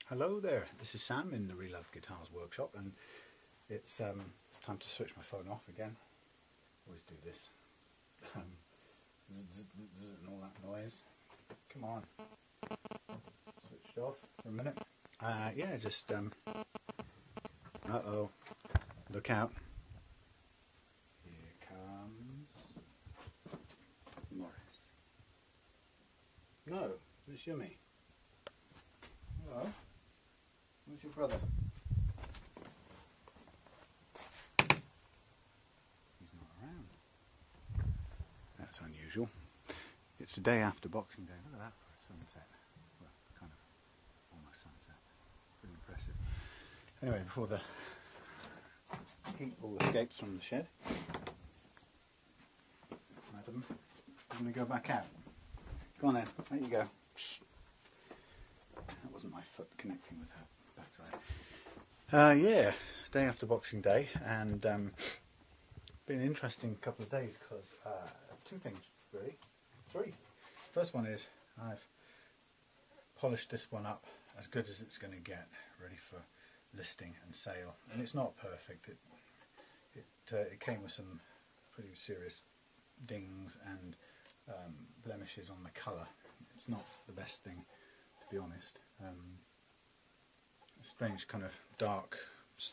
Hello there, this is Sam in the Reloved Guitars workshop, and it's time to switch my phone off again. Always do this. And all that noise. Come on. Switched off for a minute. Yeah, just uh-oh. Look out. Here comes Morris. No, it's Yummy. Hello. Where's your brother? He's not around. That's unusual. It's the day after Boxing Day. Look at that for a sunset. Well, kind of almost sunset. Pretty impressive. Anyway, before the heat all escapes from the shed, Madam, I'm going to go back out. Go on then, there you go. That wasn't my foot connecting with her backside. Yeah, day after Boxing Day, and been an interesting couple of days because two things really, three. First one is I've polished this one up as good as it's going to get, ready for listing and sale, and it's not perfect. It came with some pretty serious dings and blemishes on the colour. It's not the best thing, to be honest. Strange kind of dark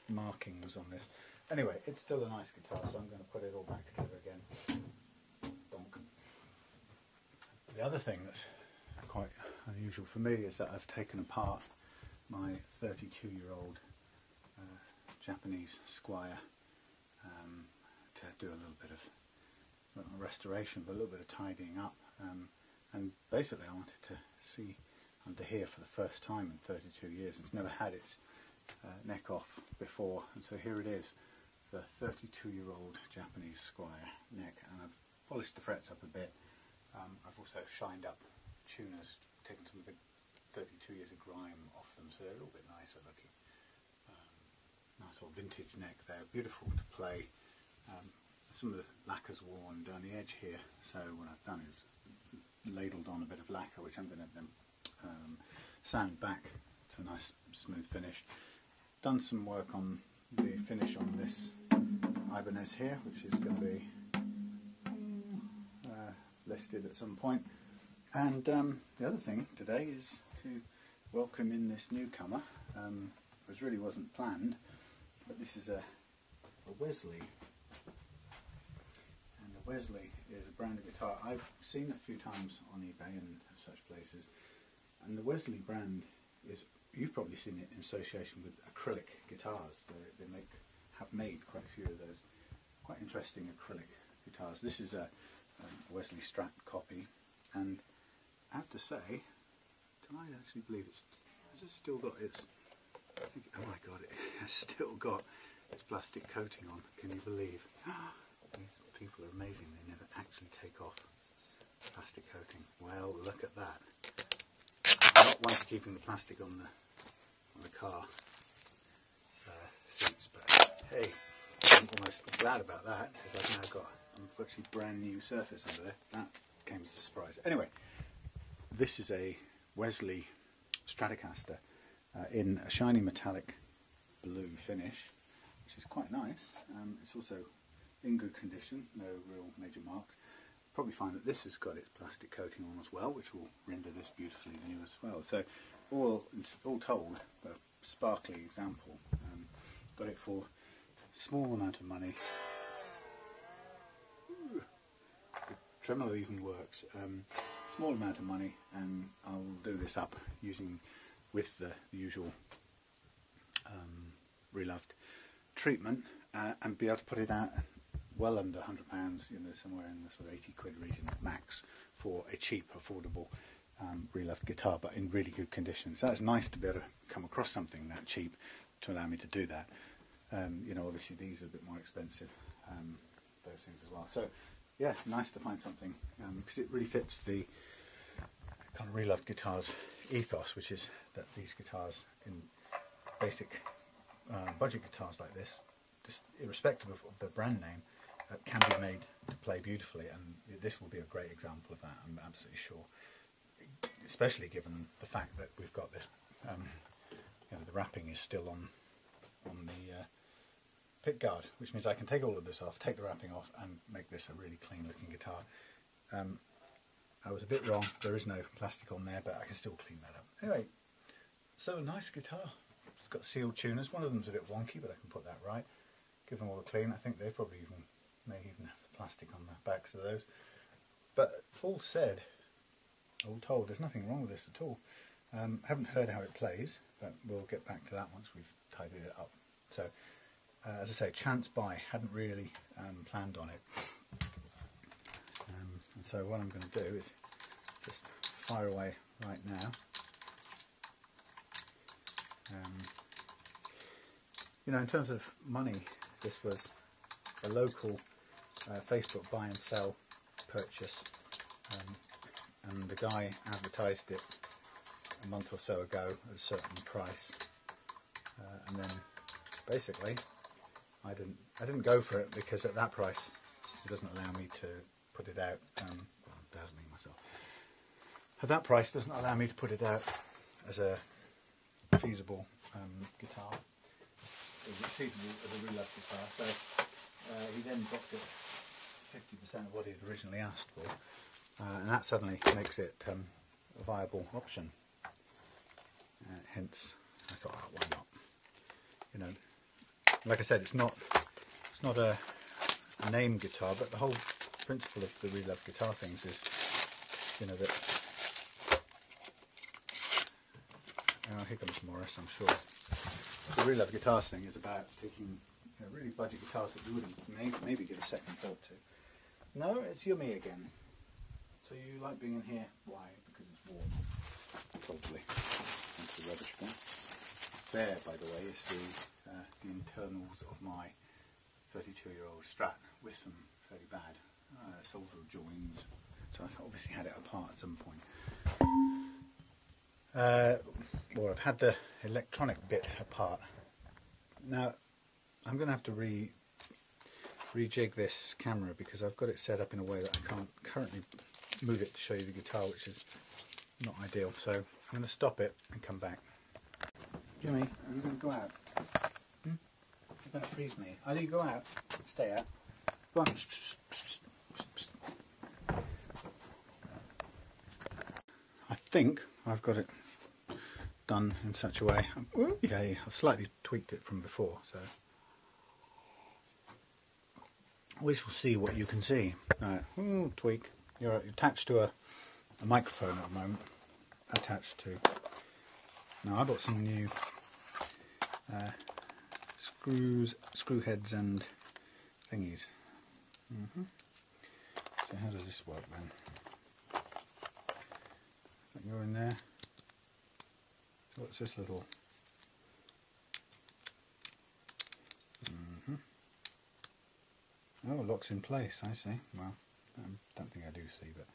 markings on this. Anyway, it's still a nice guitar, so I'm going to put it all back together again. Donk. The other thing that's quite unusual for me is that I've taken apart my 32-year-old Japanese Squire to do a little bit of restoration, but a little bit of tidying up. And basically I wanted to see under here for the first time in 32 years. It's never had its neck off before, and so here it is, the 32-year-old Japanese Squire neck, and I've polished the frets up a bit. I've also shined up tuners, taken some of the 32 years of grime off them, so they're a little bit nicer looking. Nice old vintage neck there, beautiful to play. Some of the lacquer's worn down the edge here, so what I've done is ladled on a bit of lacquer, which I'm going to then sand back to a nice smooth finish. Done some work on the finish on this Ibanez here, which is going to be listed at some point. And the other thing today is to welcome in this newcomer, which really wasn't planned, but this is a Wesley. And the Wesley is a brand of guitar I've seen a few times on eBay and such places. And the Wesley brand is, you've probably seen it in association with acrylic guitars. They have made quite a few of those quite interesting acrylic guitars. This is a Wesley Strat copy, and I have to say, do I actually believe has it still got its, oh my god, it has still got its plastic coating on. Can you believe? These people are amazing, they never actually take off the plastic coating. Well, look at that. I'm not one for keeping the plastic on the car seats, but hey, I'm almost glad about that, because I've now got a virtually brand new surface under there. That came as a surprise. Anyway, this is a Wesley Stratocaster in a shiny metallic blue finish, which is quite nice. It's also in good condition, no real major marks. Probably find that this has got its plastic coating on as well, which will render this beautifully new as well. So all told, a sparkly example. Got it for a small amount of money. Ooh, the tremolo even works. Small amount of money, and I'll do this up using with the usual Reloved treatment, and be able to put it out well under £100, you know, somewhere in the sort of 80 quid region max for a cheap, affordable Reloved guitar, but in really good condition. So it's nice to be able to come across something that cheap to allow me to do that. You know, obviously these are a bit more expensive, those things as well. So yeah, nice to find something, because it really fits the kind of Reloved guitars ethos, which is that these guitars, in basic budget guitars like this, just irrespective of the brand name, can be made to play beautifully, and this will be a great example of that, I'm absolutely sure, especially given the fact that we've got this wrapping is still on the pick guard, which means I can take all of this off, take the wrapping off, and make this a really clean looking guitar. I was a bit wrong, there is no plastic on there, but I can still clean that up. Anyway, so a nice guitar. It's got sealed tuners. One of them's a bit wonky, but I can put that right. Give them all a clean. I think they probably may even have the plastic on the backs of those. But all said, all told, there's nothing wrong with this at all. Haven't heard how it plays, but we'll get back to that once we've tidied it up. So, as I say, chance buy. Hadn't really planned on it. And so what I'm going to do is just fire away right now. You know, in terms of money, this was a local Facebook buy and sell purchase, and the guy advertised it a month or so ago at a certain price, and then basically I didn't go for it because at that price it doesn't allow me to put it out. Well, I'm dazzling myself. At that price, doesn't allow me to put it out as a feasible guitar. It was feasible as a real love guitar, so he then dropped it 50% of what he had originally asked for, and that suddenly makes it a viable option. Hence, I thought, oh, why not? You know, like I said, it's not a name guitar, but the whole principle of the real love guitar things is, you know, that. Oh, here comes Morris, I'm sure. The real love guitars thing is about taking, you know, really budget guitars that you wouldn't maybe give a second thought to. No, it's you me again. So you like being in here? Why? Because it's warm. Probably. Into the rubbish bin. There, by the way, is the internals of my 32-year-old Strat with some fairly bad solder joins. So I've obviously had it apart at some point. Well, I've had the electronic bit apart. Now I'm going to have to rejig this camera because I've got it set up in a way that I can't currently move it to show you the guitar, which is not ideal. So I'm going to stop it and come back. Jimmy, are you going to go out? You're going to freeze me. Either you go out, stay out. Go on. I think I've got it done in such a way. Yeah, I've slightly tweaked it from before, so we shall see what you can see. Right, tweak. You're attached to a microphone at the moment. Attached to. Now I bought some new screw heads and thingies. So how does this work then? So go in there. What's this little? Oh, it locks in place, I see. Well, I don't think I do see, but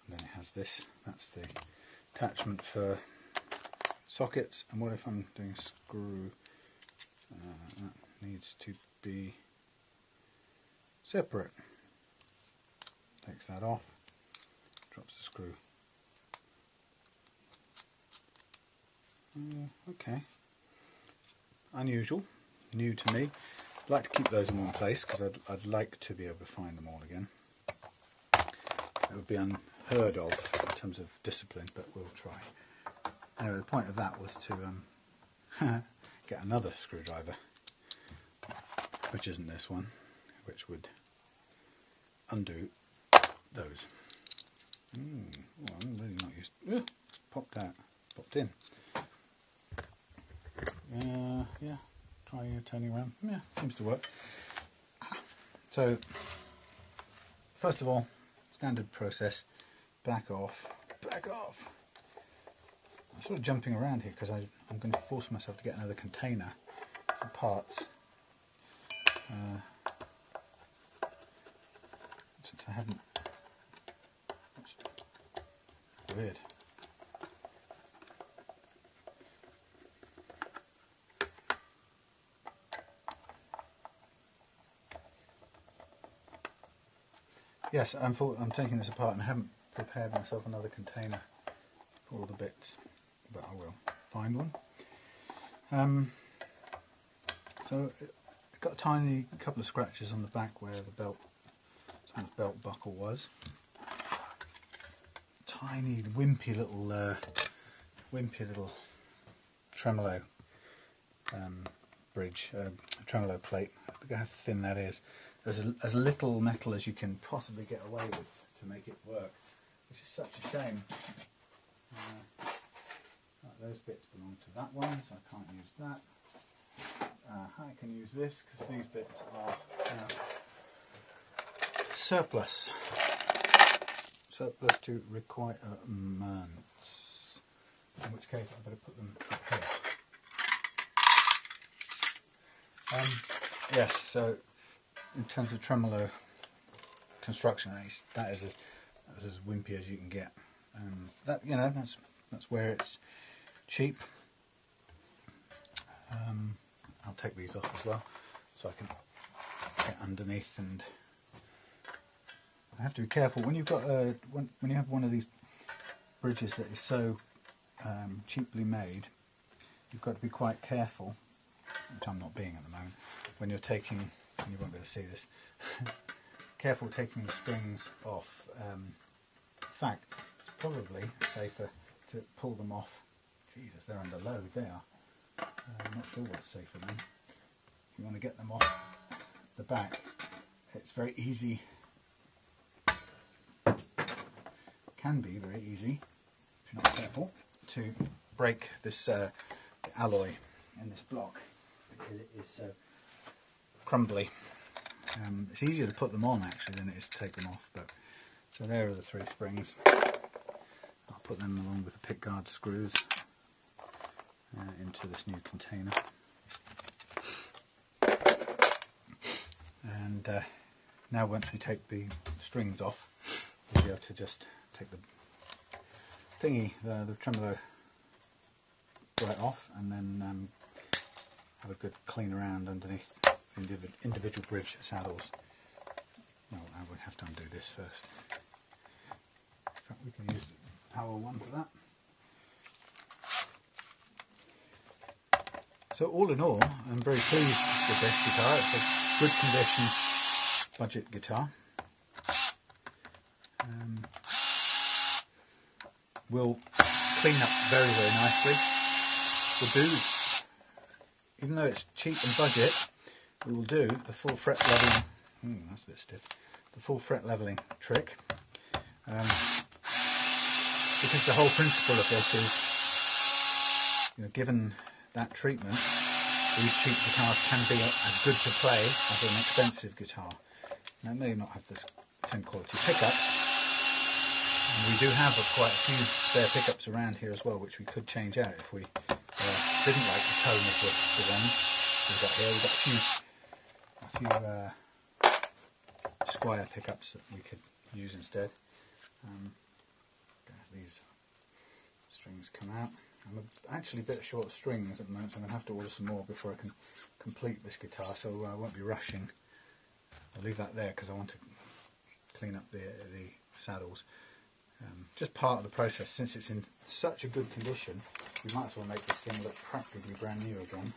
and then it has this. That's the attachment for sockets. And what if I'm doing a screw? That needs to be separate. Takes that off, drops the screw. Okay, unusual, new to me. I'd like to keep those in one place because I'd like to be able to find them all again. It would be unheard of in terms of discipline, but we'll try. Anyway, the point of that was to get another screwdriver, which isn't this one, which would undo those. Well, I'm really not used to popped out, popped in. Yeah, try turning around. Yeah, seems to work. So, first of all, standard process, back off, back off. I'm sort of jumping around here because I'm going to force myself to get another container for parts. Since I haven't. That's weird. Yes, I'm taking this apart and I haven't prepared myself another container for all the bits, but I will find one. So it's got a tiny couple of scratches on the back where the belt, sort of belt buckle was. Tiny wimpy little tremolo bridge, tremolo plate. Look at how thin that is. As little metal as you can possibly get away with to make it work, which is such a shame. Those bits belong to that one, so I can't use that. I can use this because these bits are surplus to requirements, in which case I better put them up here. Yes, so in terms of tremolo construction, that is as wimpy as you can get. That, you know, that's where it's cheap. I'll take these off as well, so I can get underneath. And I have to be careful when you've got when you have one of these bridges that is so cheaply made. You've got to be quite careful, which I'm not being at the moment, when you're taking, and you won't be able to see this, careful taking the springs off. In fact, it's probably safer to pull them off. Jesus, they're under load, they are. I'm not sure what's safer then. If you want to get them off the back, it's very easy. Can be very easy, if you're not careful, to break this alloy in this block because it is so crumbly. It's easier to put them on actually than it is to take them off. But so there are the 3 springs. I'll put them along with the pickguard screws into this new container. And now once we take the strings off, we'll be able to just take the thingy, the tremolo right off, and then have a good clean around underneath the individual bridge saddles. Well, I would have to undo this first. In fact, we can use the power one for that. So all in all, I'm very pleased with this guitar. It's a good condition budget guitar. Will clean up very, very nicely. We'll do, even though it's cheap and budget, we will do the full fret leveling. That's a bit stiff. The full fret leveling trick, because the whole principle of this is, you know, given that treatment, these cheap guitars can be as good to play as an expensive guitar. Now, it may not have the same quality pickups. And we do have quite a few spare pickups around here as well, which we could change out if we didn't like the tone of the ones we've got here. We've got a few Squire pickups that we could use instead. These strings come out. I'm actually a bit short of strings at the moment, so I'm going to have to order some more before I can complete this guitar, so I won't be rushing. I'll leave that there because I want to clean up the saddles. Just part of the process. Since it's in such a good condition, we might as well make this thing look practically brand new again.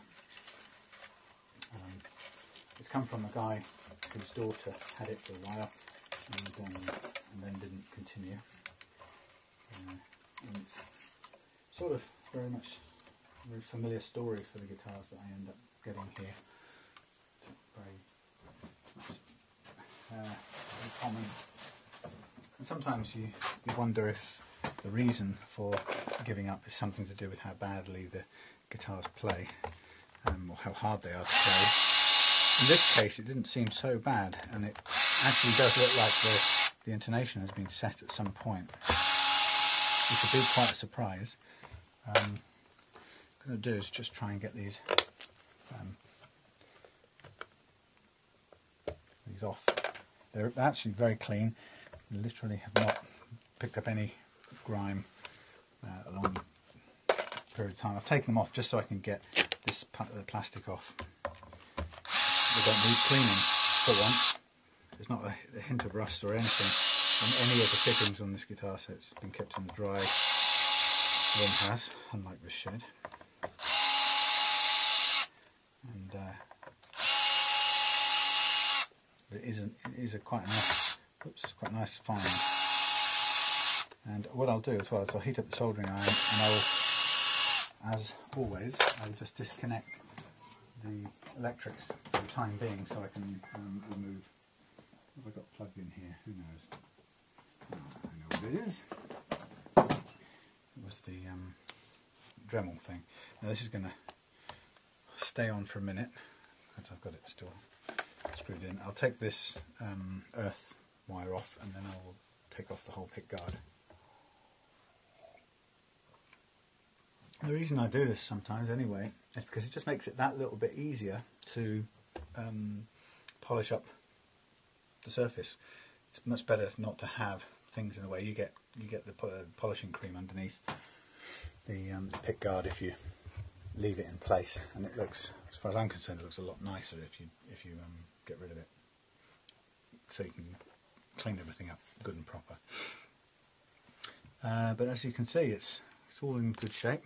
It's come from a guy whose daughter had it for a while and then didn't continue. And it's sort of very much a very familiar story for the guitars that I end up getting here. It's very common. And sometimes you wonder if the reason for giving up is something to do with how badly the guitars play, or how hard they are to play. In this case it didn't seem so bad, and it actually does look like the intonation has been set at some point, which would be quite a surprise. What I'm going to do is just try and get these off. They're actually very clean. I literally have not picked up any grime along the period of time. I've taken them off just so I can get this plastic off. They don't need cleaning for once. There's not a hint of rust or anything on any of the fittings on this guitar, so it's been kept in the dry room house, unlike this shed. is a quite nice, quite nice fine. And what I'll do as well is I'll heat up the soldering iron, and as always, I'll just disconnect the electrics for the time being, so I can remove. Have I got plugged in here? Who knows? I know what it is. It was the Dremel thing. Now this is going to stay on for a minute because I've got it still screwed in. I'll take this earth wire off, and then I'll take off the whole pick guard. The reason I do this sometimes anyway is because it just makes it that little bit easier to polish up the surface. It's much better not to have things in the way. You get the polishing cream underneath the pick guard if you leave it in place, and it looks, as far as I'm concerned, it looks a lot nicer if you get rid of it, so you can clean everything up good and proper. But as you can see, it's all in good shape.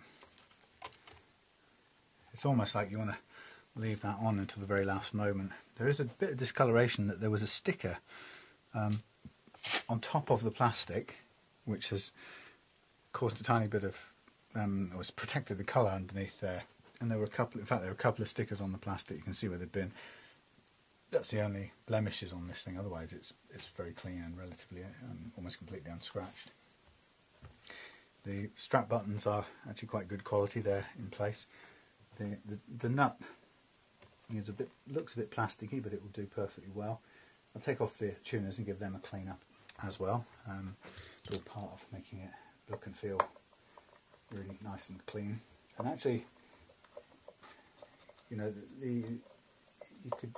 It's almost like you want to leave that on until the very last moment. There is a bit of discoloration that there was a sticker on top of the plastic, which has caused a tiny bit of, or has protected the colour underneath there. And there were a couple, in fact there were a couple of stickers on the plastic. You can see where they've been. That's the only blemishes on this thing. Otherwise it's very clean and relatively almost completely unscratched. The strap buttons are actually quite good quality. They're in place. The nut is looks a bit plasticky, but it will do perfectly well. I'll take off the tuners and give them a clean up as well. It's all part of making it look and feel really nice and clean. And actually, you know, you could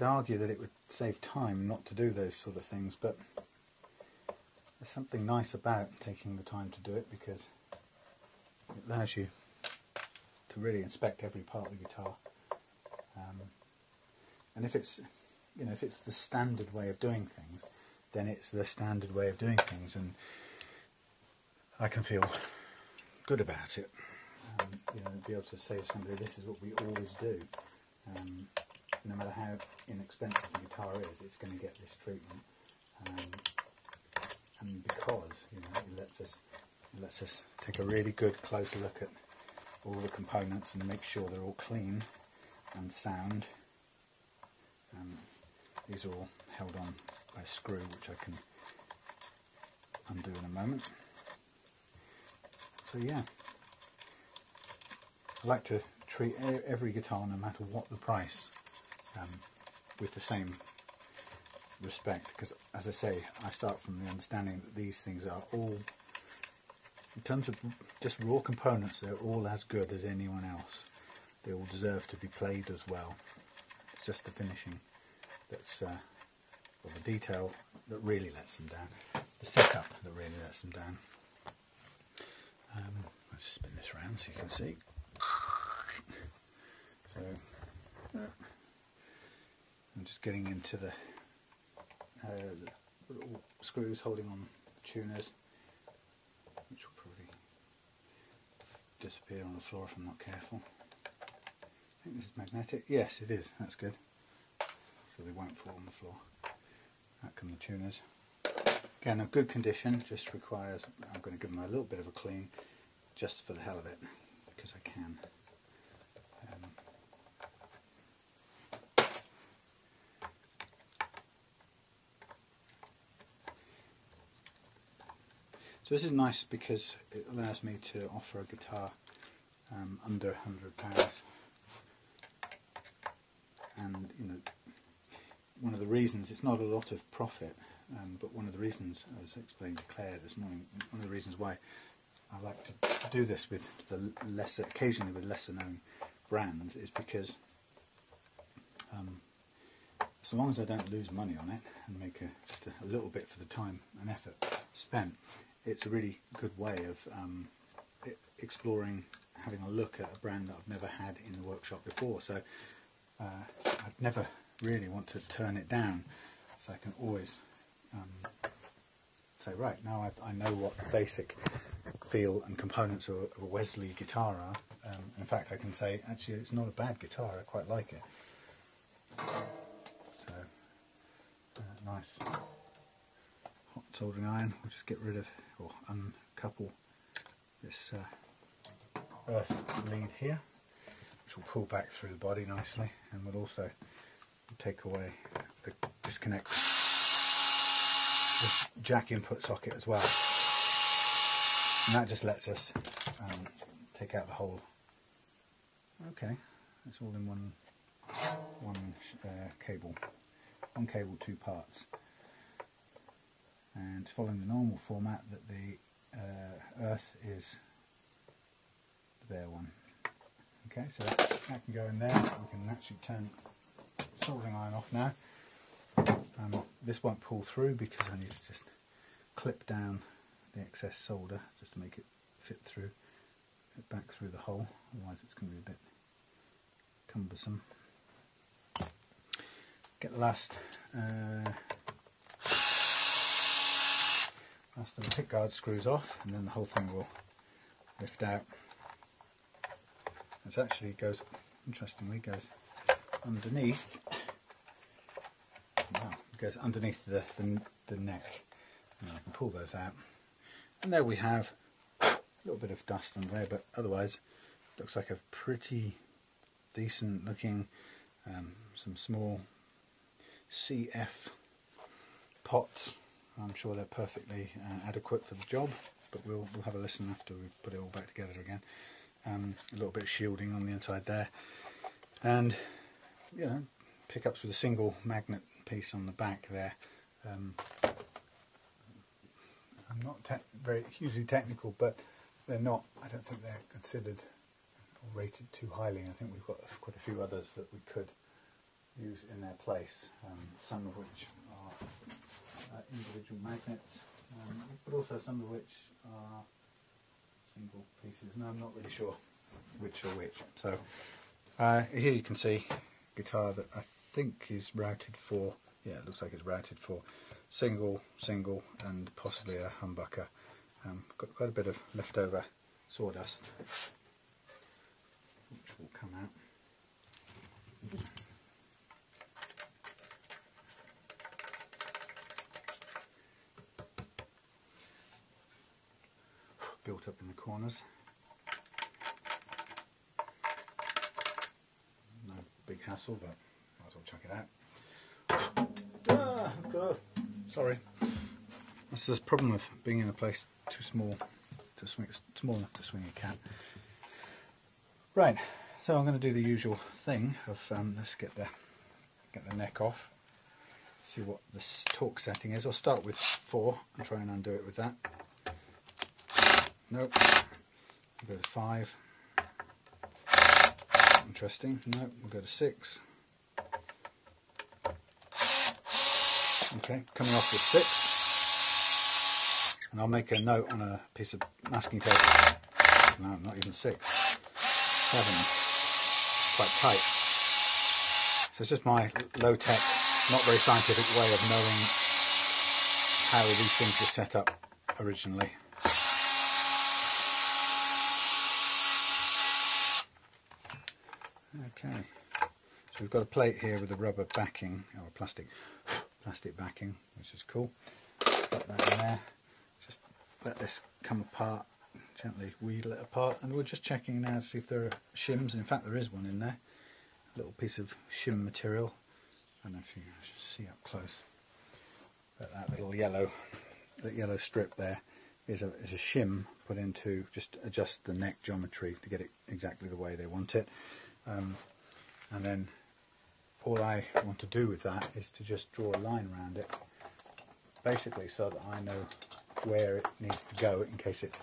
argue that it would save time not to do those sort of things, but there's something nice about taking the time to do it, because it allows you to really inspect every part of the guitar. And if it's, you know, if it's the standard way of doing things, then it's the standard way of doing things, and I can feel good about it. You know, be able to say to somebody, this is what we always do. No matter how inexpensive the guitar is, it's going to get this treatment. And because, you know, it lets us take a really good close look at all the components and make sure they're all clean and sound. These are all held on by a screw, which I can undo in a moment. So yeah, I like to treat every guitar, no matter what the price, with the same respect, because as I say, I start from the understanding that these things are all, in terms of just raw components, they're all as good as anyone else. They all deserve to be played as well. It's just the finishing that's, or the detail that really lets them down, the setup that really lets them down. I'll just spin this around so you can see. So I'm just getting into the little screws holding on the tuners, which will probably disappear on the floor if I'm not careful. I think this is magnetic. Yes, it is. That's good. So they won't fall on the floor. Out come the tuners. Again, a good condition, just requires, I'm going to give them a little bit of a clean, just for the hell of it, because I can. So this is nice because it allows me to offer a guitar under £100, and you know, one of the reasons, it's not a lot of profit, but one of the reasons, I was explaining to Claire this morning, one of the reasons why I like to do this with the lesser, occasionally with lesser known brands, is because so long as I don't lose money on it and make just a little bit for the time and effort spent, it's a really good way of exploring, having a look at a brand that I've never had in the workshop before. So I'd never really want to turn it down, so I can always say, right, now I know what the basic feel and components of a Wesley guitar are. In fact, I can say, actually, it's not a bad guitar, I quite like it. So nice hot soldering iron. We'll just get rid of or uncouple this earth lead here, which will pull back through the body nicely, and will also take away the disconnect this jack input socket as well, and that just lets us take out the whole. Okay, it's all in one cable, one cable, 2 parts, and following the normal format that the earth is the bare one. Okay, so that can go in there. We can actually turn the soldering iron off now. This won't pull through because I need to just clip down the excess solder just to make it fit through, fit back through the hole, otherwise it's going to be a bit cumbersome. Get the last of the pick guard screws off, and then the whole thing will lift out. It actually goes, interestingly, goes underneath. Wow, it goes underneath the neck. And I can pull those out, and there we have a little bit of dust under there, but otherwise it looks like a pretty decent looking some small CF pots. I'm sure they're perfectly adequate for the job, but we'll have a listen after we put it all back together again. A little bit of shielding on the inside there, and you know, pickups with a single magnet piece on the back there. I'm not very hugely technical, but they're not. I don't think they're considered or rated too highly. I think we've got quite a few others that we could use in their place. Some of which are individual magnets, but also some of which are single pieces, and I'm not really sure which or which. So here you can see a guitar that I think is routed for, yeah, it looks like it's routed for single, and possibly a humbucker. Got quite a bit of leftover sawdust which will come out. Built up in the corners. No big hassle, but might as well chuck it out. Sorry. That's the problem of being in a place too small to swing, small enough to swing a cat. Right, so I'm going to do the usual thing of let's get the neck off. See what the torque setting is. I'll start with 4 and try and undo it with that. Nope. We'll go to 5. Interesting. Nope. We'll go to 6. Okay, coming off with 6. And I'll make a note on a piece of masking tape. No, not even 6. 7. Quite tight. So it's just my low-tech, not very scientific way of knowing how these things were set up originally. Okay, so we've got a plate here with a rubber backing, or a plastic backing, which is cool. Put that in there. Just let this come apart, gently wheedle it apart, and we're just checking now to see if there are shims. In fact, there is one in there. A little piece of shim material. I don't know if you can see up close. But that little yellow strip there is a shim put in to just adjust the neck geometry to get it exactly the way they want it. And then all I want to do with that is to just draw a line around it, basically so that I know where it needs to go in case it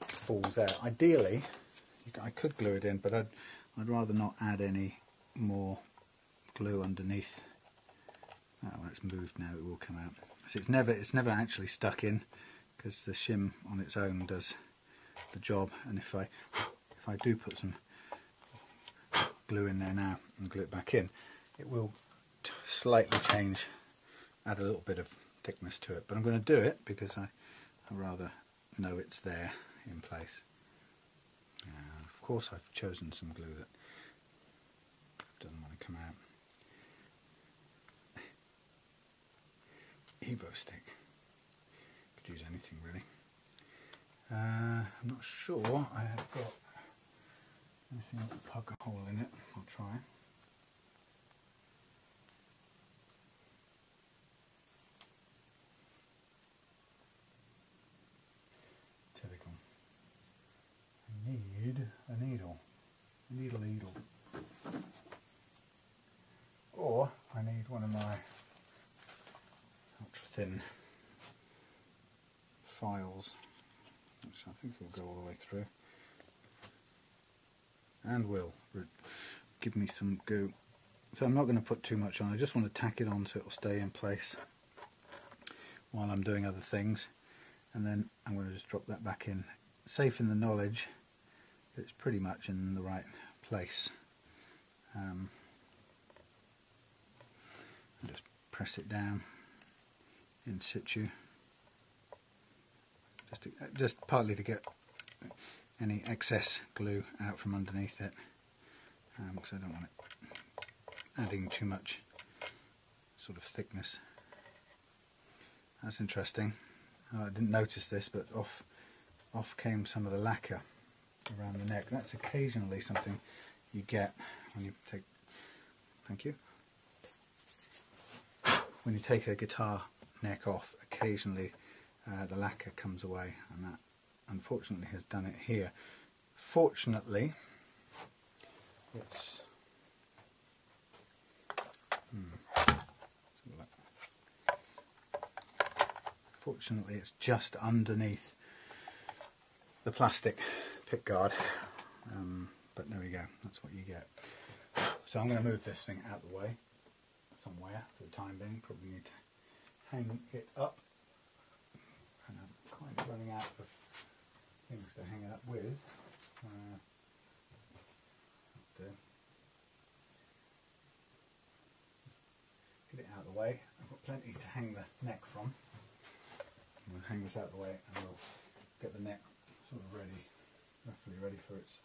falls out. Ideally, I could glue it in, but I'd rather not add any more glue underneath. Oh, when it's moved now, it will come out. So it's never actually stuck in, because the shim on its own does the job. And if I do put some glue in there now and glue it back in, it will slightly change, add a little bit of thickness to it. But I'm going to do it because I rather know it's there in place. Of course, I've chosen some glue that doesn't want to come out. Evo stick. Could use anything really. I'm not sure I have got anything that will plug a hole in it. I'll try. Typical. I need a needle. A needle. Or I need one of my ultra thin files, which I think will go all the way through and will give me some goo. So I'm not going to put too much on, I just want to tack it on so it will stay in place while I'm doing other things, and then I'm going to just drop that back in, safe in the knowledge that it's pretty much in the right place. And just press it down in situ, just partly to get any excess glue out from underneath it, because I don't want it adding too much sort of thickness. That's interesting. I didn't notice this, but off came some of the lacquer around the neck. That's occasionally something you get when you take, thank you, when you take a guitar neck off. Occasionally the lacquer comes away, and that unfortunately has done it here. Fortunately it's fortunately it's just underneath the plastic pickguard, but there we go, that's what you get. So I'm going to move this thing out of the way somewhere for the time being. Probably need to hang it up, and I'm kind of running out of things to hang it up with. Get it out of the way. I've got plenty to hang the neck from. We'll hang this out of the way and we'll get the neck sort of ready, roughly ready for its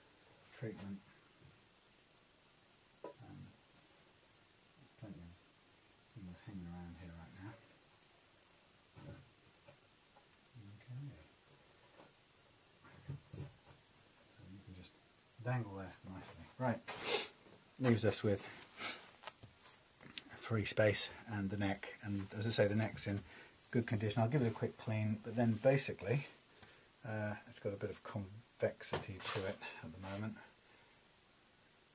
treatment. There's plenty of things hanging around here right now. Okay. So you can just dangle there nicely. Right. Leaves us with free space and the neck, and as I say, the neck's in good condition. I'll give it a quick clean, but then basically it's got a bit of convexity to it at the moment.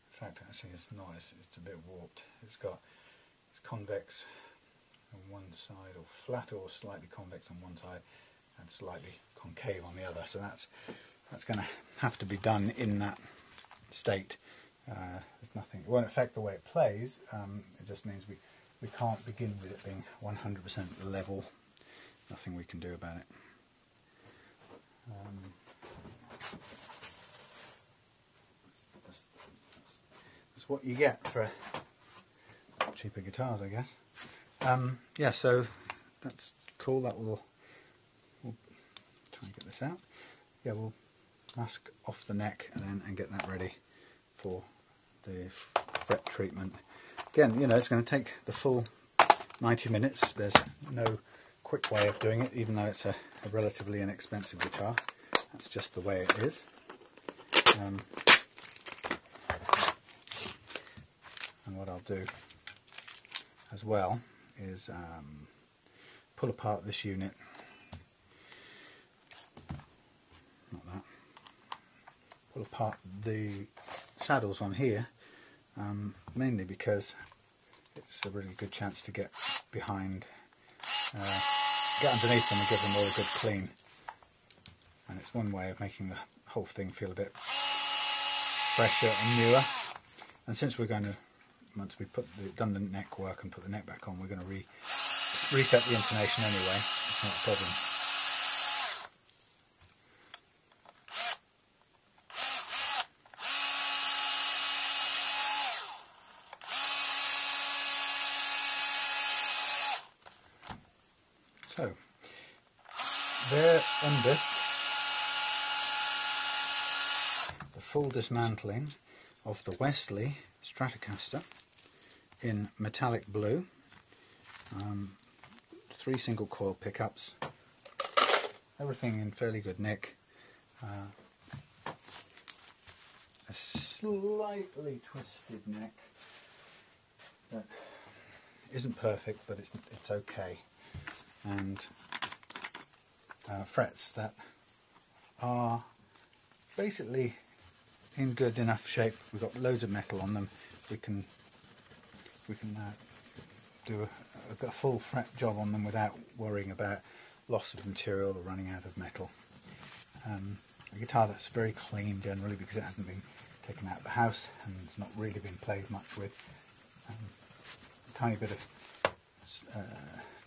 In fact, actually it's not, it's a bit warped. It's convex on one side, or flat or slightly convex on one side and slightly concave on the other, so that's going to have to be done in that state. There's nothing, it won't affect the way it plays, it just means we can't begin with it being 100% level. Nothing we can do about it. That's what you get for cheaper guitars, I guess. Yeah, so that's cool. That we'll try and get this out. Yeah, we'll mask off the neck and get that ready for the fret treatment. Again, you know, it's going to take the full 90 minutes. There's no quick way of doing it, even though it's a relatively inexpensive guitar. That's just the way it is. And what I'll do as well is pull apart this unit. Not that. Pull apart the saddles on here, mainly because it's a really good chance to get behind, get underneath them and give them all a good clean. And it's one way of making the whole thing feel a bit fresher and newer. And since we're going to, once we've done the neck work and put the neck back on, we're going to reset the intonation anyway. It's not a problem. So, there endeth the full dismantling of the Wesley Stratocaster in metallic blue, 3 single coil pickups, everything in fairly good nick. A slightly twisted neck that isn't perfect, but it's okay, and frets that are basically in good enough shape. We've got loads of metal on them. We can do a full fret job on them without worrying about loss of material or running out of metal. A guitar that's very clean generally because it hasn't been taken out of the house and it's not really been played much with. A tiny bit of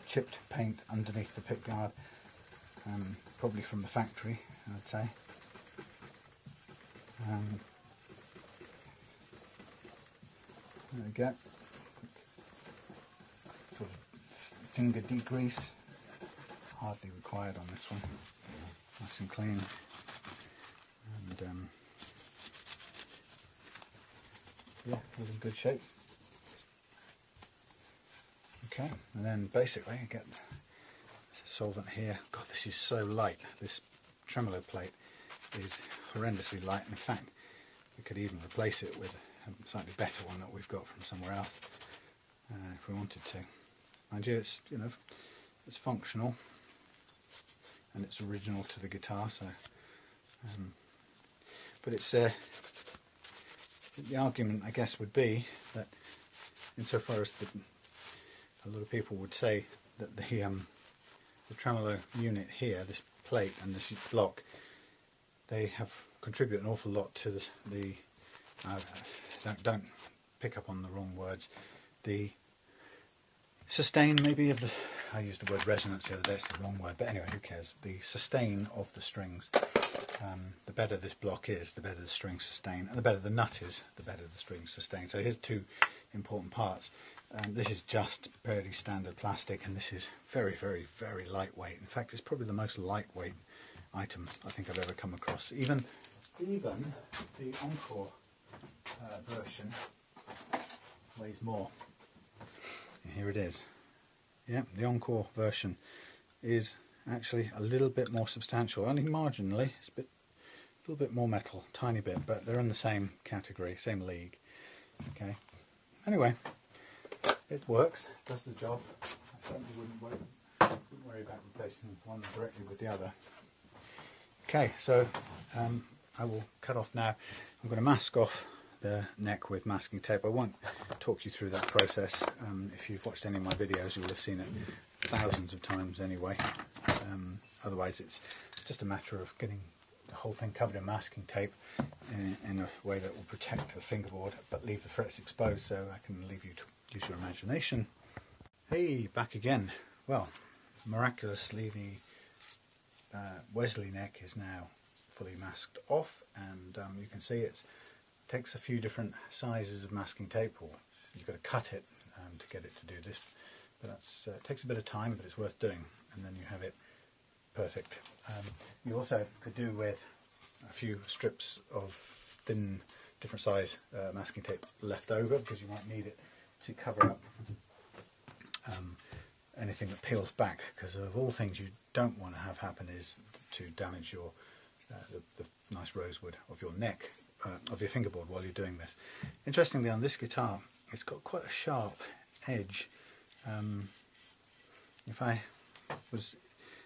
chipped paint underneath the pickguard, probably from the factory, I'd say. There we go. Sort of finger degrease, hardly required on this one. Nice and clean, and yeah, it's in good shape. Okay, and then basically I get the solvent here. God, this is so light. This tremolo plate is horrendously light. In fact, we could even replace it with a slightly better one that we've got from somewhere else if we wanted to. Mind you, it's, you know, it's functional and it's original to the guitar. So, but it's the argument, I guess, would be that insofar as a lot of people would say that the tremolo unit here, this plate and this block, they have contribute an awful lot to the don't pick up on the wrong words, the sustain maybe of the, I used the word resonance the other day, it's the wrong word, but anyway, who cares, the sustain of the strings. The better this block is, the better the strings sustain, and the better the nut is, the better the strings sustain. So here's two important parts. This is just fairly standard plastic, and this is very, very, very lightweight. In fact, it's probably the most lightweight item I think I've ever come across. Even the Encore version weighs more. And here it is. Yeah, the Encore version is actually a little bit more substantial, only marginally. It's a little bit more metal, tiny bit, but they're in the same category, same league. Okay. Anyway, it works, does the job. I certainly wouldn't worry about replacing one directly with the other. Okay, so I will cut off now. I'm going to mask off the neck with masking tape. I won't talk you through that process. If you've watched any of my videos, you'll have seen it thousands of times anyway. Otherwise, it's just a matter of getting the whole thing covered in masking tape in a way that will protect the fingerboard but leave the frets exposed, so I can leave you to use your imagination. Hey, back again. Well, miraculously the Wesley neck is now fully masked off, and you can see it takes a few different sizes of masking tape, or you've got to cut it to get it to do this, but it takes a bit of time, but it's worth doing, and then you have it perfect. You also could do with a few strips of thin different size masking tape left over, because you might need it to cover up anything that peels back, because of all things you don't want to have happen is to damage your the nice rosewood of your neck, of your fingerboard while you're doing this. Interestingly, on this guitar it's got quite a sharp edge. If I was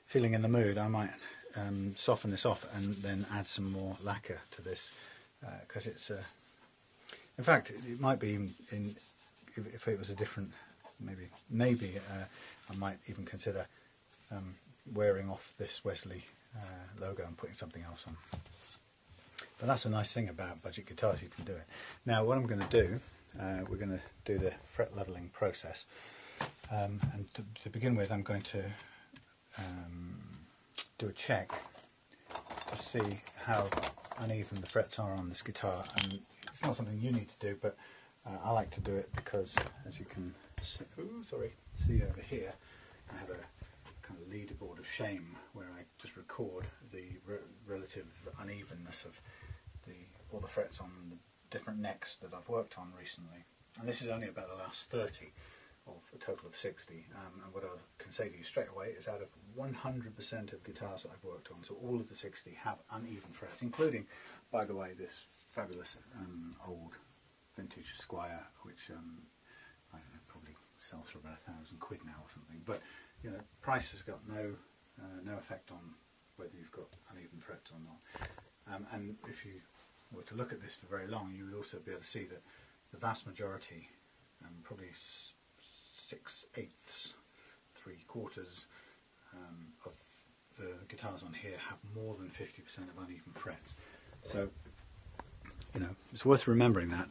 feeling in the mood, I might soften this off and then add some more lacquer to this, because it's in fact it might be if it was a different, maybe I might even consider wearing off this Wesley logo and putting something else on. But that's a nice thing about budget guitars, you can do it. Now what I'm going to do, we're going to do the fret leveling process, and to begin with I'm going to do a check to see how uneven the frets are on this guitar, and it's not something you need to do, but I like to do it because, as you can see, see over here, I have a kind of leaderboard of shame where I just record the relative unevenness of all the frets on the different necks that I've worked on recently. And this is only about the last 30. of a total of 60. And what I can say to you straight away is out of 100% of guitars that I've worked on, so all of the 60 have uneven frets, including, by the way, this fabulous old vintage Squire, which I don't know, probably sells for about £1,000 now or something. But you know, price has got no effect on whether you've got uneven frets or not. And if you were to look at this for very long, you would also be able to see that the vast majority, probably 6/8, 3/4 of the guitars on here have more than 50% of uneven frets. So, you know, it's worth remembering that.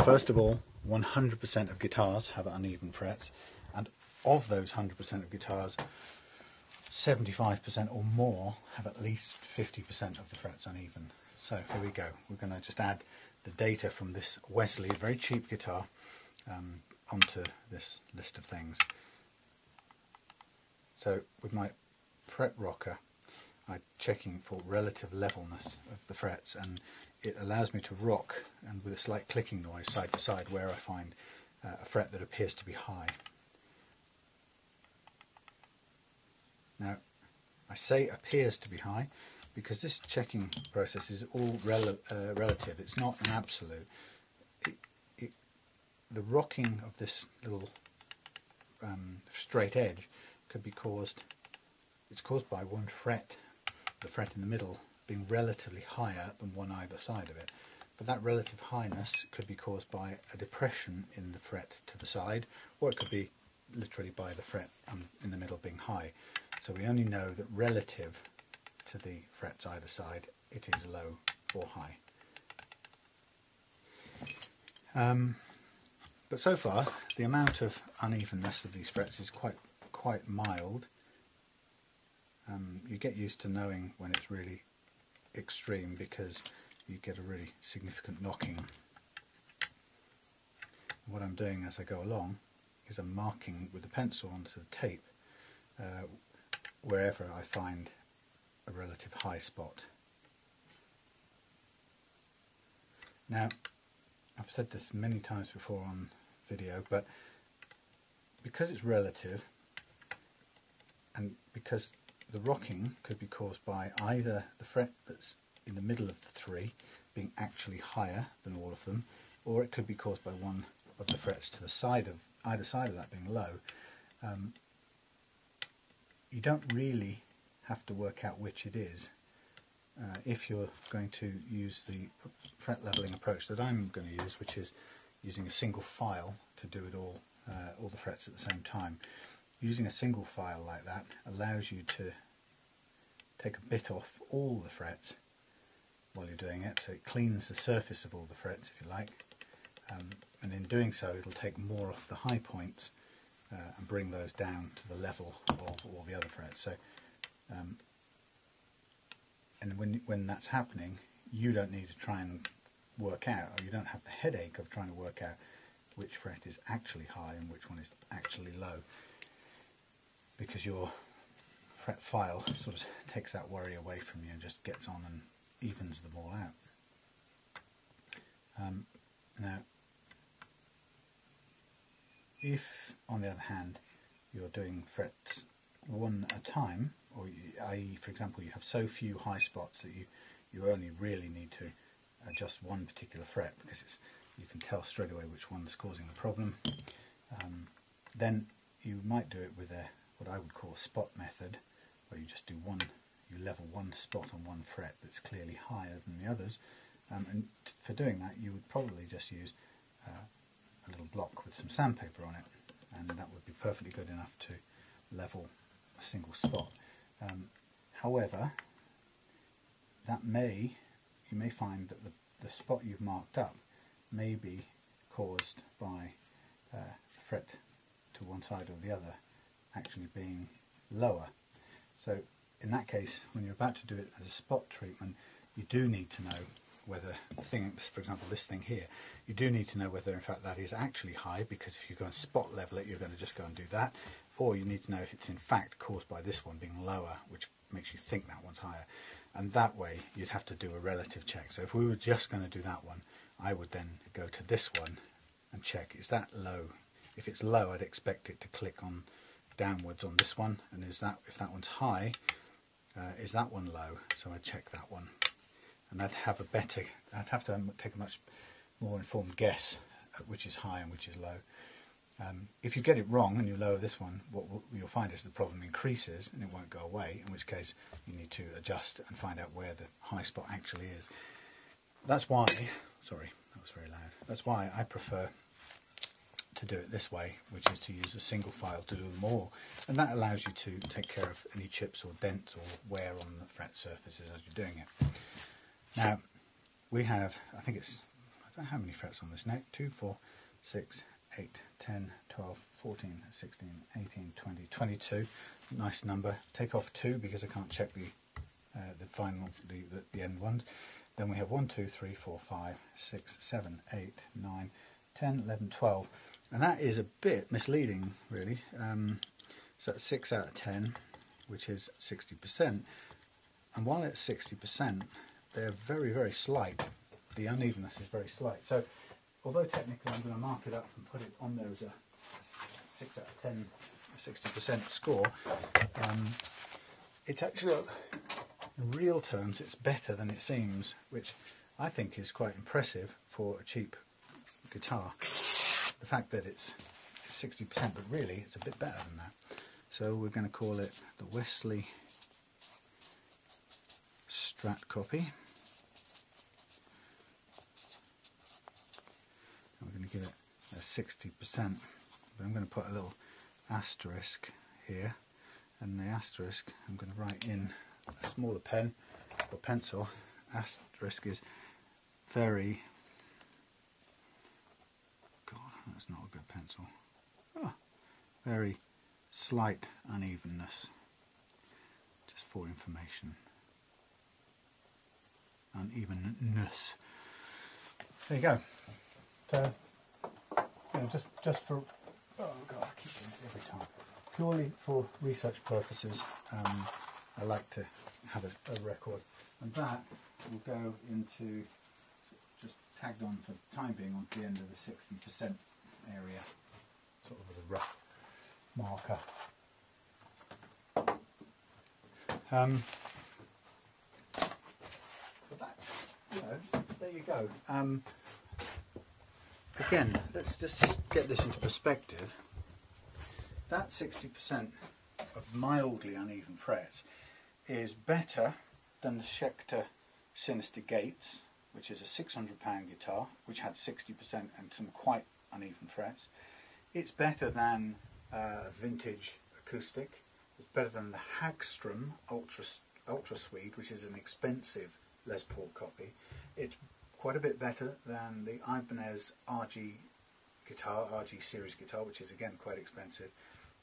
First of all, 100% of guitars have uneven frets, and of those 100% of guitars, 75% or more have at least 50% of the frets uneven. So here we go. We're going to just add the data from this Wesley, very cheap guitar, onto this list of things. So with my fret rocker, I'm checking for relative levelness of the frets, and it allows me to rock, and with a slight clicking noise, side to side where I find a fret that appears to be high. Now, I say appears to be high because this checking process is all relative. It's not an absolute. The rocking of this little straight edge could be caused, it's caused by one fret, the fret in the middle, being relatively higher than one either side of it. But that relative highness could be caused by a depression in the fret to the side, or it could be literally by the fret in the middle being high. So we only know that relative to the frets either side, it is low or high. But so far, the amount of unevenness of these frets is quite mild. You get used to knowing when it's really extreme because you get a really significant knocking. And what I'm doing as I go along is I'm marking with a pencil onto the tape wherever I find a relative high spot. Now, I've said this many times before on video, but because it's relative, and because the rocking could be caused by either the fret that's in the middle of the three being actually higher than all of them, or it could be caused by one of the frets to the side of either side of that being low. You don't really have to work out which it is if you're going to use the fret leveling approach that I'm going to use, which is using a single file to do it all the frets at the same time. Using a single file like that allows you to take a bit off all the frets while you're doing it, so it cleans the surface of all the frets, if you like, and in doing so it'll take more off the high points and bring those down to the level of all the other frets. So, and when that's happening, you don't need to try and work out, or you don't have the headache of trying to work out which fret is actually high and which one is actually low, because your fret file sort of takes that worry away from you and just gets on and evens them all out. Now, if on the other hand you're doing frets one at a time, or i.e. for example you have so few high spots that you only really need to adjust one particular fret because you can tell straight away which one is causing the problem, then you might do it with what I would call a spot method, where you just do you level one spot on one fret that's clearly higher than the others, and for doing that you would probably just use a little block with some sandpaper on it, and that would be perfectly good enough to level a single spot. However, you may find that the spot you've marked up may be caused by the fret to one side or the other actually being lower. So in that case, when you're about to do it as a spot treatment, you do need to know whether the thing, for example this thing here, you do need to know whether in fact that is actually high, because if you go and spot level it you're going to just go and do that, or you need to know if it's in fact caused by this one being lower, which makes you think that one's higher, and that way you'd have to do a relative check. So if we were just going to do that one, I would then go to this one and check, is that low? if it's low, I'd expect it to click on downwards on this one, and if that one's high, is that one low? So I check that one, and I'd have to take a much more informed guess at which is high and which is low. If you get it wrong and you lower this one, what you'll find is the problem increases and it won't go away, in which case you need to adjust and find out where the high spot actually is. That's why, sorry, that was very loud. That's why I prefer to do it this way, which is to use a single file to do them all, and that allows you to take care of any chips or dents or wear on the fret surfaces as you're doing it. Now we have, I don't know how many frets on this neck, 2, 4, 6, 8, 10, 12, 14, 16, 18, 20, 22. Nice number. Take off 2 because I can't check the end ones. Then we have 1, 2, 3, 4, 5, 6, 7, 8, 9, 10, 11, 12. And that is a bit misleading, really. So that's 6 out of 10, which is 60%. And while it's 60%, they're very, very slight. The unevenness is very slight. So although technically I'm going to mark it up and put it on there as a 6 out of 10, 60% score, it's actually, in real terms, it's better than it seems, which I think is quite impressive for a cheap guitar. The fact that it's 60%, but really it's a bit better than that. So we're going to call it the Wesley Strat copy. We're going to give it a 60%, but I'm going to put a little asterisk here, and the asterisk I'm going to write in a smaller pen or pencil. Asterisk is very, God, that's not a good pencil. Very slight unevenness, just for information. Unevenness. There you go. So, you know, just for, oh God, I keep doing this every time. Purely for research purposes, I like to have a record, and that will go into, just tagged on for the time being, onto the end of the 60% area, sort of as a rough marker. But that's, you know, there you go. Again, let's just get this into perspective. That 60% of mildly uneven frets is better than the Schecter Sinister Gates, which is a £600 guitar, which had 60% and some quite uneven frets. It's better than vintage acoustic. It's better than the Hagstrom Ultra Swede, which is an expensive Les Paul copy. It's quite a bit better than the Ibanez RG series guitar, which is again quite expensive.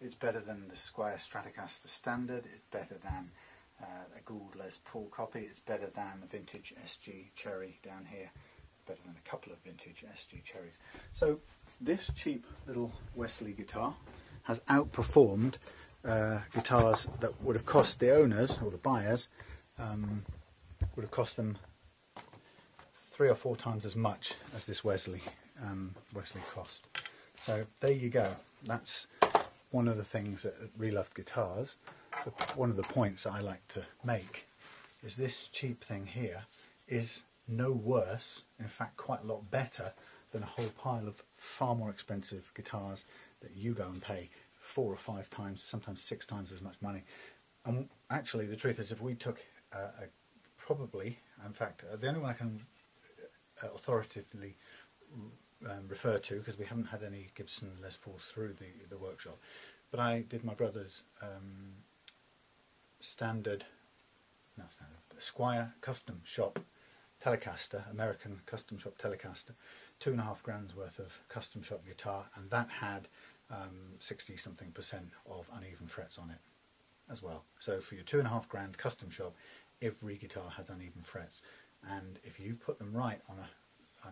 It's better than the Squier Stratocaster Standard. It's better than a Gould Les Paul copy. It's better than the vintage SG Cherry down here. Better than a couple of vintage SG Cherries. So this cheap little Wesley guitar has outperformed guitars that would have cost the owners or the buyers, would have cost them 3 or 4 times as much as this Wesley cost. So there you go. That's one of the things that Reloved Guitars, one of the points that I like to make, is this cheap thing here is no worse, in fact quite a lot better than a whole pile of far more expensive guitars that you go and pay 4 or 5 times, sometimes 6 times as much money. And actually the truth is, if we took probably, in fact, the only one I can authoritatively refer to, because we haven't had any Gibson Les Pauls through the workshop, but I did my brother's Squier Custom Shop Telecaster, American Custom Shop Telecaster, 2.5 grand's worth of custom shop guitar, and that had 60-something% of uneven frets on it as well. So for your 2.5 grand custom shop, every guitar has uneven frets, and if you put them right on a I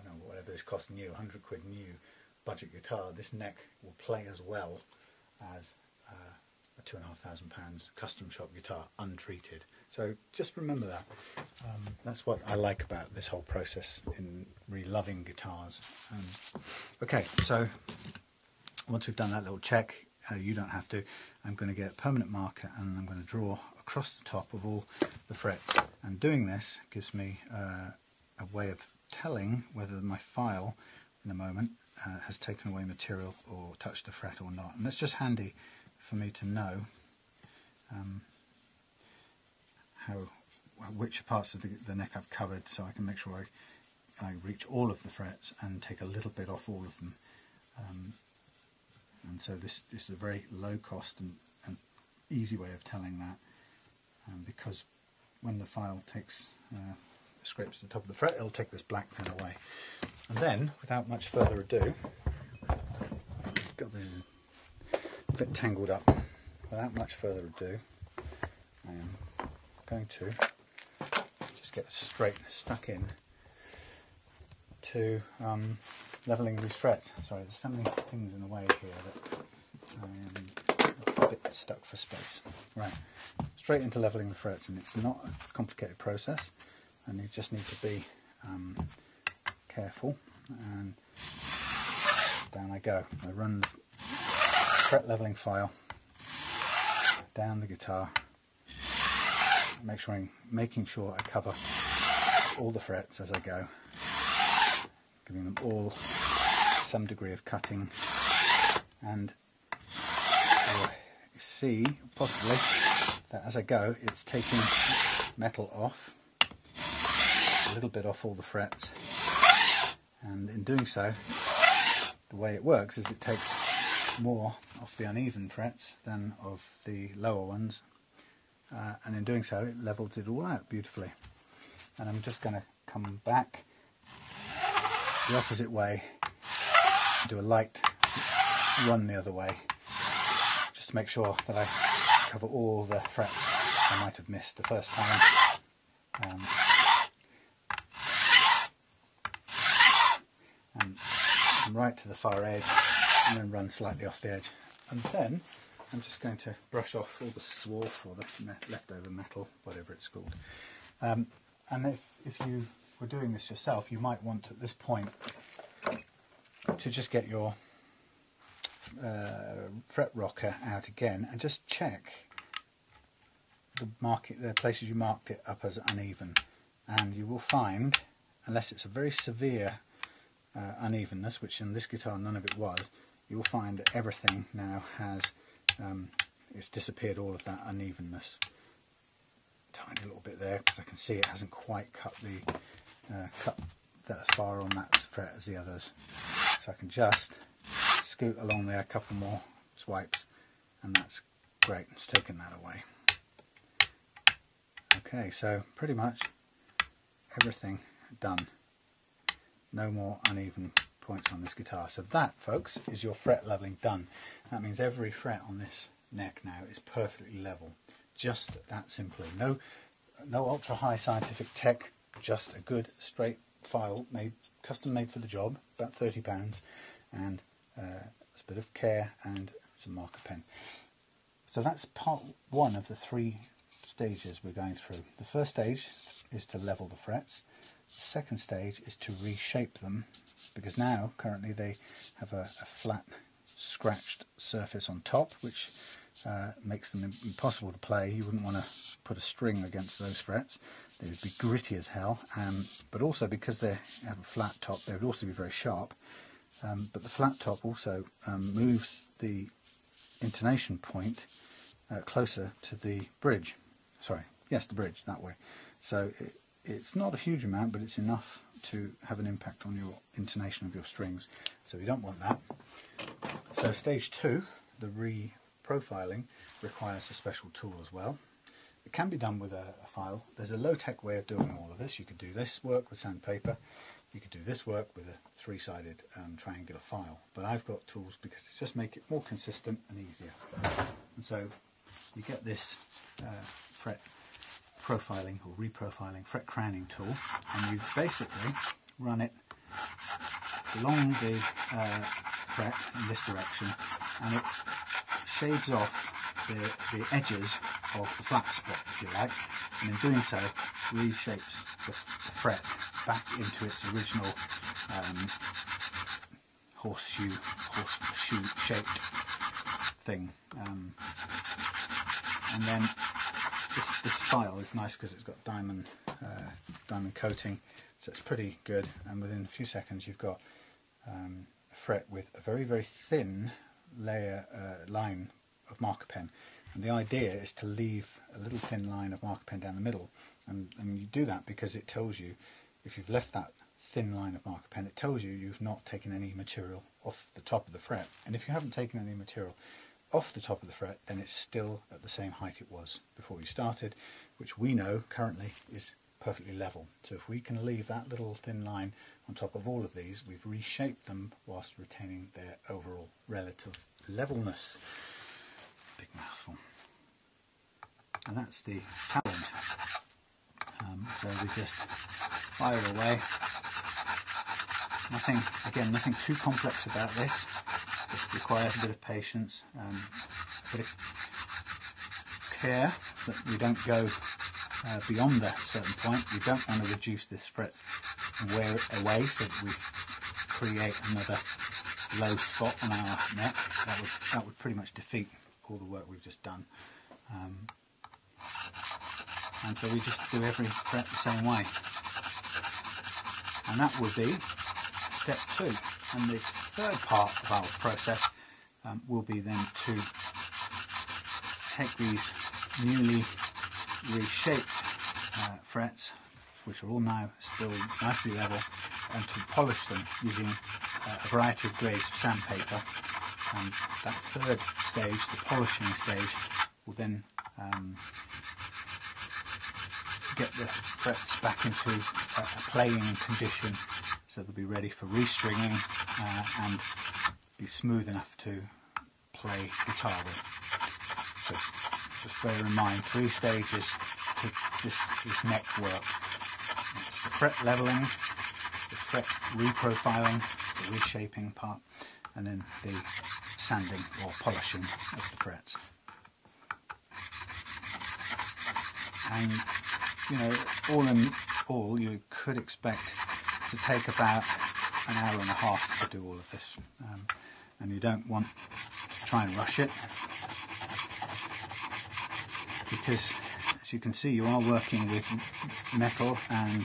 don't know, whatever this cost new, 100 quid new budget guitar, this neck will play as well as a £2,500 custom shop guitar untreated. So just remember that. That's what I like about this whole process in reloving guitars. Okay, so once we've done that little check, you don't have to, I'm going to get a permanent marker and I'm going to draw across the top of all the frets. And doing this gives me a way of telling whether my file in a moment has taken away material or touched a fret or not. And that's just handy for me to know which parts of the neck I've covered, so I can make sure I reach all of the frets and take a little bit off all of them. And so this is a very low cost and easy way of telling that, because when the file scrapes the top of the fret, it'll take this black pen away. And then, without much further ado, got this a bit tangled up. Without much further ado, I am going to just get straight stuck in to levelling these frets. Sorry, there's so many things in the way here that I am a bit stuck for space. Right, straight into levelling the frets, and it's not a complicated process, and you just need to be careful. And down I go. I run the fret levelling file down the guitar, making sure I cover all the frets as I go, giving them all some degree of cutting, and you'll see possibly that as I go it's taking metal off, a little bit off all the frets, and in doing so the way it works is it takes more off the uneven frets than of the lower ones, and in doing so it levels it all out beautifully. And I'm just going to come back the opposite way, do a light run the other way, just to make sure that I cover all the frets I might have missed the first time. And right to the far edge, and then run slightly off the edge. And then I'm just going to brush off all the swarf or the leftover metal, whatever it's called. And if you were doing this yourself, you might want at this point to just get your fret rocker out again and just check the places you marked it up as uneven. And you will find, unless it's a very severe unevenness, which in this guitar none of it was, you will find that everything now has it's disappeared, all of that unevenness. Tiny little bit there because I can see it hasn't quite cut that as far on that fret as the others, so I can just scoot along there a couple more swipes, and that's great, it's taken that away. Okay, so pretty much everything done, no more uneven points on this guitar. So that, folks, is your fret leveling done. That means every fret on this neck now is perfectly level. Just that simply. No ultra high scientific tech, just a good straight file custom made for the job, about £30, and a bit of care and some marker pen. So that's part one of the 3 stages we're going through. The first stage is to level the frets. The second stage is to reshape them, because now currently they have a flat scratched surface on top, which makes them impossible to play. You wouldn't want to put a string against those frets. They would be gritty as hell, but also because they have a flat top they would also be very sharp, but the flat top also moves the intonation point closer to the bridge. Sorry, yes, the bridge, that way. So it's not a huge amount, but it's enough to have an impact on your intonation of your strings, so we don't want that. So stage 2, the reprofiling, requires a special tool as well. It can be done with a file. There's a low-tech way of doing all of this. You could do this work with sandpaper, you could do this work with a 3-sided triangular file, but I've got tools because it just make it more consistent and easier. And so you get this fret profiling or reprofiling fret crowning tool, and you basically run it along the fret in this direction, and it shaves off the edges of the flat spot, if you like, and in doing so reshapes the fret back into its original horseshoe shoe-shaped thing. And then this file is nice because it's got diamond coating, so it's pretty good. And within a few seconds, you've got a fret with a very, very thin line of marker pen. And the idea is to leave a little thin line of marker pen down the middle, and you do that because it tells you, if you've left that thin line of marker pen, it tells you you've not taken any material off the top of the fret. And if you haven't taken any material off the top of the fret, then it's still at the same height it was before you started, which we know currently is perfectly level. So if we can leave that little thin line on top of all of these, we've reshaped them whilst retaining their overall relative levelness. Big mouthful. And that's the pattern. So we just fire away. Nothing too complex about this. Just requires a bit of patience, a bit of care that we don't go beyond that certain point. We don't want to reduce this fret and wear it away so that we create another low spot on our neck. That would pretty much defeat all the work we've just done. And so we just do every fret the same way. And that would be step 2. And the third part of our process will be then to take these newly reshaped frets, which are all now still nicely level, and to polish them using a variety of grades of sandpaper. And that third stage, the polishing stage, will then get the frets back into a playing condition, so they'll be ready for restringing and be smooth enough to play guitar with. So just bear in mind 3 stages to this neck work. It's the fret leveling, the fret reprofiling, the reshaping part, and then the sanding or polishing of the frets. And you know, all in all, you could expect to take about an hour and a half to do all of this, and you don't want to try and rush it, because as you can see, you are working with metal, and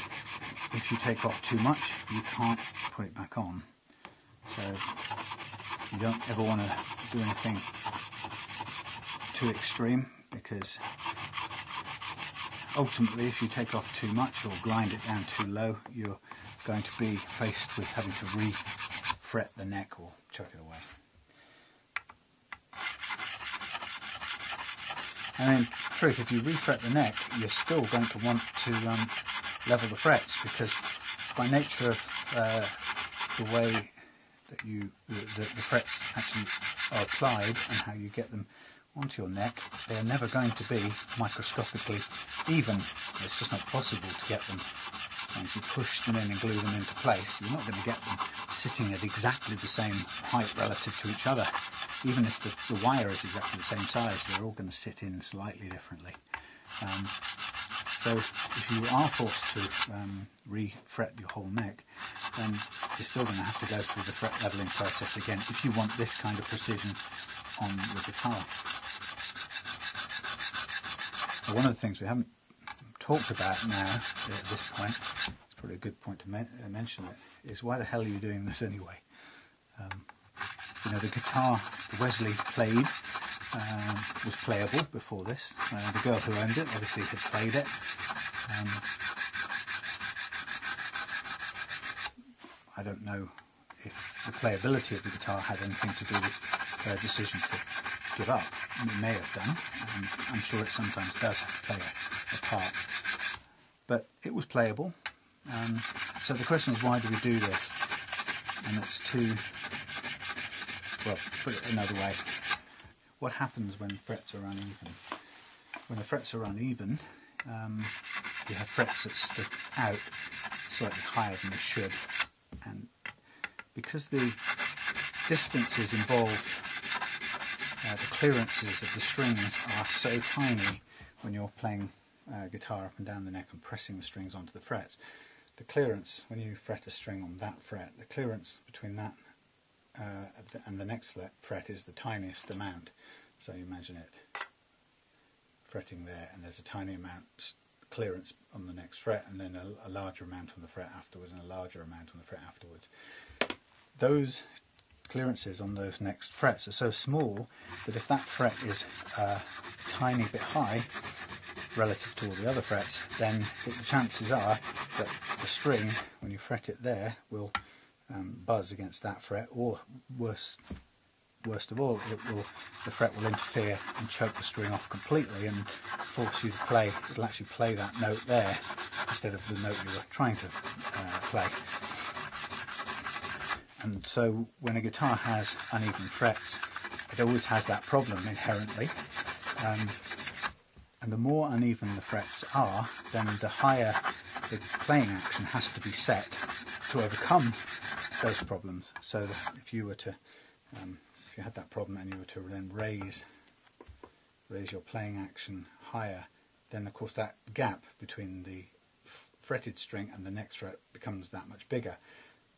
if you take off too much, you can't put it back on. So you don't ever want to do anything too extreme, because ultimately, if you take off too much or grind it down too low, you're going to be faced with having to re-fret the neck or chuck it away. And in truth, if you re-fret the neck, you're still going to want to level the frets, because by nature of the way that the frets actually are applied and how you get them onto your neck, they're never going to be microscopically even. It's just not possible to get them. And if you push them in and glue them into place, you're not going to get them sitting at exactly the same height relative to each other. Even if the wire is exactly the same size, they're all going to sit in slightly differently. So if you are forced to re-fret your whole neck, then you're still going to have to go through the fret leveling process again if you want this kind of precision on your guitar. One of the things we haven't talked about now at this point, it's probably a good point to mention it, is why the hell are you doing this anyway? You know, the guitar Wesley played was playable before this. The girl who owned it obviously had played it. I don't know if the playability of the guitar had anything to do with her decision to give up. It may have done, and I'm sure it sometimes does play a part, but it was playable. So the question is, why do we do this? And it's to, well, put it another way, what happens when frets are uneven? When the frets are uneven, you have frets that stick out slightly higher than they should, and because the distances involved, the clearances of the strings are so tiny when you're playing guitar up and down the neck and pressing the strings onto the frets. The clearance, when you fret a string on that fret, the clearance between that and the next fret is the tiniest amount. So you imagine it fretting there, and there's a tiny amount clearance on the next fret, and then a larger amount on the fret afterwards, and a larger amount on the fret afterwards. Those clearances on those next frets are so small that if that fret is a tiny bit high relative to all the other frets, then the chances are that the string, when you fret it there, will buzz against that fret, or worst of all, the fret will interfere and choke the string off completely and force you to play. It'll actually play that note there instead of the note you were trying to play. And so when a guitar has uneven frets, it always has that problem inherently. And the more uneven the frets are, then the higher the playing action has to be set to overcome those problems. So that if you were to, if you had that problem and you were to then raise your playing action higher, then of course that gap between the fretted string and the next fret becomes that much bigger.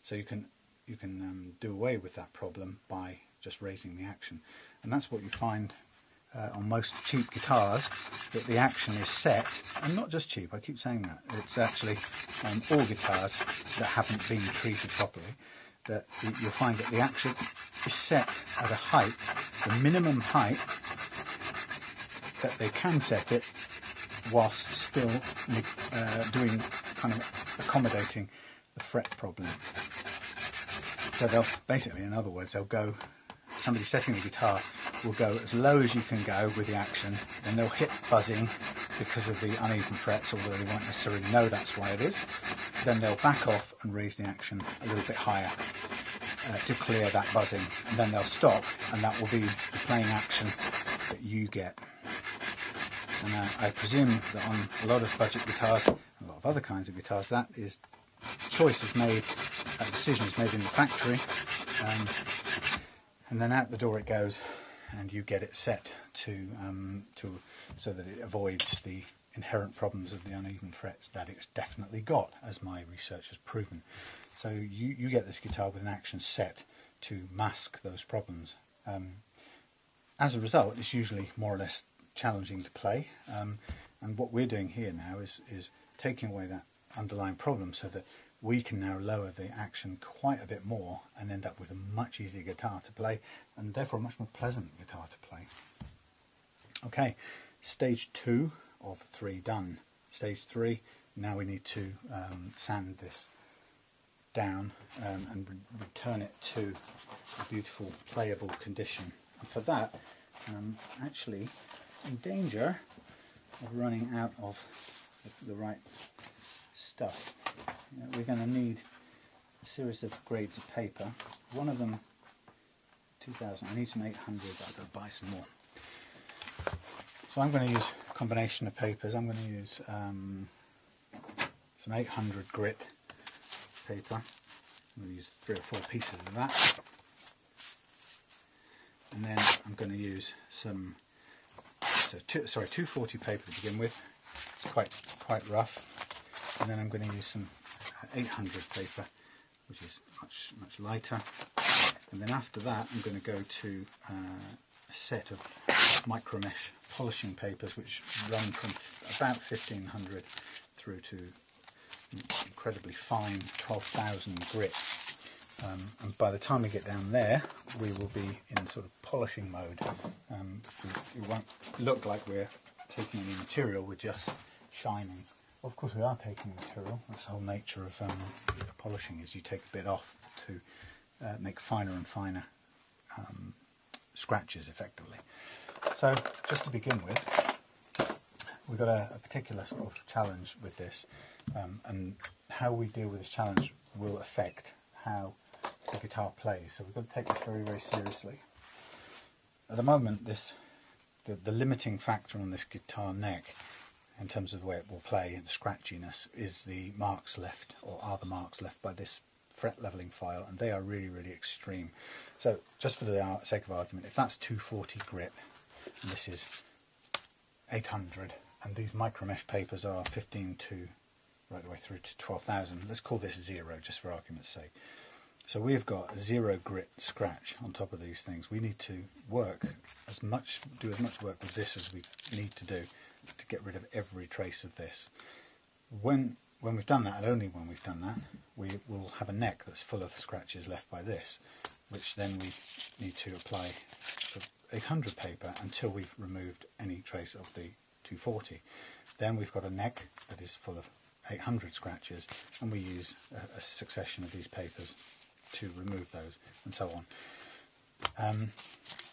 So you can do away with that problem by just raising the action, and that's what you find on most cheap guitars, that the action is set, and not just cheap, I keep saying that, it's actually on all guitars that haven't been treated properly, that you'll find that the action is set at a height, the minimum height that they can set it, whilst still doing kind of accommodating the fret problem. So they'll basically, in other words, they'll go, somebody setting the guitar will go as low as you can go with the action, then they'll hit buzzing because of the uneven frets, although they won't necessarily know that's why it is. Then they'll back off and raise the action a little bit higher to clear that buzzing, and then they'll stop, and that will be the playing action that you get. And I presume that on a lot of budget guitars, a lot of other kinds of guitars, that is choice is made, that decision is made in the factory, and then out the door it goes, and you get it set to so that it avoids the inherent problems of the uneven frets that it's definitely got, as my research has proven. So you get this guitar with an action set to mask those problems. As a result, it's usually more or less challenging to play, and what we're doing here now is taking away that underlying problem so that we can now lower the action quite a bit more and end up with a much easier guitar to play, and therefore a much more pleasant guitar to play. Okay, stage 2 of 3 done. Stage 3, now we need to sand this down and return it to a beautiful playable condition. And for that, I'm actually in danger of running out of the right stuff. We're going to need a series of grades of paper. One of them, 2000. I need some 800. I've got to buy some more. So I'm going to use a combination of papers. I'm going to use some 800 grit paper. I'm going to use 3 or 4 pieces of that, and then I'm going to use some 240 paper to begin with. It's quite rough, and then I'm going to use some 800 paper, which is much lighter, and then after that I'm going to go to a set of Micromesh polishing papers, which run from about 1500 through to incredibly fine 12,000 grit, and by the time we get down there we will be in sort of polishing mode. It won't look like we're taking any material, we're just shining. Well, of course we are taking material. That's the whole nature of polishing, is you take a bit off to make finer and finer scratches effectively. So just to begin with, we've got a particular sort of challenge with this, and how we deal with this challenge will affect how the guitar plays. So we've got to take this very, very seriously. At the moment, the limiting factor on this guitar neck, in terms of the way it will play and the scratchiness, is the marks left, or are the marks left by this fret leveling file, and they are really, really extreme. So just for the sake of argument, if that's 240 grit and this is 800, and these Micromesh papers are 15 to right the way through to 12,000, let's call this 0 just for argument's sake. So we've got a 0 grit scratch on top of these things. We need to do as much work with this as we need to do to get rid of every trace of this. When we've done that, and only when we've done that, we will have a neck that's full of scratches left by this, which then we need to apply for 800 paper until we've removed any trace of the 240. Then we've got a neck that is full of 800 scratches, and we use a succession of these papers to remove those, and so on.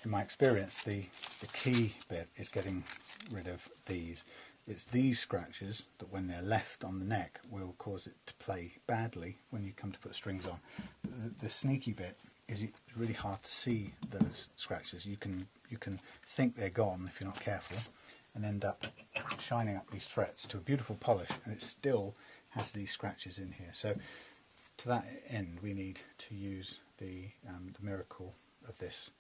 In my experience, the key bit is getting rid of these. It's these scratches that, when they're left on the neck, will cause it to play badly when you come to put strings on. The sneaky bit is it's really hard to see those scratches. You can think they're gone if you're not careful, and end up shining up these frets to a beautiful polish, and it still has these scratches in here. So to that end, we need to use the miracle of this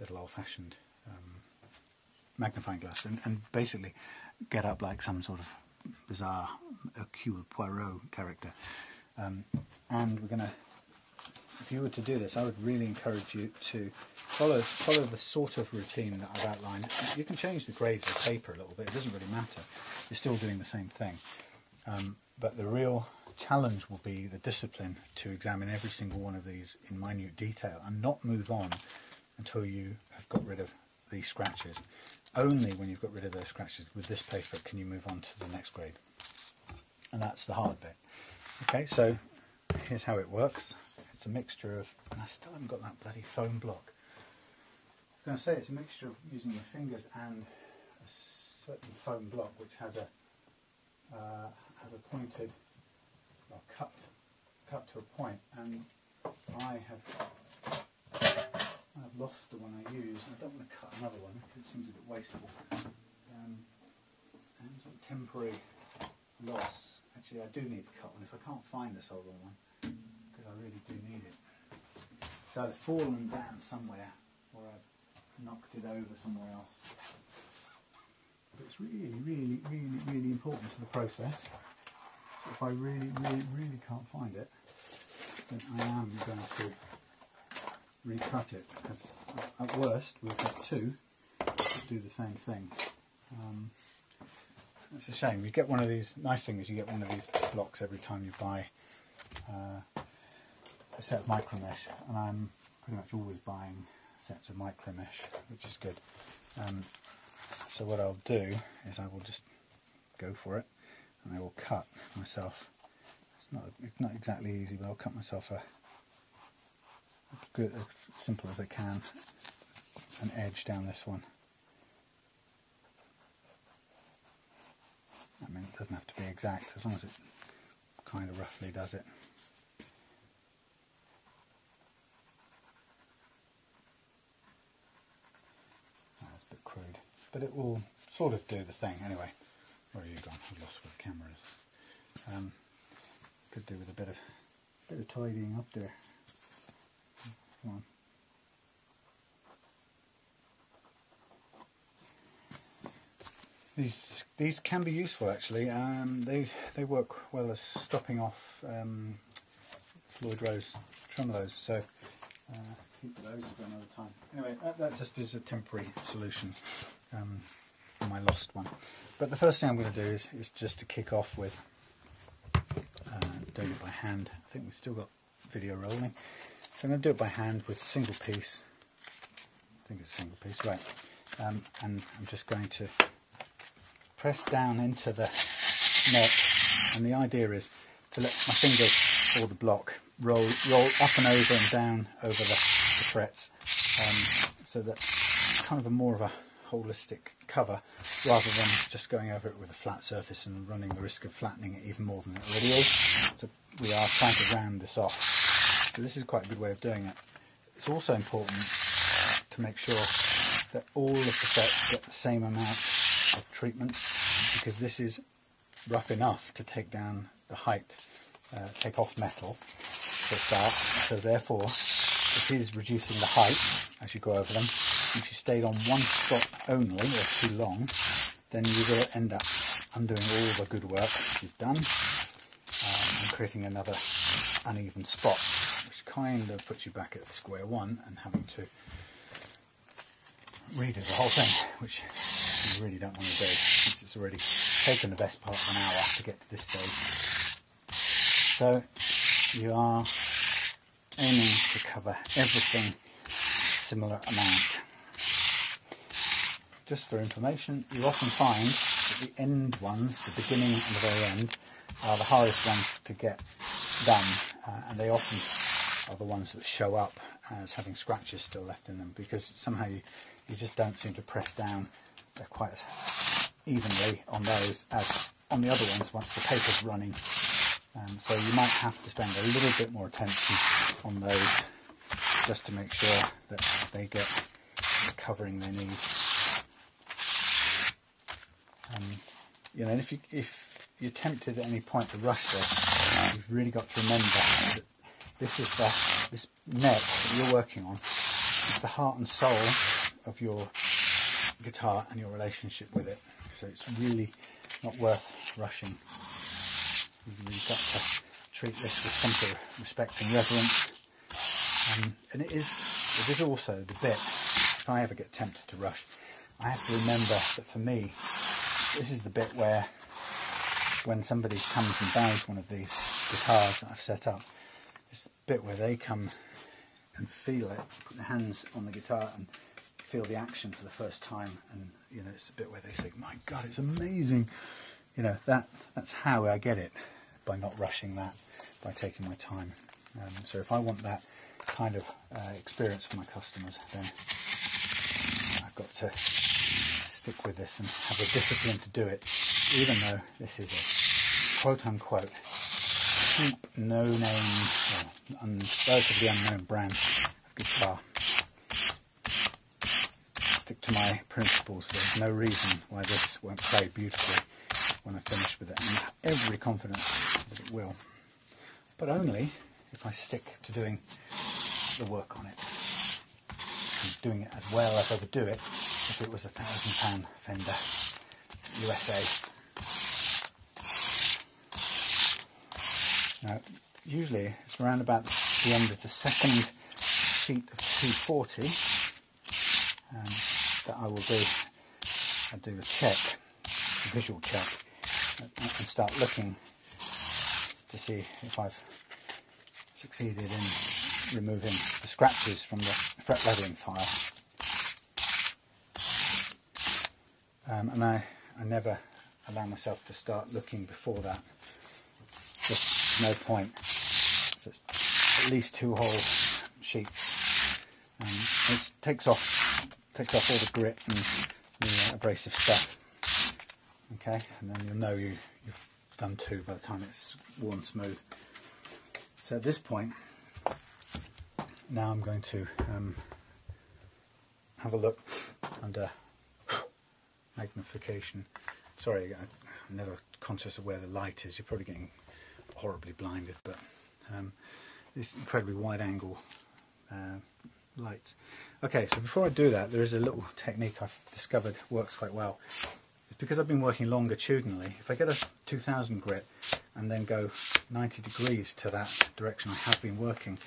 little old-fashioned magnifying glass, and basically get up like some sort of bizarre Hercule Poirot character. And we're going to, if you were to do this, I would really encourage you to follow the sort of routine that I've outlined. You can change the grades of paper a little bit, it doesn't really matter. You're still doing the same thing. But the real challenge will be the discipline to examine every single one of these in minute detail and not move on until you have got rid of these scratches. Only when you've got rid of those scratches with this paper can you move on to the next grade. And that's the hard bit. Okay, so here's how it works. It's a mixture of, and I still haven't got that bloody foam block. I was going to say it's a mixture of using your fingers and a certain foam block which has a pointed, well, cut to a point, and I've lost the one I use. I don't want to cut another one because it seems a bit wasteful. And sort of temporary loss. Actually, I do need to cut one if I can't find this other one, because I really do need it. It's either fallen down somewhere or I've knocked it over somewhere else. But it's really, really, really, really important to the process. So if I really, really, really can't find it, then I am going to recut it, because at worst we've got two that do the same thing. It's a shame. You get one of these, nice thing is you get one of these blocks every time you buy a set of Micromesh, and I'm pretty much always buying sets of Micromesh, which is good. So what I'll do is I will just go for it, and I will cut myself. It's not exactly easy, but I'll cut myself as simple as I can, an edge down this one. I mean, it doesn't have to be exact, as long as it kind of roughly does it. That's a bit crude, but it will sort of do the thing anyway. Where are you gone? I've lost where the camera is. Could do with a bit of tidying up there. Come on. These can be useful actually. They work well as stopping off Floyd Rose tremolos, so keep those for another time. Anyway, that just is a temporary solution for my lost one. But the first thing I'm going to do is just to kick off with doing it by hand. I think we've still got video rolling, so I'm going to do it by hand with a single piece. I think it's a single piece, right? And I'm just going to press down into the neck, and the idea is to let my fingers or the block roll up and over and down over the frets, so that it's kind of a more of a holistic cover, rather than just going over it with a flat surface and running the risk of flattening it even more than it already is. So we are trying to round this off. So this is quite a good way of doing it. It's also important to make sure that all of the frets get the same amount of treatment, because this is rough enough to take down the height, take off metal for a start, so therefore it is reducing the height as you go over them. If you stayed on one spot only, or too long, then you will end up undoing all the good work you've done and creating another uneven spots, which kind of puts you back at square one and having to redo the whole thing, which you really don't want to do since it's already taken the best part of an hour to get to this stage. So you are aiming to cover everything similar amount. Just for information, you often find that the end ones, the beginning and the very end, are the hardest ones to get done, and they often are the ones that show up as having scratches still left in them, because somehow you just don't seem to press down quite as evenly on those as on the other ones once the paper's running. So you might have to spend a little bit more attention on those just to make sure that they get the covering they need. You know, and if you're tempted at any point to rush this, you've really got to remember that this neck that you're working on is the heart and soul of your guitar and your relationship with it. So it's really not worth rushing. You've really got to treat this with some sort of respect and reverence. And it is also the bit, if I ever get tempted to rush, I have to remember that for me, this is the bit where, when somebody comes and buys one of these guitars that I've set up, it's the bit where they come and feel it, put their hands on the guitar and feel the action for the first time, and you know, it's the bit where they say, "My God, it's amazing." You know, that's how I get it, by not rushing that, by taking my time. So if I want that kind of experience for my customers, then I've got to stick with this and have the discipline to do it, even though this is a quote-unquote cheap, no-name, relatively unknown brand of guitar. Stick to my principles. There's no reason why this won't play beautifully when I finish with it, and I have every confidence that it will, but only if I stick to doing the work on it, and doing it as well as I would do it if it was a £1,000 Fender USA. Now, usually it's around about the end of the second sheet of 240 that I will do. I'll do a check, a visual check, and start looking to see if I've succeeded in removing the scratches from the fret leveling file. And I never allow myself to start looking before that. Just no point. So it's at least 2 whole sheets. It takes off all the grit and the abrasive stuff. Okay, and then you'll know you've done 2 by the time it's worn smooth. So at this point, now I'm going to have a look under magnification. Sorry, I'm never conscious of where the light is. You're probably getting horribly blinded, but these incredibly wide angle lights. Okay, so before I do that, there is a little technique I've discovered works quite well. It's because I've been working longitudinally. If I get a 2000 grit and then go 90 degrees to that direction I have been working,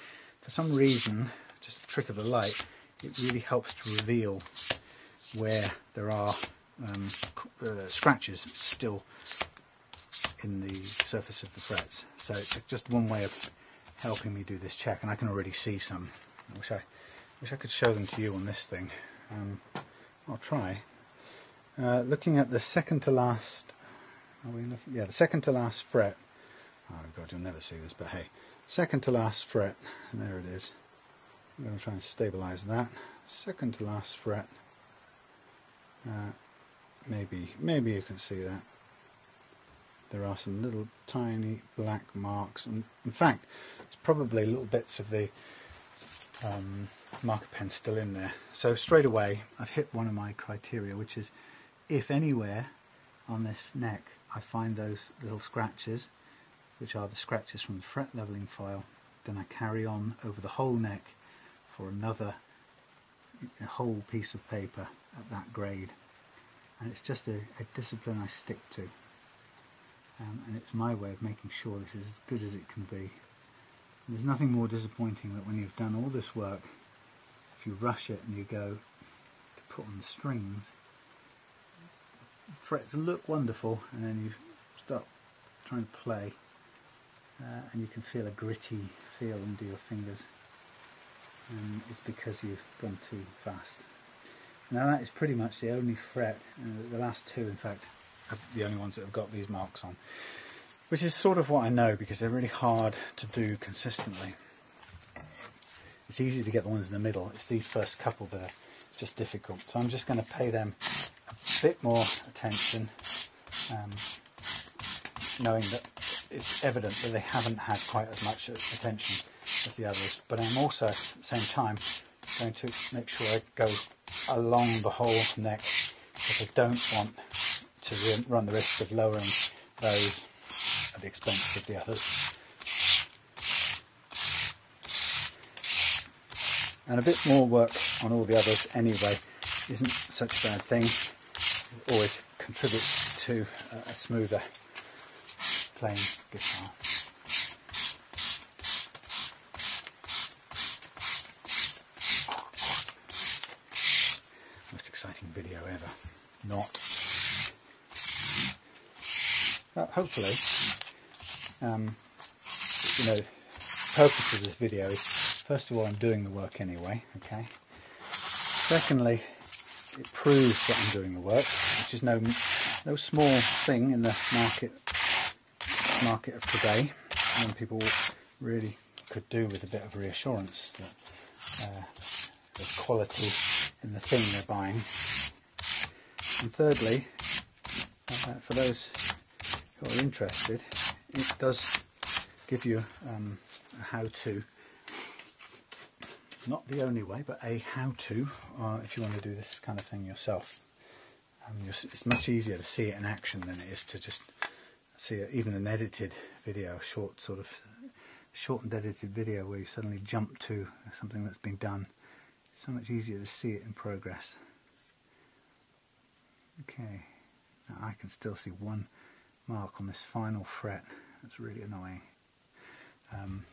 for some reason, just a trick of the light, it really helps to reveal where there are scratches still in the surface of the frets. So it's just one way of helping me do this check, and I can already see some. I wish I could show them to you on this thing. I'll try. Looking at the second to last, the second to last fret. Oh God, you'll never see this, but hey, second to last fret, and there it is. I'm going to try and stabilise that. Second to last fret. Maybe you can see that. There are some little tiny black marks, and in fact, it's probably little bits of the marker pen still in there. So straight away, I've hit one of my criteria, which is if anywhere on this neck I find those little scratches, which are the scratches from the fret leveling file, then I carry on over the whole neck for another whole piece of paper at that grade. And it's just a discipline I stick to, and it's my way of making sure this is as good as it can be. There's nothing more disappointing than when you've done all this work, if you rush it and you go to put on the strings, the frets look wonderful, and then you start trying to play and you can feel a gritty feel under your fingers, and it's because you've gone too fast. Now that is pretty much the only fret, the last two in fact are the only ones that have got these marks on, which is sort of what I know because they're really hard to do consistently. It's easy to get the ones in the middle, it's these first couple that are just difficult. So I'm just going to pay them a bit more attention, knowing that it's evident that they haven't had quite as much attention as the others. But I'm also at the same time going to make sure I go along the whole neck, because I don't want to run the risk of lowering those at the expense of the others. And a bit more work on all the others anyway isn't such a bad thing. It always contributes to a smoother playing guitar. Most exciting video ever. Not. Well, hopefully, you know, the purpose of this video is, first of all, I'm doing the work anyway, okay? Secondly, it proves that I'm doing the work, which is no small thing in the market of today, when people really could do with a bit of reassurance that there's quality in the thing they're buying. And thirdly, for those who are interested, it does give you a how-to. Not the only way, but a how-to if you want to do this kind of thing yourself. It's much easier to see it in action than it is to just see it, even an edited video, shortened edited video where you suddenly jump to something that's been done. It's so much easier to see it in progress. Okay, now I can still see one mark on this final fret. That's really annoying. And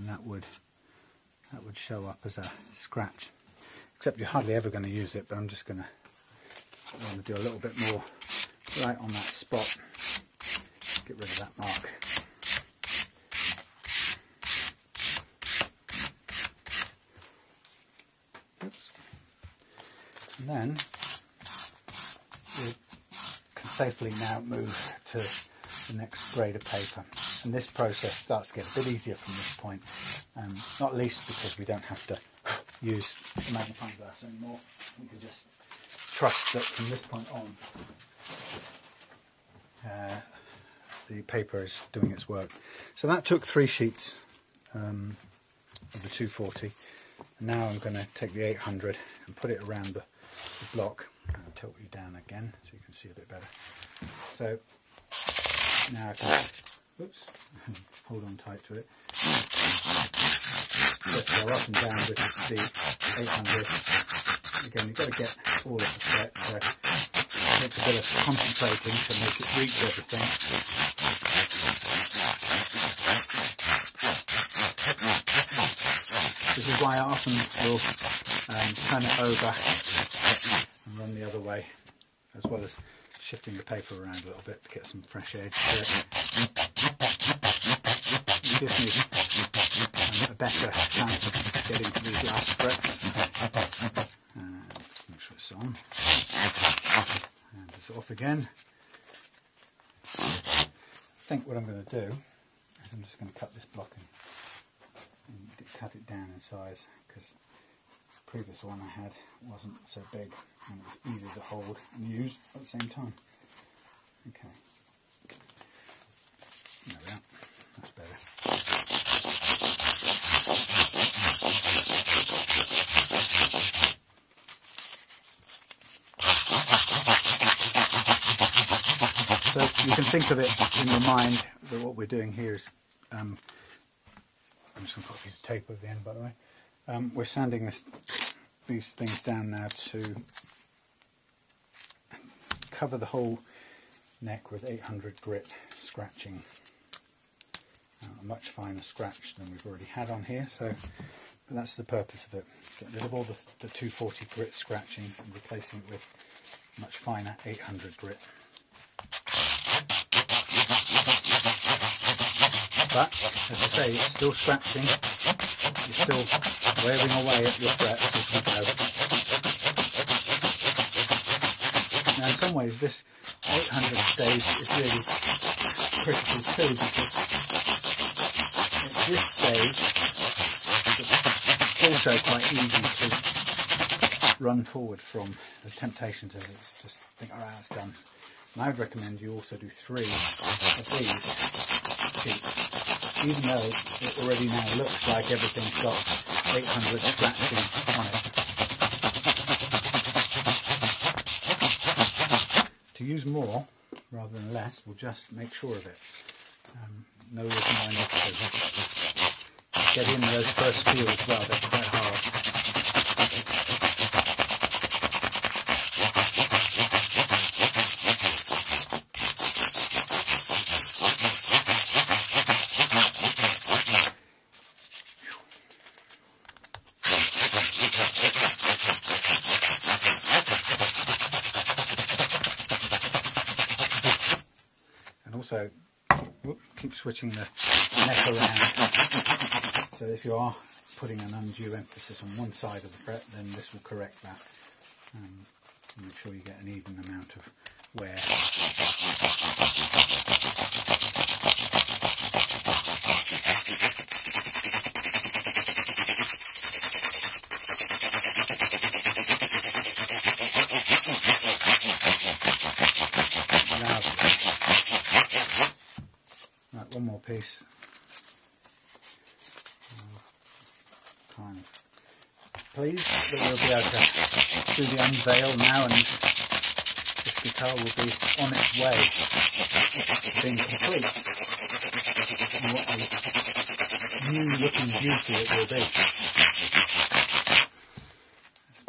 that would show up as a scratch, except you're hardly ever going to use it, but I'm just going to do a little bit more right on that spot, get rid of that mark. Oops. And then we can safely now move to the next grade of paper. And this process starts to get a bit easier from this point, not least because we don't have to use the magnifying glass anymore. We can just trust that from this point on the paper is doing its work. So that took 3 sheets of the 240, and now I'm going to take the 800 and put it around the block. I'll tilt you down again so you can see a bit better. So now I can, oops, hold on tight to it. Just go up and down with the 800. Again, you've got to get all of the frets, so it takes a bit of concentrating to make it reach everything. This is why I often will turn it over and run the other way, as well as shifting the paper around a little bit to get some fresh edge to it. It gives me a better chance of getting to these last frets. Make sure it's on. And it's off again. I think what I'm going to do is I'm just going to cut this block and cut it down in size, because the previous one I had wasn't so big and it was easy to hold and use at the same time. Okay. There we are. That's better. So you can think of it in your mind that what we're doing here is, I'm just going to put a piece of tape over the end, by the way. We're sanding these things down now to cover the whole neck with 800 grit scratching. a much finer scratch than we've already had on here, so but that's the purpose of it. Get rid of all the 240 grit scratching and replacing it with much finer 800 grit. But, as I say, it's still scratching, you're still wearing away at your frets as we go. Now in some ways this 800 stage is really critical too, because at this stage it's also quite easy to run forward from the temptation to just think, alright, that's done. And I would recommend you also do 3 of these sheets, even though it already now looks like everything's got 800 scratching on it. To use more rather than less, we'll just make sure of it. No reason why not to. Get in those first few as well, they're quite hard. Also keep switching the neck around, so if you are putting an undue emphasis on one side of the fret, then this will correct that. Make sure you get an even amount of wear. Right, one more piece. Kind of pleased that we'll be able to do the unveil now, and this guitar will be on its way to being complete, and what a new looking beauty it will be.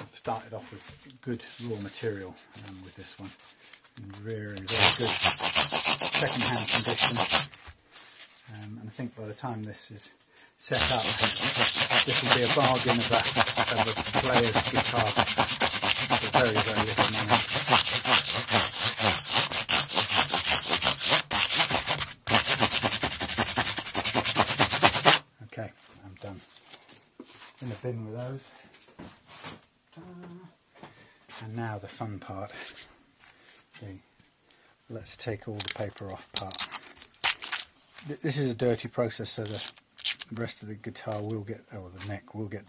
We've started off with good raw material with this one, in very good second-hand condition. And I think by the time this is set up, this will be a bargain of a player's guitar for very, very little money. Okay, I'm done. In the bin with those. And now the fun part. Okay, let's take all the paper off part. This is a dirty process, so the rest of the guitar will get, or the neck will get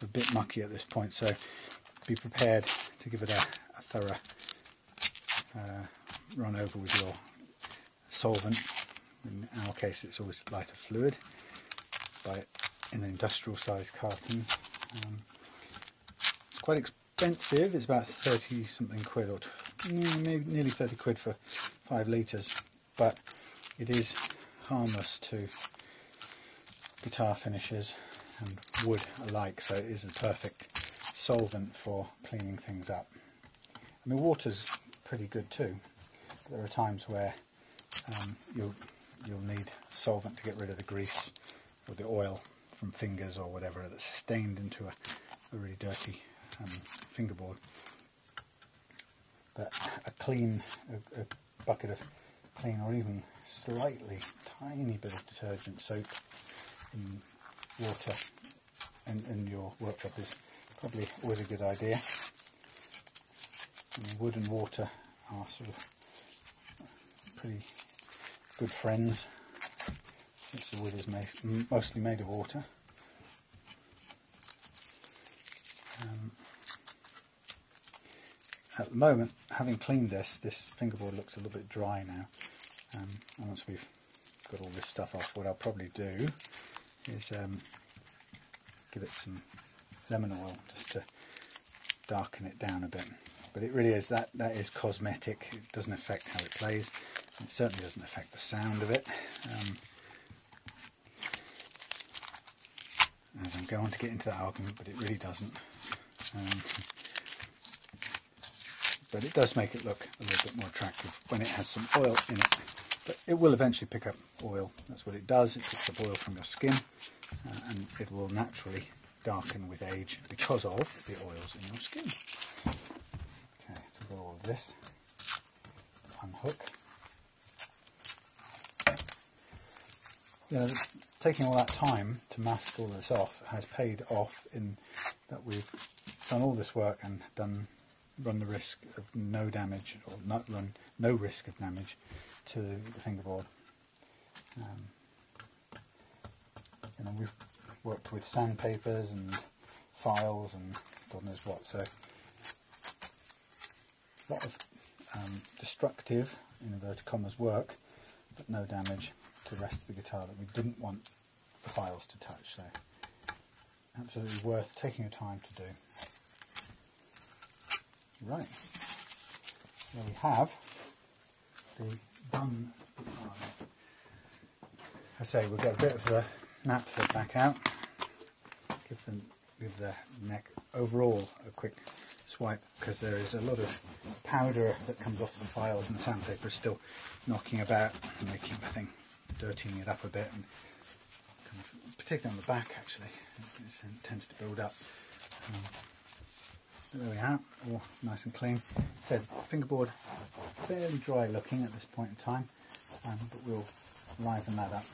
a bit mucky at this point, so be prepared to give it a thorough run over with your solvent. In our case it's always lighter fluid, buy it in industrial sized cartons. It's quite expensive, it's about 30 something quid, or maybe nearly 30 quid for 5 litres, but it is harmless to guitar finishes and wood alike, so it is the perfect solvent for cleaning things up. I mean, water's pretty good too, but there are times where you'll need solvent to get rid of the grease or the oil from fingers or whatever that's stained into a really dirty fingerboard. But a bucket of clean, or even slightly tiny bit of detergent soap in water in your workshop is probably always a good idea. I mean, wood and water are sort of pretty good friends, since the wood is mostly made of water. At the moment, having cleaned this fingerboard looks a little bit dry now. And once we've got all this stuff off, what I'll probably do is give it some lemon oil just to darken it down a bit. But it really is, that is cosmetic. It doesn't affect how it plays. It certainly doesn't affect the sound of it. As I'm going to get into that argument, but it really doesn't. But it does make it look a little bit more attractive when it has some oil in it. But it will eventually pick up oil. That's what it does. It picks up oil from your skin, and it will naturally darken with age because of the oils in your skin. Okay, so we've got all of this. Unhook. You know, taking all that time to mask all this off has paid off in that we've done all this work and run the risk of no damage, or not run no risk of damage to the fingerboard. You know, we've worked with sandpapers and files and God knows what, so a lot of destructive, in inverted commas, work, but no damage to the rest of the guitar that we didn't want the files to touch. So absolutely worth taking your time to do. Right, there we have the done guitar. I say we'll get a bit of the nap thread back out, give the neck overall a quick swipe, because there is a lot of powder that comes off the files, and the sandpaper is still knocking about and making the thing, dirtying it up a bit, and kind of, particularly on the back actually, it tends to build up. There we are, all nice and clean. Said fingerboard fairly dry looking at this point in time, but we'll liven that up.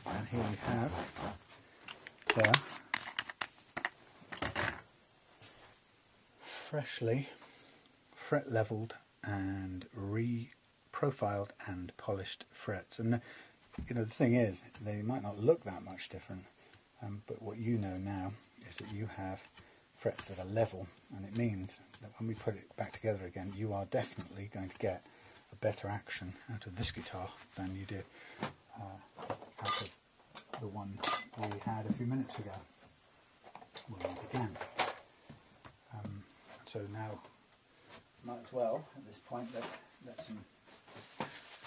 And here we have the freshly fret leveled and re-profiled and polished frets. And you know, the thing is, they might not look that much different, but what you know now is that you have frets that are level, and it means that when we put it back together again, you are definitely going to get a better action out of this guitar than you did out of the one we had a few minutes ago when we began. So now might as well at this point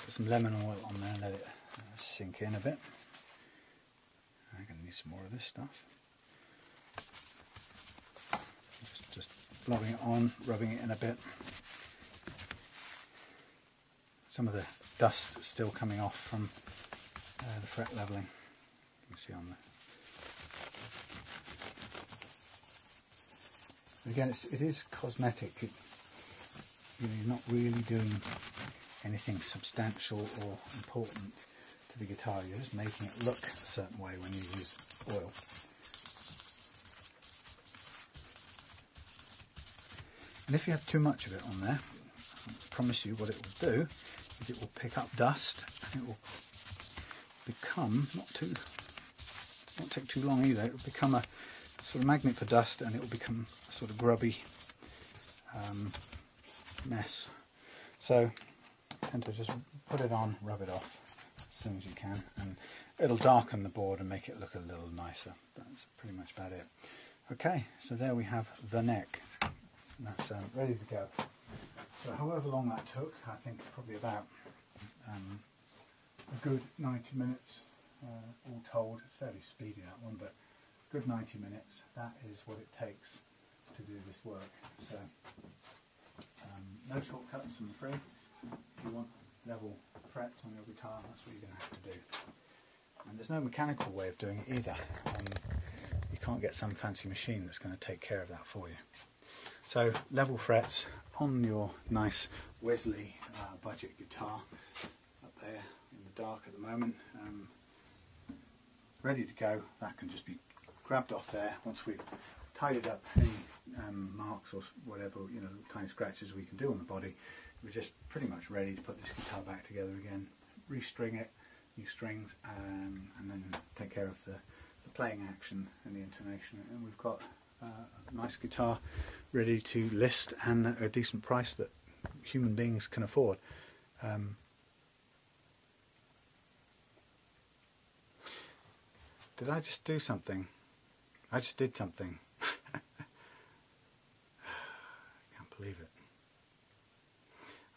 put some lemon oil on there and let it sink in a bit. I'm going to need some more of this stuff. Just blowing it on, rubbing it in a bit. Some of the dust still coming off from the fret leveling. You can see on the. Again, it is cosmetic. You're not really doing anything substantial or important to the guitar. You're just making it look a certain way when you use oil. And if you have too much of it on there, I promise you what it will do is it will pick up dust, and it will become, won't take too long either, it will become a sort of magnet for dust, and it will become a sort of grubby mess. So tend to just put it on, rub it off as soon as you can, and it'll darken the board and make it look a little nicer. That's pretty much about it. Okay, so there we have the neck. That's ready to go. So however long that took, I think probably about a good 90 minutes all told. It's fairly speedy, that one, but a good 90 minutes. That is what it takes to do this work. So no shortcuts, I'm afraid. If you want level frets on your guitar, that's what you're going to have to do. And there's no mechanical way of doing it either. You can't get some fancy machine that's going to take care of that for you. So level frets on your nice Wesley budget guitar up there in the dark at the moment, ready to go. That can just be grabbed off there once we've tidied up any marks or whatever, you know, tiny scratches we can do on the body. We're just pretty much ready to put this guitar back together again, restring it, new strings, and then take care of the playing action and the intonation, and we've got a nice guitar ready to list and at a decent price that human beings can afford. Did I just do something? I just did something. I can't believe it.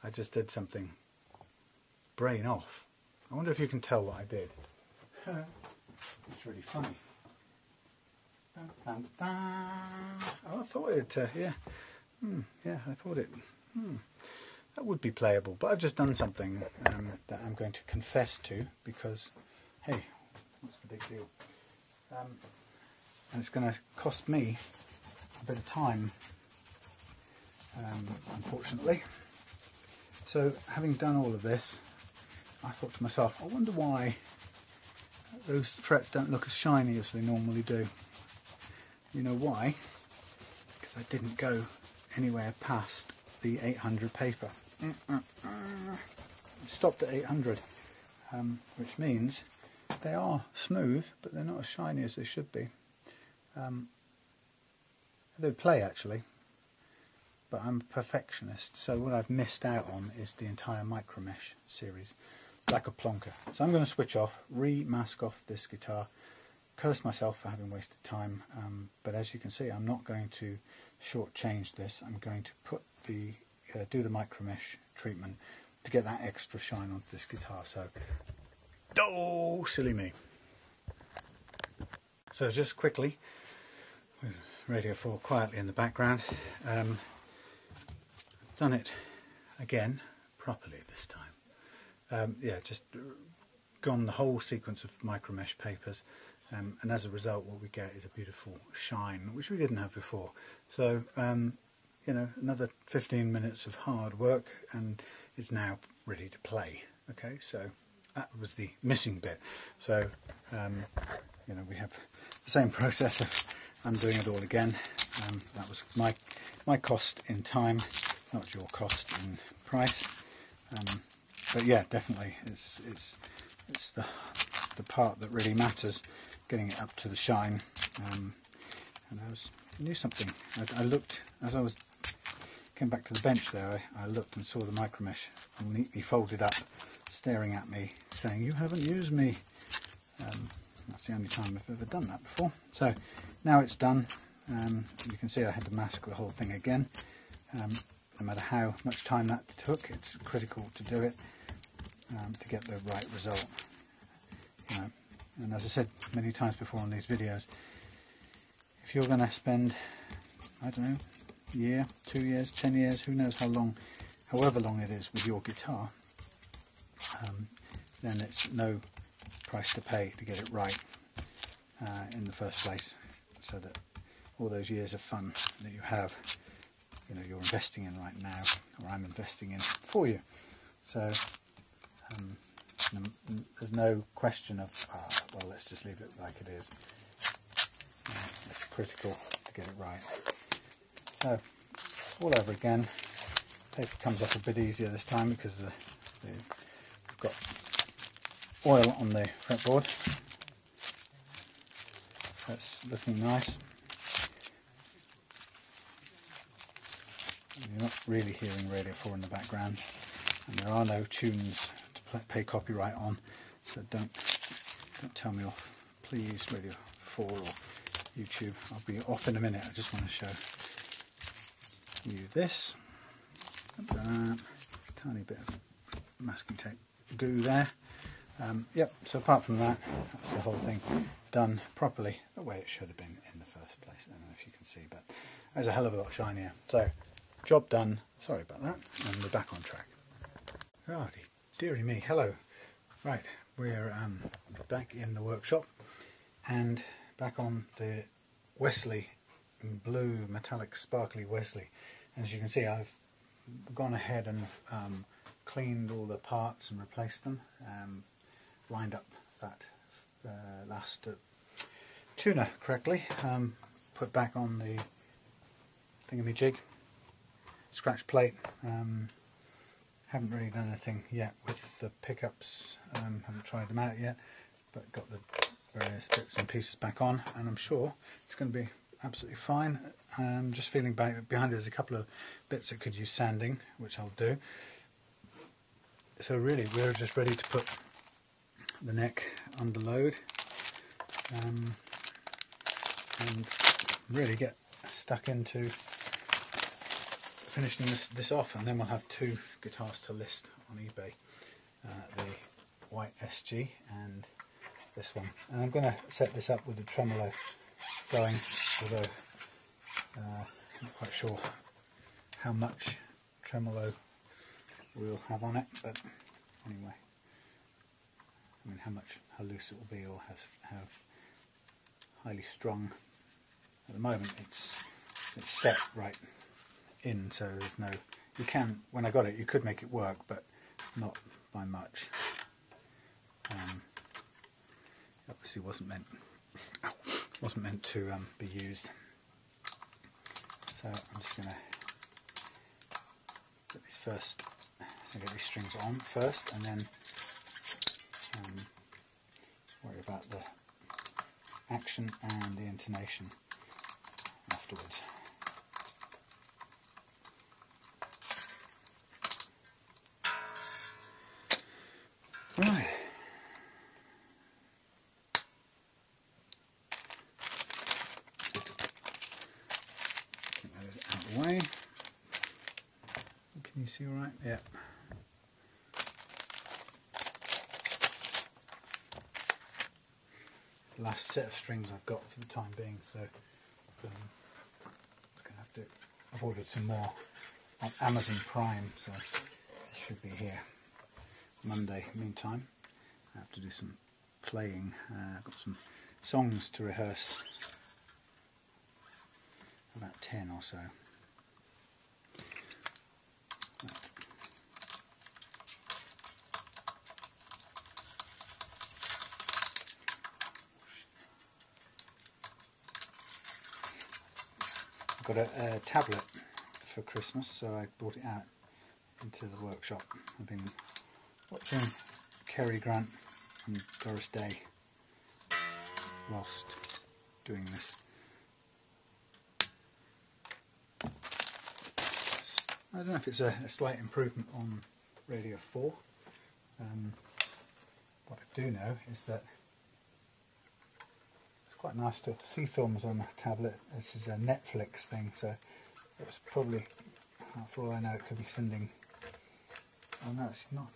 I just did something. Brain off. I wonder if you can tell what I did. It's really funny. Dun, dun, dun. Oh, I thought it, yeah. Yeah, I thought it. that would be playable, but I've just done something that I'm going to confess to, because hey, what's the big deal? And it's going to cost me a bit of time, unfortunately. So having done all of this, I thought to myself, I wonder why those frets don't look as shiny as they normally do. You know why? Because I didn't go anywhere past the 800 paper. Stopped at 800, which means they are smooth, but they're not as shiny as they should be. They play actually, but I'm a perfectionist, so what I've missed out on is the entire Micromesh series, like a plonker. So I'm going to switch off, re-mask off this guitar, curse myself for having wasted time, but as you can see, I'm not going to shortchange this. I'm going to put the do the Micromesh treatment to get that extra shine onto this guitar. So, oh, silly me. So just quickly, Radio 4 quietly in the background. Done it again, properly this time. Yeah, just gone the whole sequence of Micromesh papers, and as a result what we get is a beautiful shine, which we didn't have before. So, you know, another 15 minutes of hard work and it's now ready to play. Okay, so that was the missing bit. So, you know, we have the same process of undoing it all again. That was my cost in time, not your cost in price. But yeah, definitely, it's the part that really matters, getting it up to the shine. And I knew something. I looked as I came back to the bench there. I looked and saw the Micromesh neatly folded up, staring at me, saying, "You haven't used me." That's the only time I've ever done that before. So now it's done. You can see I had to mask the whole thing again. No matter how much time that took, it's critical to do it to get the right result. You know, and as I said many times before on these videos, if you're going to spend, I don't know, a year, 2 years, 10 years, who knows how long, however long it is with your guitar, then it's no price to pay to get it right in the first place, so that all those years of fun that you have, you know, you're investing in right now, or I'm investing in for you. So there's no question of, well, let's just leave it like it is. It's critical to get it right. So all over again. Paper comes off a bit easier this time because we've got oil on the fretboard. That's looking nice. You're not really hearing Radio 4 in the background, and there are no tunes to pay copyright on, so don't tell me off, please, Radio 4 or YouTube. I'll be off in a minute. I just want to show you this. Tiny bit of masking tape glue there. Yep, so apart from that, that's the whole thing done properly, the way it should have been in the first place. I don't know if you can see, but it's a hell of a lot shinier. So, job done. Sorry about that, and we're back on track. Oh, dearie me, hello. Right, we're back in the workshop and back on the Wesley blue metallic sparkly Wesley. And as you can see, I've gone ahead and cleaned all the parts and replaced them, lined up that last tuner correctly, put back on the thingamajig, scratch plate. Haven't really done anything yet with the pickups, haven't tried them out yet, but got the various bits and pieces back on, and I'm sure it's going to be absolutely fine. Just feeling back behind it, there's a couple of bits that could use sanding, which I'll do. So really we're just ready to put the neck under load and really get stuck into finishing this off, and then we'll have two guitars to list on eBay, the white SG and this one. And I'm going to set this up with the tremolo going, although I'm not quite sure how much tremolo we'll have on it, but anyway, I mean how loose it will be, or how highly strung. At the moment it's set right in, so there's no, you can, when I got it you could make it work, but not by much. Obviously wasn't meant to be used. So I'm just going to get these first, get these strings on first, and then worry about the action and the intonation afterwards. Right. Get those out of the way. Can you see all right? Yeah. Last set of strings I've got for the time being, so I'm going to have to. I've ordered some more on Amazon Prime, so it should be here Monday. Meantime, I have to do some playing. I've got some songs to rehearse, about 10 or so. Right. I've got a tablet for Christmas, so I brought it out into the workshop. I've been watching Cary Grant and Doris Day whilst doing this. I don't know if it's a slight improvement on Radio 4. What I do know is that it's quite nice to see films on a tablet. This is a Netflix thing, so it was probably, for all I know, it could be sending. Oh no, it's not.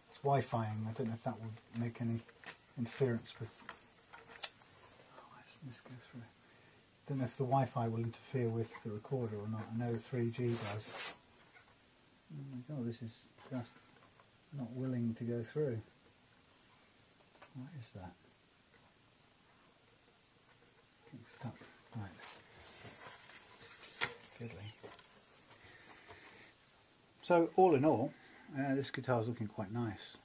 It's Wi-Fiing. I don't know if that would make any interference with. Oh, why doesn't this go through? I don't know if the Wi-Fi will interfere with the recorder or not. I know 3G does. Oh my god, this is just not willing to go through. What is that? Getting stuck. Right. Fiddly. So all in all, this guitar is looking quite nice.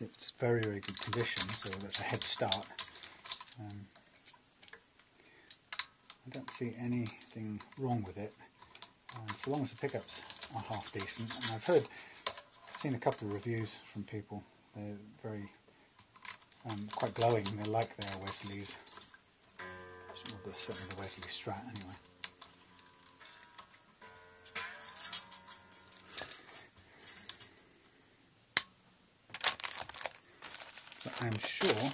It's very, very good condition, so that's a head start. I don't see anything wrong with it, so long as the pickups are half decent. And I've seen a couple of reviews from people. They're very quite glowing. They like their Wesleys, well, certainly the Wesley Strat anyway. But I'm sure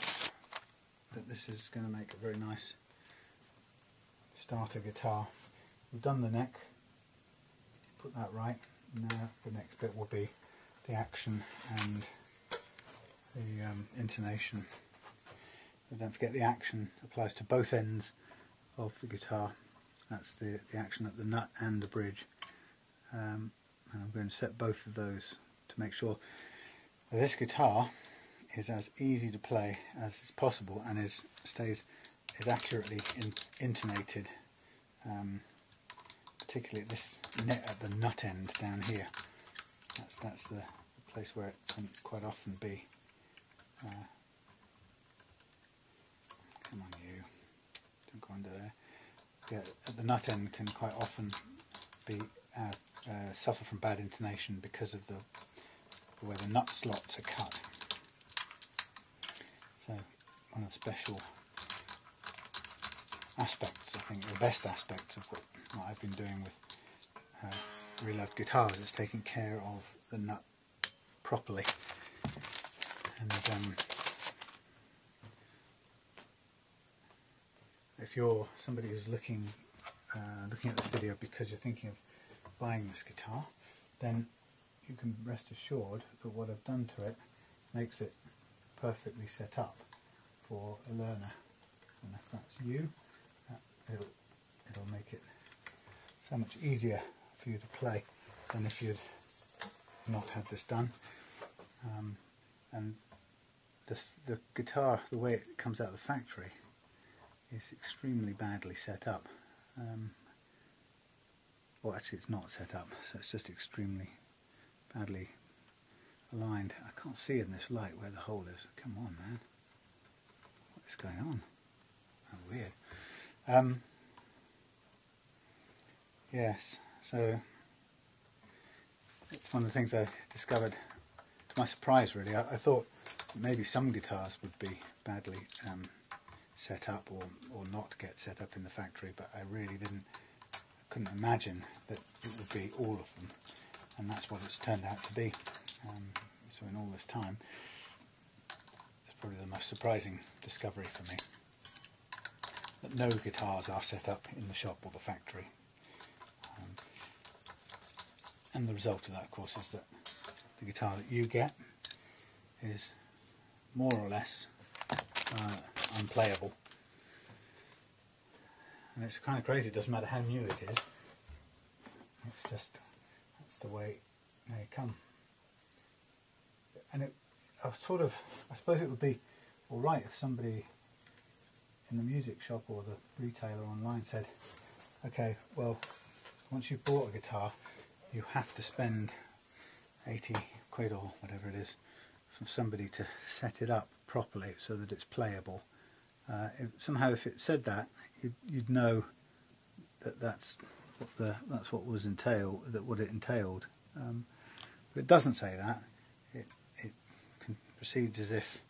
that this is going to make a very nice starter guitar. We've done the neck, put that right. Now the next bit will be the action and the intonation. But don't forget, the action applies to both ends of the guitar. That's the action at the nut and the bridge. And I'm going to set both of those to make sure that this guitar is as easy to play as is possible and stays accurately intonated, particularly at this at the nut end down here. That's the place where it can quite often be. Come on, you! Don't go under there. Yeah, at the nut end can quite often be suffer from bad intonation because of the way the nut slots are cut. So one of the special aspects, I think, the best aspects of what I've been doing with Reloved guitars is taking care of the nut properly. And if you're somebody who's looking at this video because you're thinking of buying this guitar, then you can rest assured that what I've done to it makes it perfectly set up for a learner. And if that's you, it'll make it so much easier for you to play than if you'd not had this done. And the guitar, the way it comes out of the factory, is extremely badly set up. Well, actually it's not set up, so it's just extremely badly aligned. I can't see in this light where the hole is. Come on, man. What is going on? Oh, weird. Yes, so it's one of the things I discovered to my surprise, really. I thought maybe some guitars would be badly set up or not get set up in the factory, but I really couldn't imagine that it would be all of them, and that's what it's turned out to be. So in all this time, it's probably the most surprising discovery for me, that no guitars are set up in the shop or the factory. And the result of that, of course, is that the guitar that you get is more or less unplayable. And it's kind of crazy, it doesn't matter how new it is. It's just, that's the way they come. And I suppose it would be alright if somebody in the music shop or the retailer online said, okay, well, once you've bought a guitar, you have to spend 80 quid or whatever it is for somebody to set it up properly so that it's playable. Somehow if it said that, you'd know that that's what it entailed. But it doesn't say that. It proceeds as if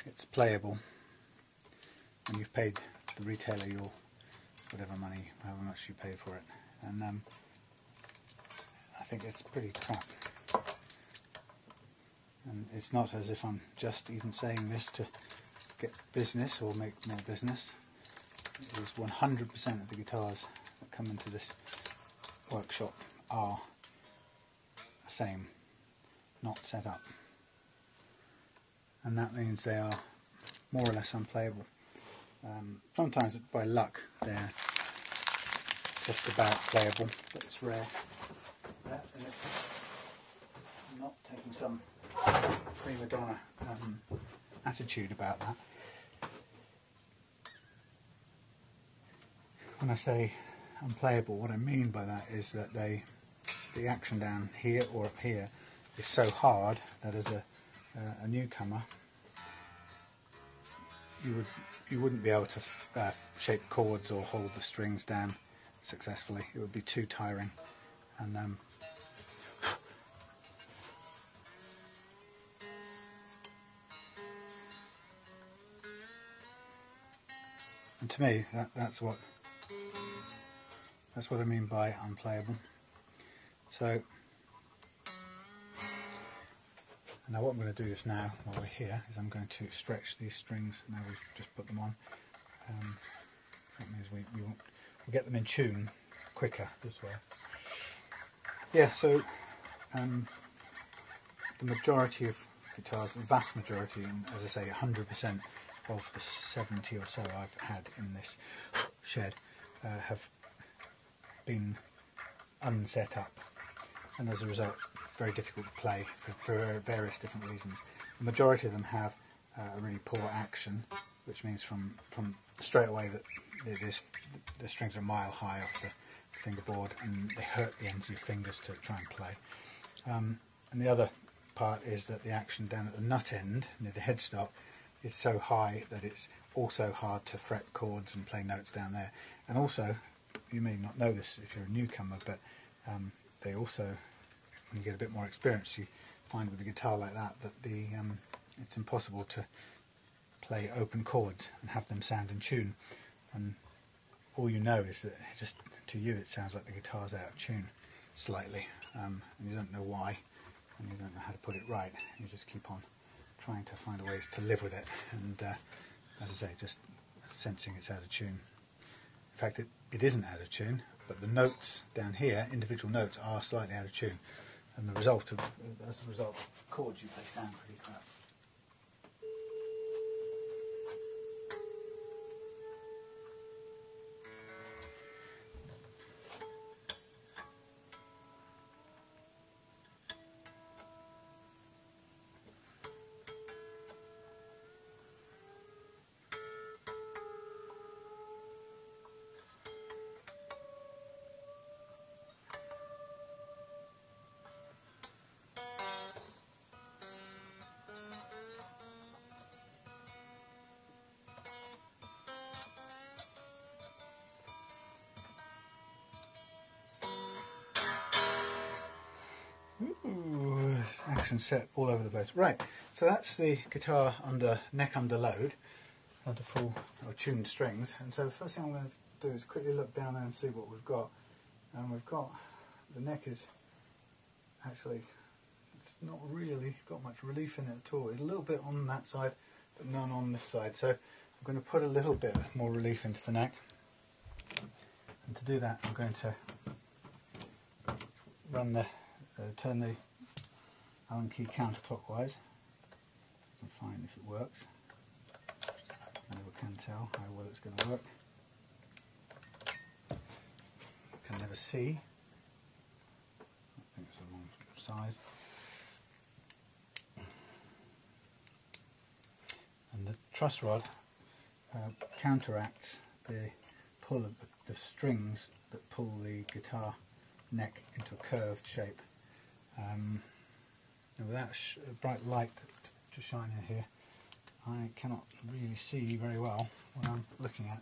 it's playable, and you've paid the retailer your whatever money, however much you paid for it, and I think it's pretty crap. And it's not as if I'm just even saying this to get business or make more business. It is 100% of the guitars that come into this workshop are the same, not set up. And that means they are more or less unplayable. Sometimes by luck they're just about playable, but it's rare. And it's not taking some prima donna attitude about that. When I say unplayable, what I mean by that is that the action down here or up here is so hard that as a newcomer you wouldn't be able to shape chords or hold the strings down successfully. It would be too tiring. And to me, that's what I mean by unplayable. So now what I'm going to do just now, while we're here, is I'm going to stretch these strings. Now we've just put them on. That means we'll get them in tune quicker this way. Yeah, so the majority of guitars, the vast majority, and as I say, 100% of the 70 or so I've had in this shed have been unset up, and as a result very difficult to play for various different reasons. The majority of them have a really poor action, which means from straight away that the strings are a mile high off the fingerboard and they hurt the ends of your fingers to try and play. And the other part is that the action down at the nut end, near the headstock, is so high that it's also hard to fret chords and play notes down there. And also, you may not know this if you're a newcomer, but they also, when you get a bit more experience, you find with a guitar like that it's impossible to play open chords and have them sound in tune. And all you know is that just to you it sounds like the guitar's out of tune slightly, and you don't know why, and you don't know how to put it right. You just keep on trying to find ways to live with it, and as I say, just sensing it's out of tune. In fact, it isn't out of tune, but the notes down here, individual notes, are slightly out of tune, and as a result, chords you play sound pretty crap. action set all over the place. Right, so that's the guitar under neck under load, under full or tuned strings. And so the first thing I'm going to do is quickly look down there and see what we've got. And we've got, the neck is actually, it's not really got much relief in it at all. It's a little bit on that side, but none on this side. So I'm going to put a little bit more relief into the neck. And to do that, I'm going to run the turn the Allen key counterclockwise. I can find if it works. I never can tell how well it's going to work. Can never see. I think it's the wrong size. And the truss rod counteracts the pull of the strings that pull the guitar neck into a curved shape. And without a bright light to shine in here, I cannot really see very well what I'm looking at.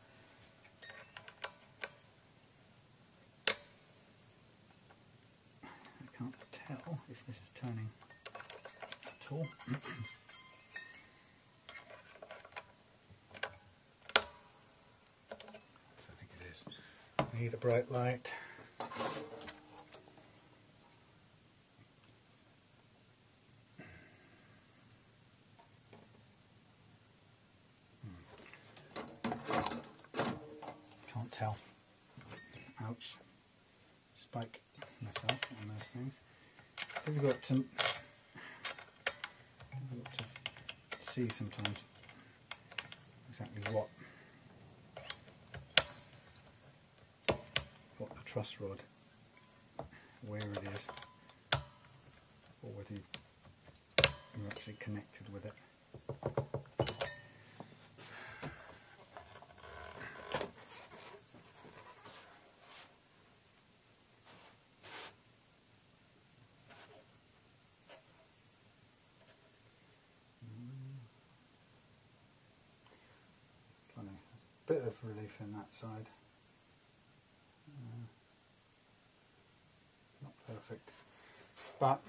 I can't tell if this is turning at all. I think it is. I need a bright light. Can't tell. Ouch. Spike myself on those things. Difficult to see sometimes exactly what the truss rod, where it is, or whether you're actually connected with it. Funny, there's a bit of relief in that side. Not perfect, but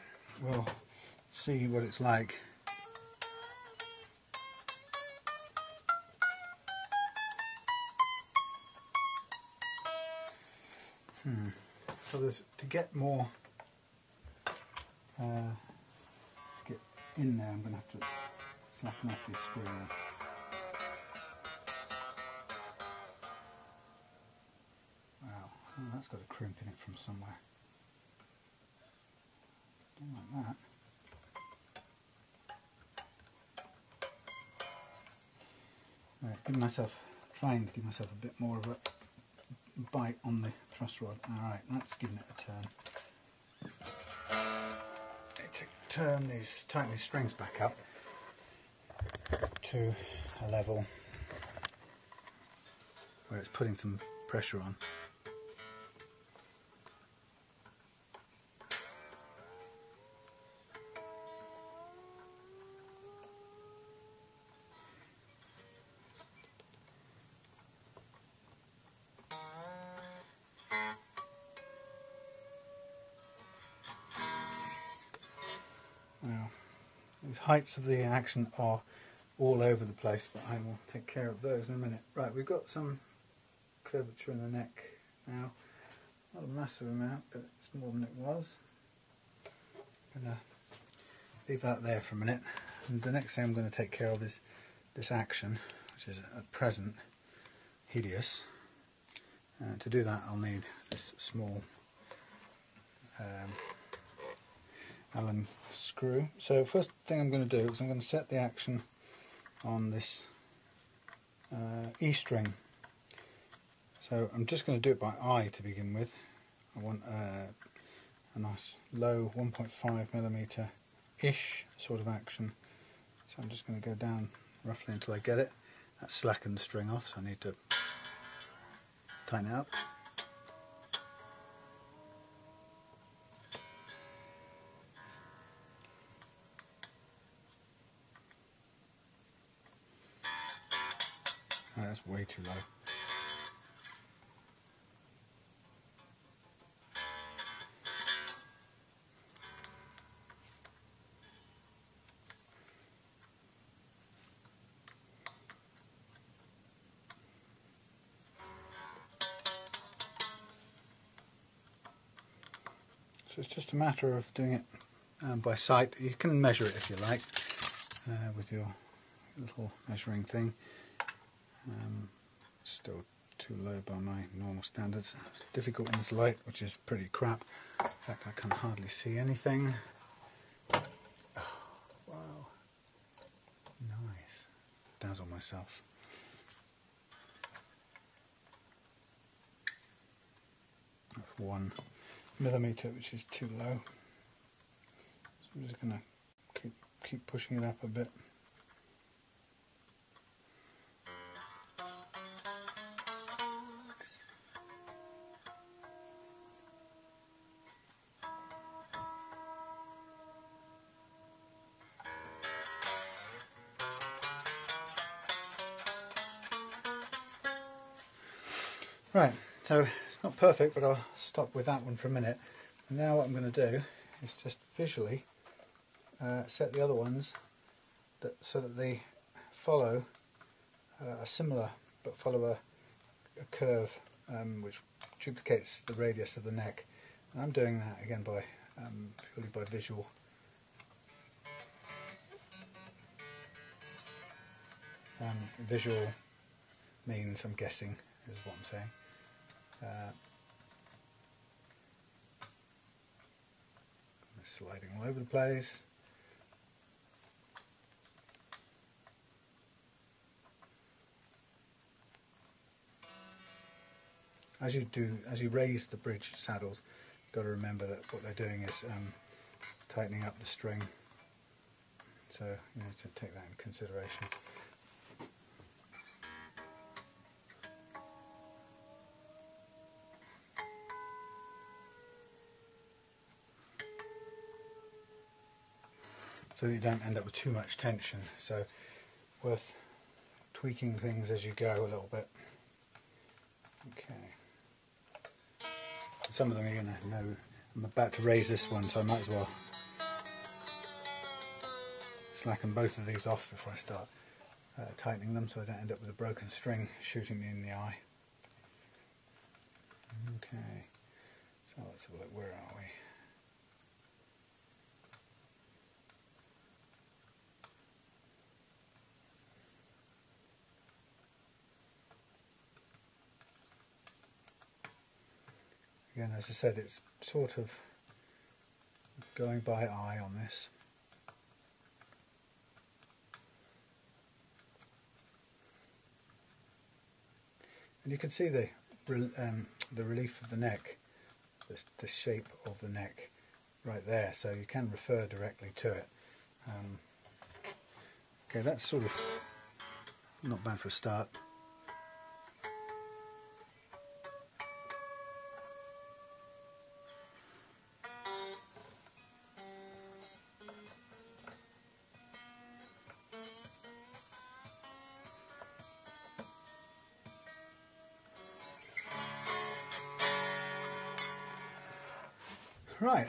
we'll see what it's like. So to get more get in there, I'm going to have to slacken off these strings. Wow, oh, that's got a crimp in it from somewhere. Don't like that. Right, trying to give myself a bit more of a bite on the truss rod. Alright, that's giving it a turn. Need to tighten these strings back up to a level where it's putting some pressure on. Now, these heights of the action are all over the place, but I will take care of those in a minute. Right, we've got some curvature in the neck now. Not a massive amount, but it's more than it was. I'm going to leave that there for a minute. And the next thing I'm going to take care of is this action, which is at present hideous. To do that, I'll need this small Allen screw. So first thing I'm going to do is I'm going to set the action on this E string. So I'm just going to do it by eye to begin with. I want a nice low 1.5mm ish sort of action. So I'm just going to go down roughly until I get it. That slackened the string off, so I need to tighten it up. Oh, that's way too low. So it's just a matter of doing it by sight. You can measure it if you like with your little measuring thing. Still too low by my normal standards. It's difficult in this light, which is pretty crap. In fact, I can hardly see anything. Oh, wow, nice. Dazzle myself. That's 1 millimetre, which is too low. So I'm just going to keep pushing it up a bit. Right, so it's not perfect, but I'll stop with that one for a minute. And now what I'm going to do is just visually set the other ones so that they follow a similar, but follow a curve which duplicates the radius of the neck. And I'm doing that again by purely by visual. Visual means, I'm guessing, is what I'm saying. Sliding all over the place. As you raise the bridge saddles, you've got to remember that what they're doing is tightening up the string. So you need to take that into consideration. So you don't end up with too much tension, so worth tweaking things as you go a little bit. Okay. Some of them you're going to know I'm about to raise this one, so I might as well slacken both of these off before I start tightening them, so I don't end up with a broken string shooting me in the eye. Okay, so let's have a look, where are we? Again, as I said, it's sort of going by eye on this. And you can see the relief of the neck, the shape of the neck right there, so you can refer directly to it. Okay, that's sort of not bad for a start. Right,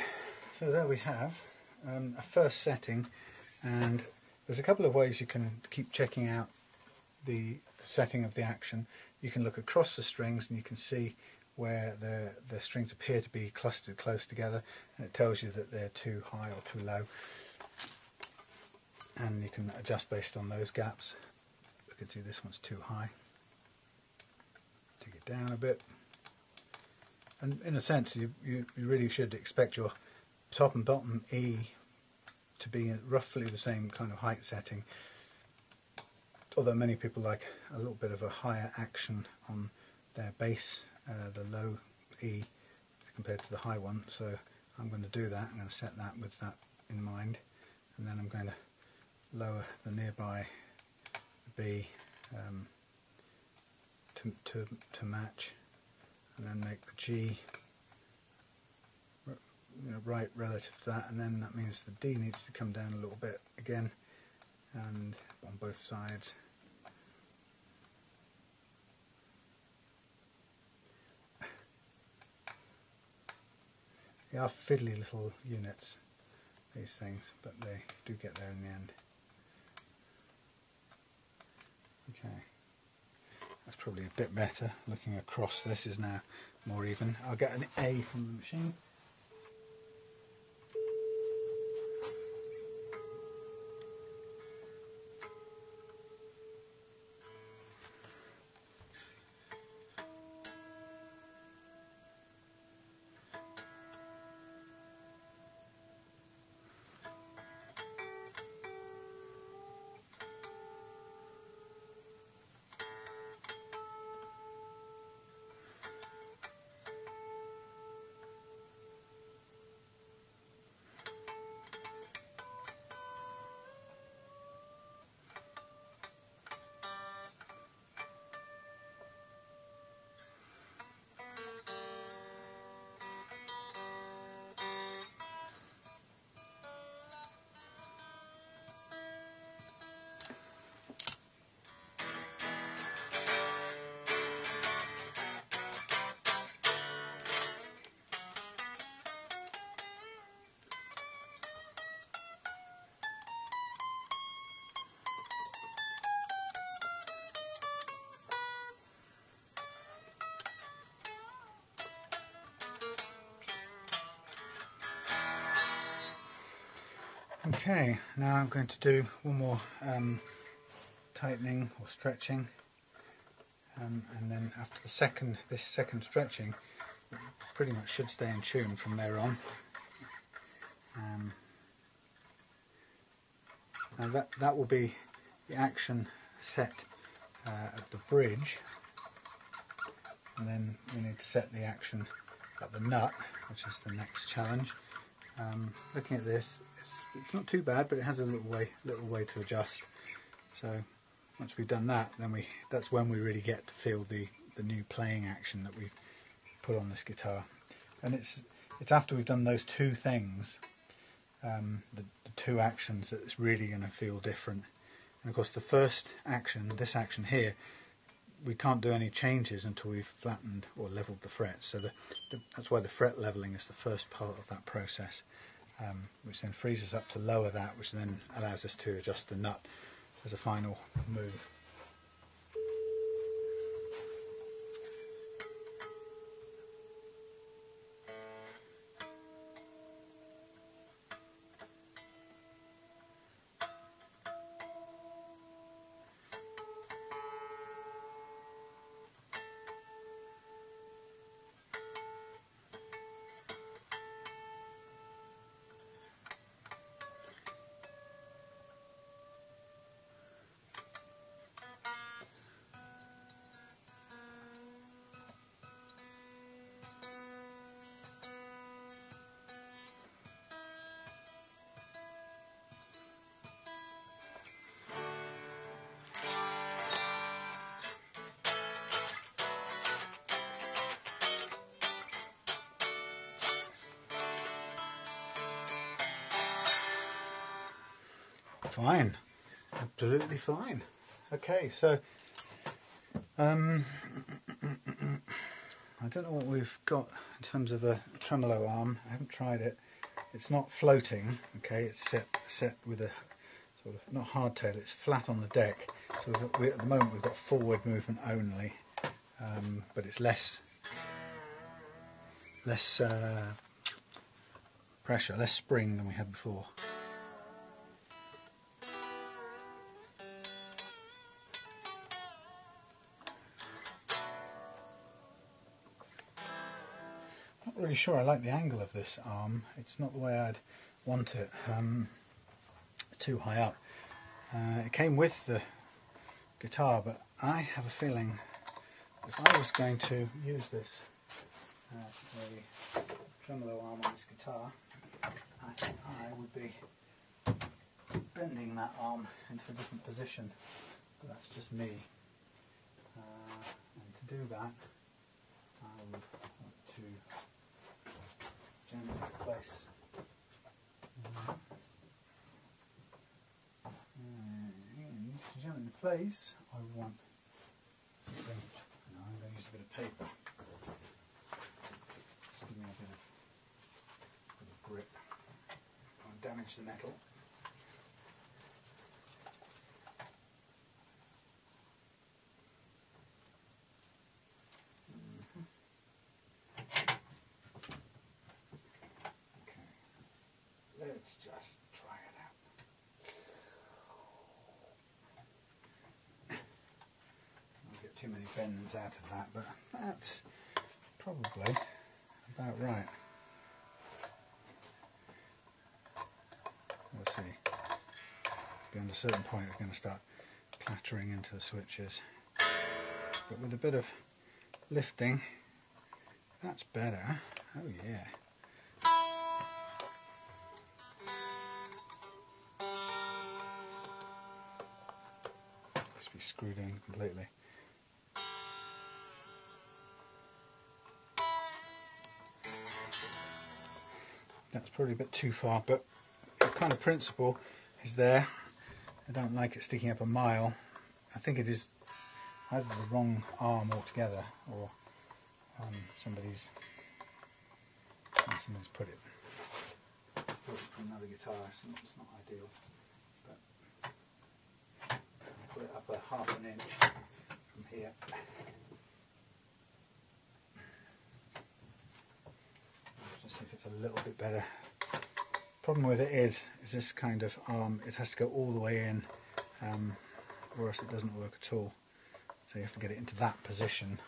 so there we have a first setting, and there's a couple of ways you can keep checking out the setting of the action. You can look across the strings and you can see where the strings appear to be clustered close together, and it tells you that they're too high or too low, and you can adjust based on those gaps. You can see this one's too high. Take it down a bit. And in a sense, you really should expect your top and bottom E to be roughly the same kind of height setting, although many people like a little bit of a higher action on their bass, the low E compared to the high one. So I'm going to do that. I'm going to set that with that in mind, and then I'm going to lower the nearby B to match, and then make the G right relative to that, and then that means the D needs to come down a little bit again, and on both sides. They are fiddly little units, these things, but they do get there in the end. Okay. That's probably a bit better. Looking across, this is now more even. I'll get an A from the machine. Okay, now I'm going to do one more tightening or stretching, and then after this second stretching, it pretty much should stay in tune from there on. Now that will be the action set at the bridge, and then we need to set the action at the nut, which is the next challenge. Looking at this, it's not too bad, but it has a little way to adjust. So once we've done that, then that's when we really get to feel the new playing action that we've put on this guitar. And it's after we've done those two things, the two actions, that it's really going to feel different. And of course the first action, this action here, we can't do any changes until we've flattened or leveled the frets. So that's why the fret leveling is the first part of that process, which then frees us up to lower that, which then allows us to adjust the nut as a final move. Fine, absolutely fine. Okay, so I don't know what we've got in terms of a tremolo arm. I haven't tried it. It's not floating. Okay, it's set with a sort of not hardtail. It's flat on the deck. So at the moment we've got forward movement only, but it's less pressure, less spring than we had before. Not really sure I like the angle of this arm. It's not the way I'd want it, too high up. It came with the guitar, but I have a feeling if I was going to use this as a tremolo arm on this guitar, I think I would be bending that arm into a different position, but that's just me. And to do that, I would want to jam it into place. And to jam it into place, I want something. I'm going to use a bit of paper. Just give me a bit of grip. I won't damage the metal. Let's just try it out. I'll get too many bends out of that, but that's probably about right. We'll see. Beyond a certain point it's going to start clattering into the switches. But with a bit of lifting, that's better. Oh yeah. Be screwed in completely. That's probably a bit too far, but the kind of principle is there. I don't like it sticking up a mile. I think it is either the wrong arm altogether, or somebody's put it from another guitar. It's not ideal. Put it up a half an inch from here. Just see if it's a little bit better problem with it is this kind of arm, it has to go all the way in, or else it doesn't work at all. So you have to get it into that position.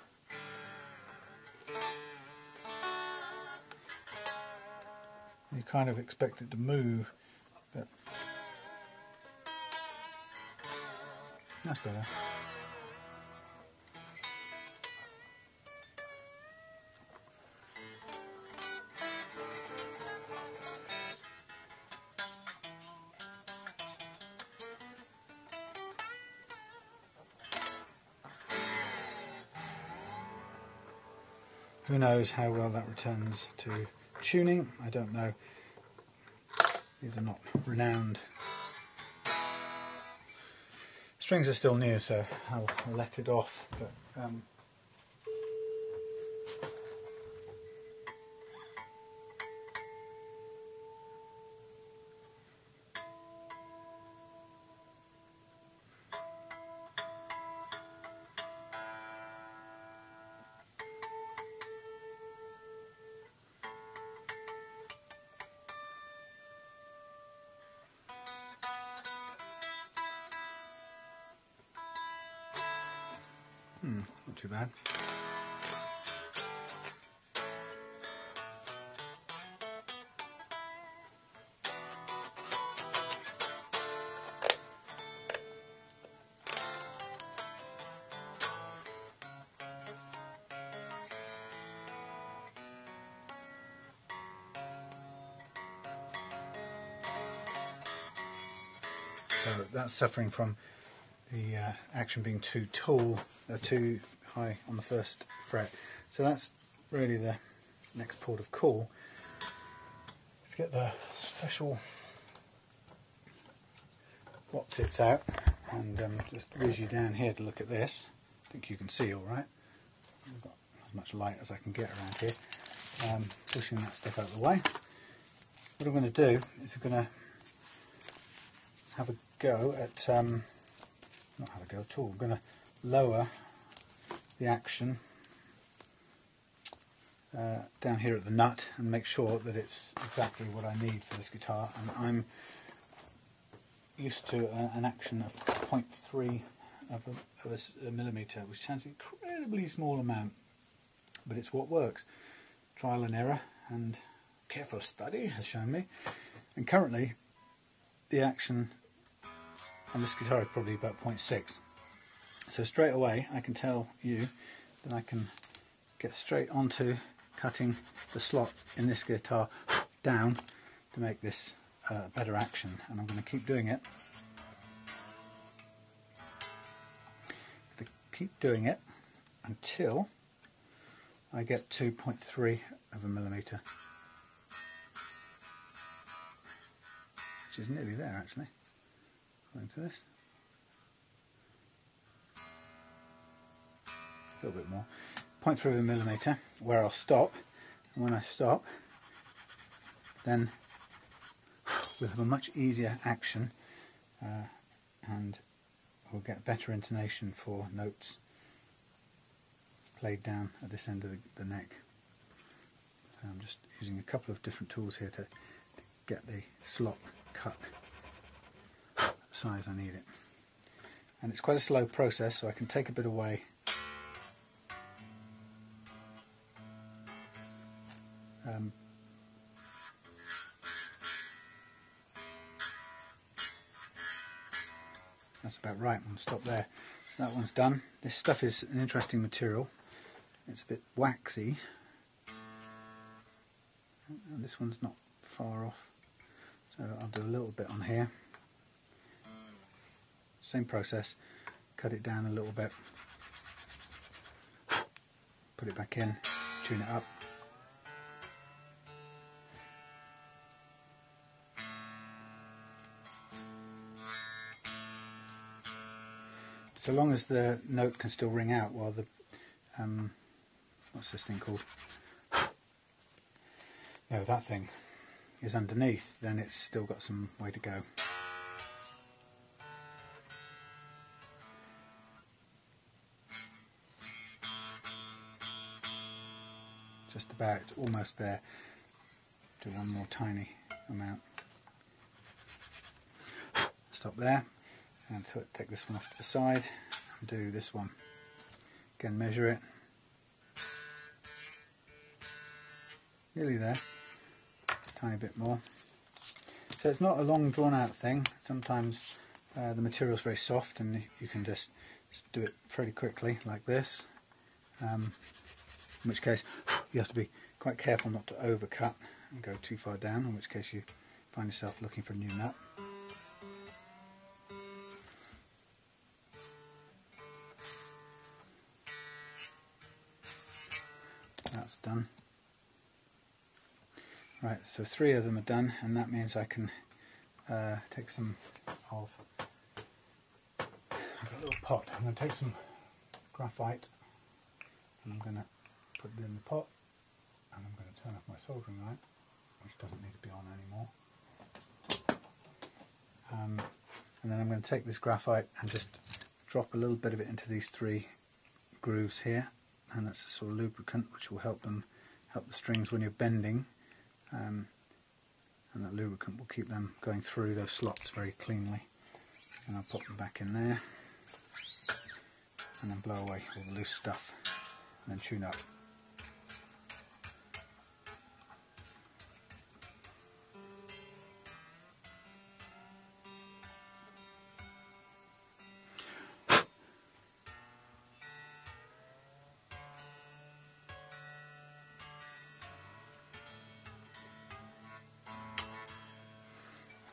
You kind of expect it to move, but that's better. Who knows how well that returns to tuning? I don't know. These are not renowned. Strings are still new, so I'll let it off. But not too bad. So that's suffering from the action being too tall, too high on the first fret. So that's really the next port of call. Let's get the special what tips out and just whiz you down here to look at this. I think you can see all right. I've got as much light as I can get around here. Pushing that stuff out of the way. What I'm going to do is I'm going to have a go at, not have a go at all, I'm going to lower the action down here at the nut and make sure that it's exactly what I need for this guitar. And I'm used to an action of 0.3 of a millimetre, which sounds an incredibly small amount, but it's what works. Trial and error and careful study has shown me. And currently the action on this guitar is probably about 0.6. So straight away I can tell you that I can get straight onto cutting the slot in this guitar down to make this better action, and I'm going to keep doing it. Keep doing it until I get to 0.3 of a millimetre, which is nearly there actually. According to this, a little bit more, 0.3 of a millimetre, where I'll stop, and when I stop then we'll have a much easier action and we'll get better intonation for notes played down at this end of the neck. So I'm just using a couple of different tools here to get the slot cut size I need it. And it's quite a slow process, so I can take a bit away. That's about right. I'm going to stop there. So that one's done. This stuff is an interesting material. It's a bit waxy. And this one's not far off. So I'll do a little bit on here. Same process. Cut it down a little bit. Put it back in. Tune it up. So long as the note can still ring out while the what's this thing called? No, that thing is underneath, then it's still got some way to go. Just about, it's almost there. Do one more tiny amount. stop there, and take this one off to the side and do this one. Again, measure it. Nearly there, a tiny bit more. So it's not a long drawn out thing. Sometimes the material is very soft and you can just do it pretty quickly like this, in which case you have to be quite careful not to overcut and go too far down, in which case you find yourself looking for a new nut. That's done. Right, so 3 of them are done, and that means I can take some of, I've got a little pot, I'm going to take some graphite and I'm going to put it in the pot, and I'm going to turn off my soldering light, which doesn't need to be on anymore. And then I'm going to take this graphite and just drop a little bit of it into these 3 grooves here, and that's a sort of lubricant which will help the strings when you're bending, and that lubricant will keep them going through those slots very cleanly. And I'll pop them back in there and then blow away all the loose stuff and then tune up.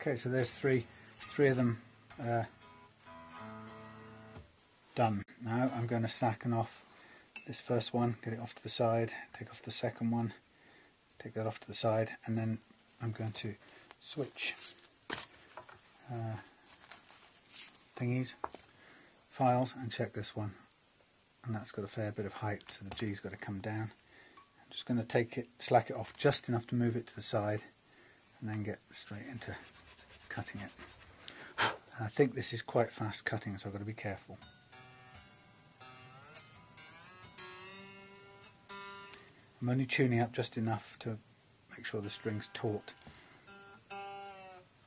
Okay, so there's three of them done. Now I'm going to slacken off this first one, get it off to the side, take off the second one, take that off to the side, and then I'm going to switch files and check this one, and that's got a fair bit of height, so the G's got to come down. I'm just going to slack it off just enough to move it to the side and then get straight into cutting it. And I think this is quite fast cutting, so I've got to be careful. I'm only tuning up just enough to make sure the string's taut,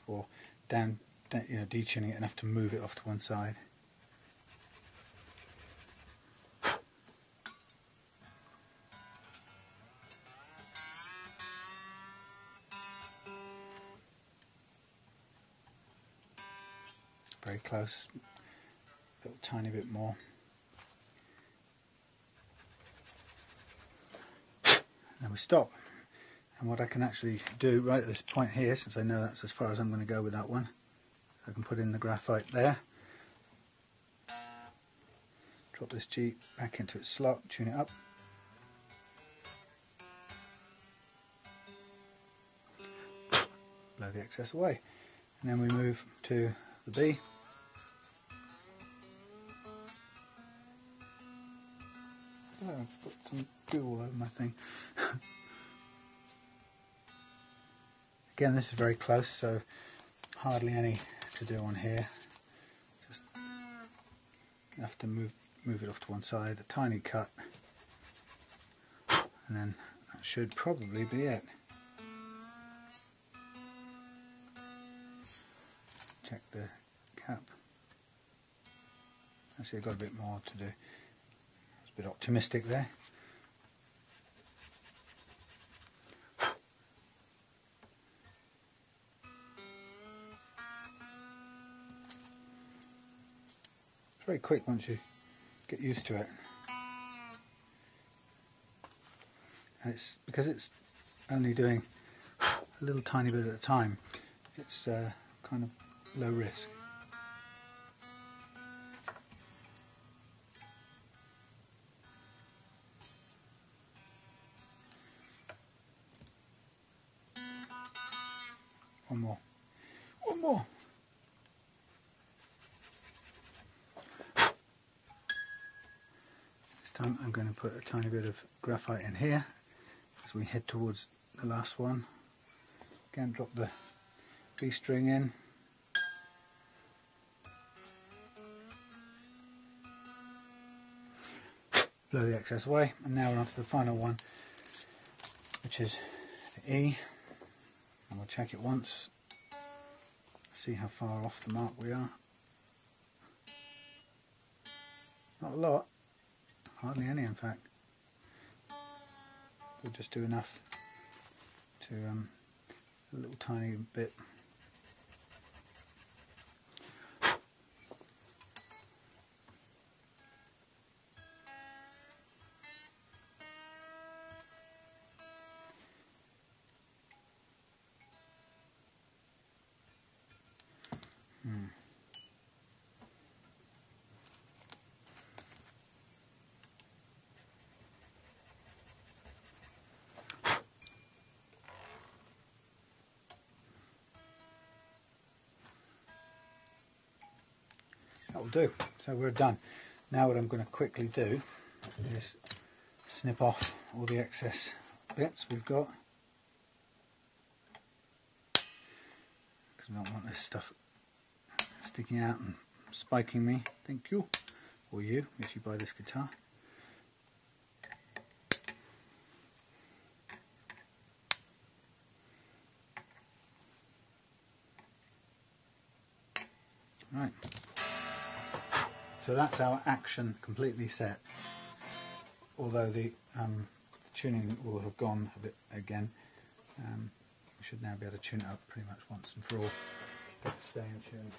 or down, detuning it enough to move it off to one side. Very close, a little tiny bit more. Then we stop. And what I can actually do right at this point here, since I know that's as far as I'm going to go with that one, I can put in the graphite there, drop this G back into its slot, tune it up, blow the excess away, and then we move to the B. Oh, I've put some goo all over my thing. Again, this is very close, so hardly any to do on here. Just enough to move it off to one side, a tiny cut, and then that should probably be it. Check the gap. Actually, I've got a bit more to do. I was a bit optimistic there. It's very quick once you get used to it. And it's because it's only doing a little tiny bit at a time, it's kind of low risk. One more. One more. This time I'm going to put a tiny bit of graphite in here as we head towards the last one. Again, drop the B string in. Blow the excess away, and now we're on to the final one, which is the E. And we'll check it once, see how far off the mark we are. Not a lot, hardly any in fact. We'll just do enough to a little tiny bit. That will do. So we're done. Now what I'm going to quickly do is snip off all the excess bits we've got, because I don't want this stuff sticking out and spiking me. Thank you, or you if you buy this guitar. Right. So that's our action completely set, although the tuning will have gone a bit again. We should now be able to tune it up pretty much once and for all, get it to stay in tune.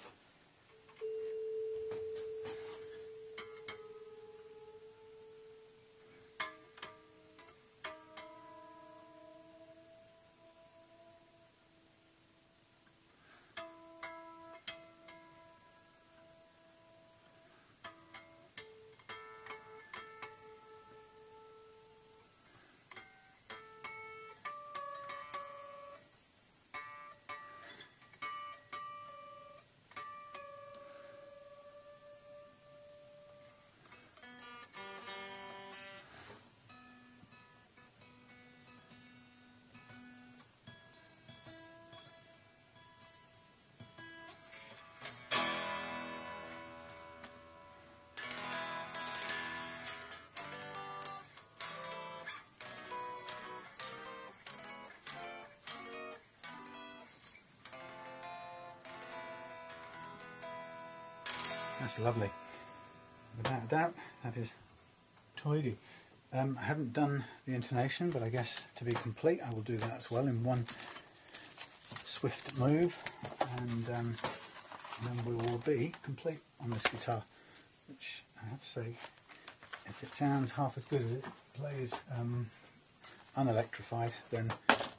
That's lovely. Without a doubt, that is tidy. I haven't done the intonation, but I guess to be complete I will do that as well in one swift move, and then we will be complete on this guitar, which I have to say, if it sounds half as good as it plays unelectrified, then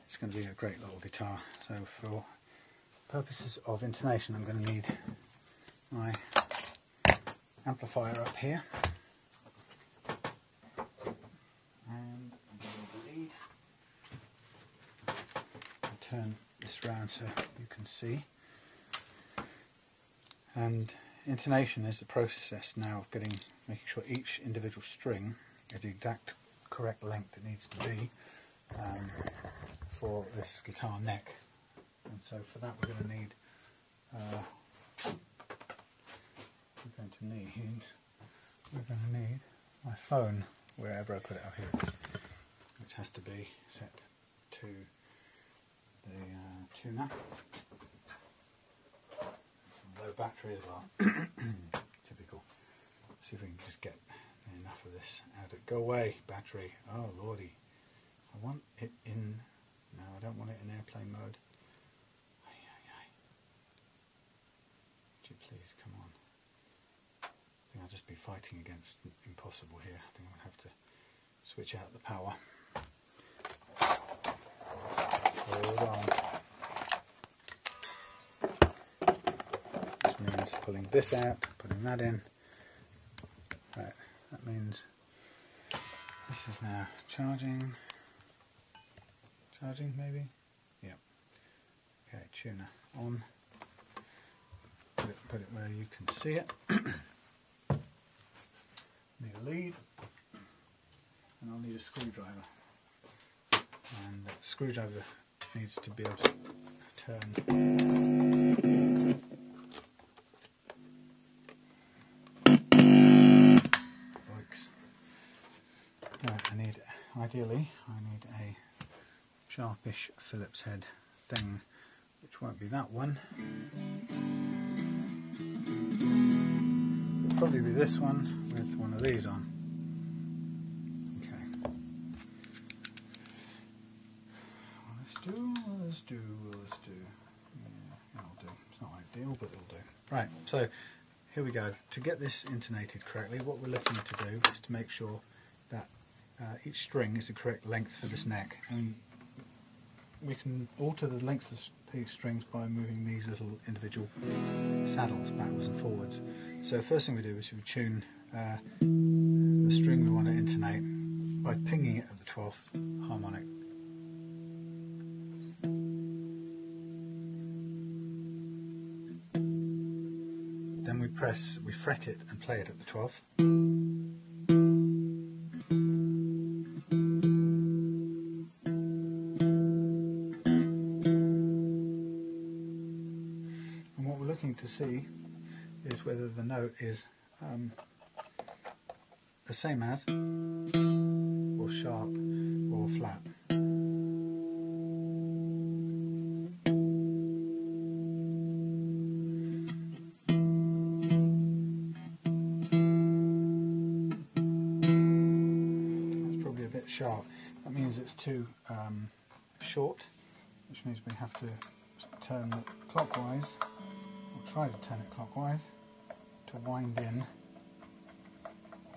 it's going to be a great little guitar. So for purposes of intonation I'm going to need my amplifier up here, and I'm going to lead. I'll turn this round so you can see. And intonation is the process now of making sure each individual string is the exact correct length it needs to be for this guitar neck. And so for that we're going to need my phone, wherever I put it. Up here it is, which has to be set to the tuner. Some low battery as well. Typical. Let's see if we can just get enough of this out. Go away, battery. Oh lordy. I want it in. No, I don't want it in airplane mode. Would you please come on? I think I'll just be fighting against impossible here. I think I'm going to have to switch out the power. Hold on. Which means pulling this out, putting that in. Right, that means this is now charging. Charging maybe? Yep. Okay, tuner on. Put it where you can see it. Need a lead, and I'll need a screwdriver, and that screwdriver needs to be able to turn. Bikes. Right, ideally I need a sharpish Phillips head thing which won't be that one. It'll probably be this one with one of these on. Okay. Let's do. Yeah, it'll do. It's not ideal, but it'll do. Right, so here we go. To get this intonated correctly, what we're looking to do is to make sure that each string is the correct length for this neck. And we can alter the length of these strings by moving these little individual saddles backwards and forwards. So first thing we do is we tune the string we want to intonate by pinging it at the 12th harmonic. Then we fret it and play it at the 12th. And what we're looking to see is whether the note is the same as, or sharp, or flat. Sharp. That means it's too short, which means we have to turn it clockwise, or try to turn it clockwise, to wind in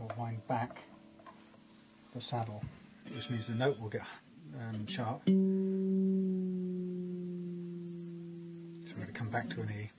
or wind back the saddle, which means the note will get sharp. So we're going to come back to an E.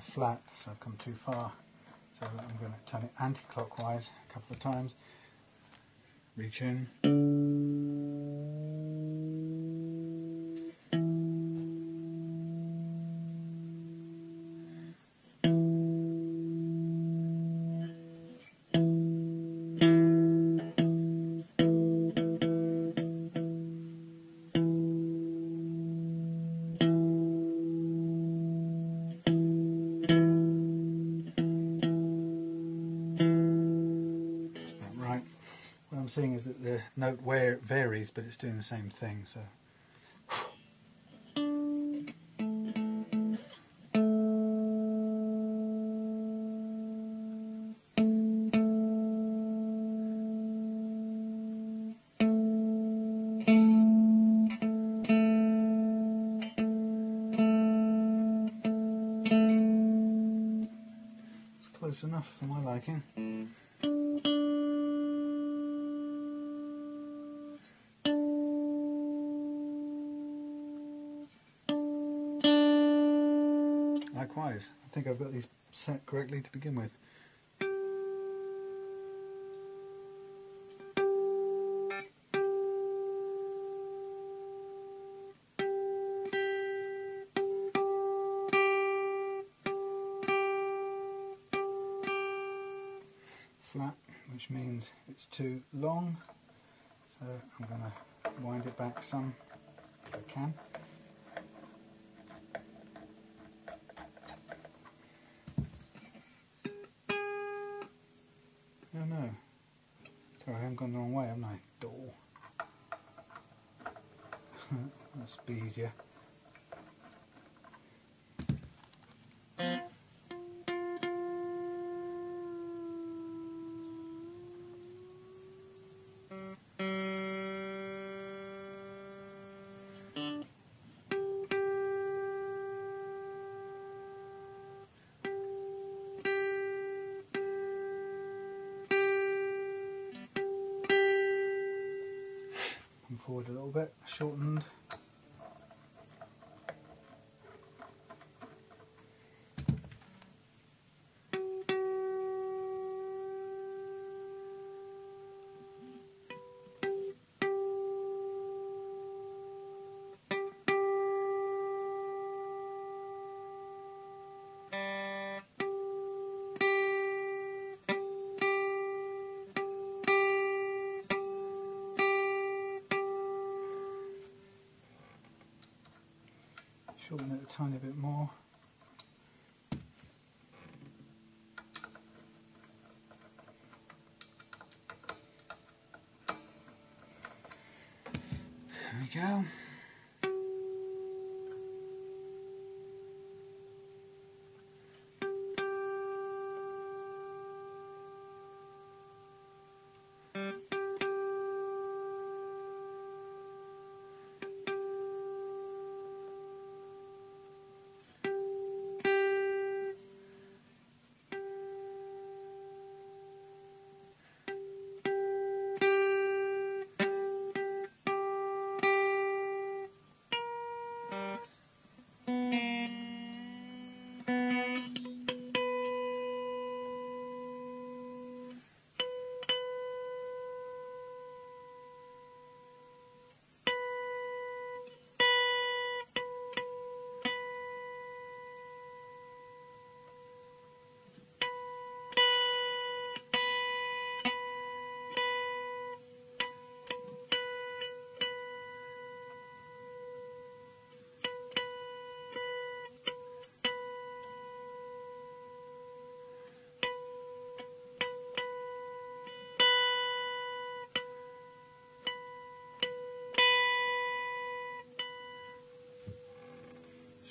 Flat, so I've come too far, so I'm going to turn it anti-clockwise a couple of times, retune, seeing is that the note varies, but it's doing the same thing. So it's close enough for my liking. Likewise, I think I've got these set correctly to begin with. Flat, which means it's too long, so I'm going to wind it back some if I can. Oh no, sorry, I haven't gone the wrong way, haven't I? Door. That's be easier. Forward a little bit, shortened. There we go.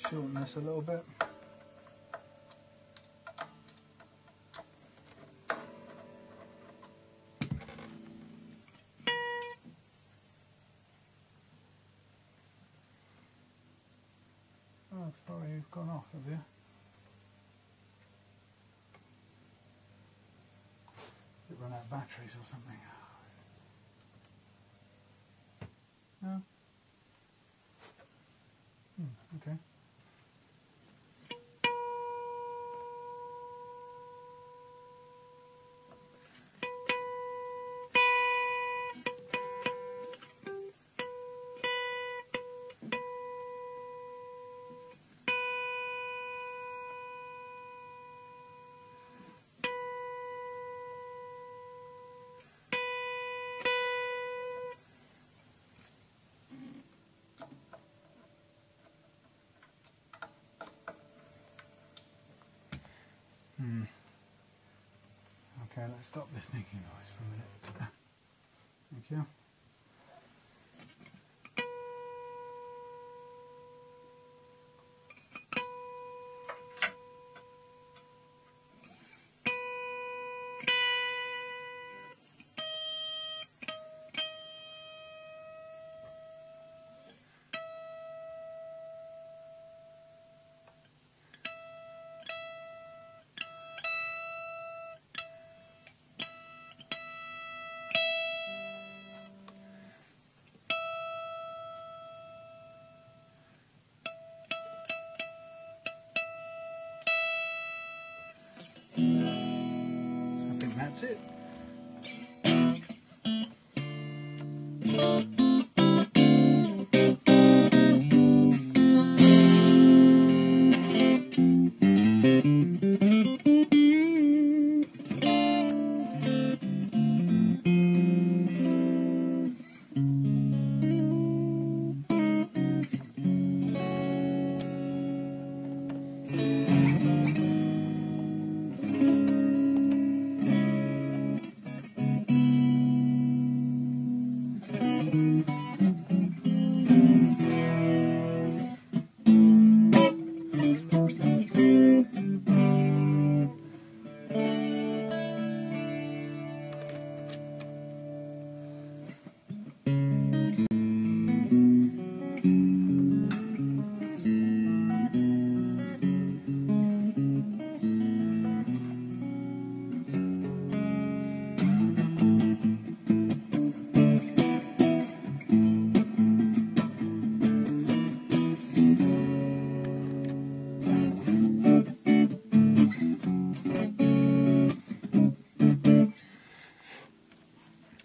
Shorten this a little bit. Oh, sorry, you've gone off, have you? Did it run out of batteries or something? No? Okay. Okay, let's stop this making noise for a minute. Thank you. I think that's it.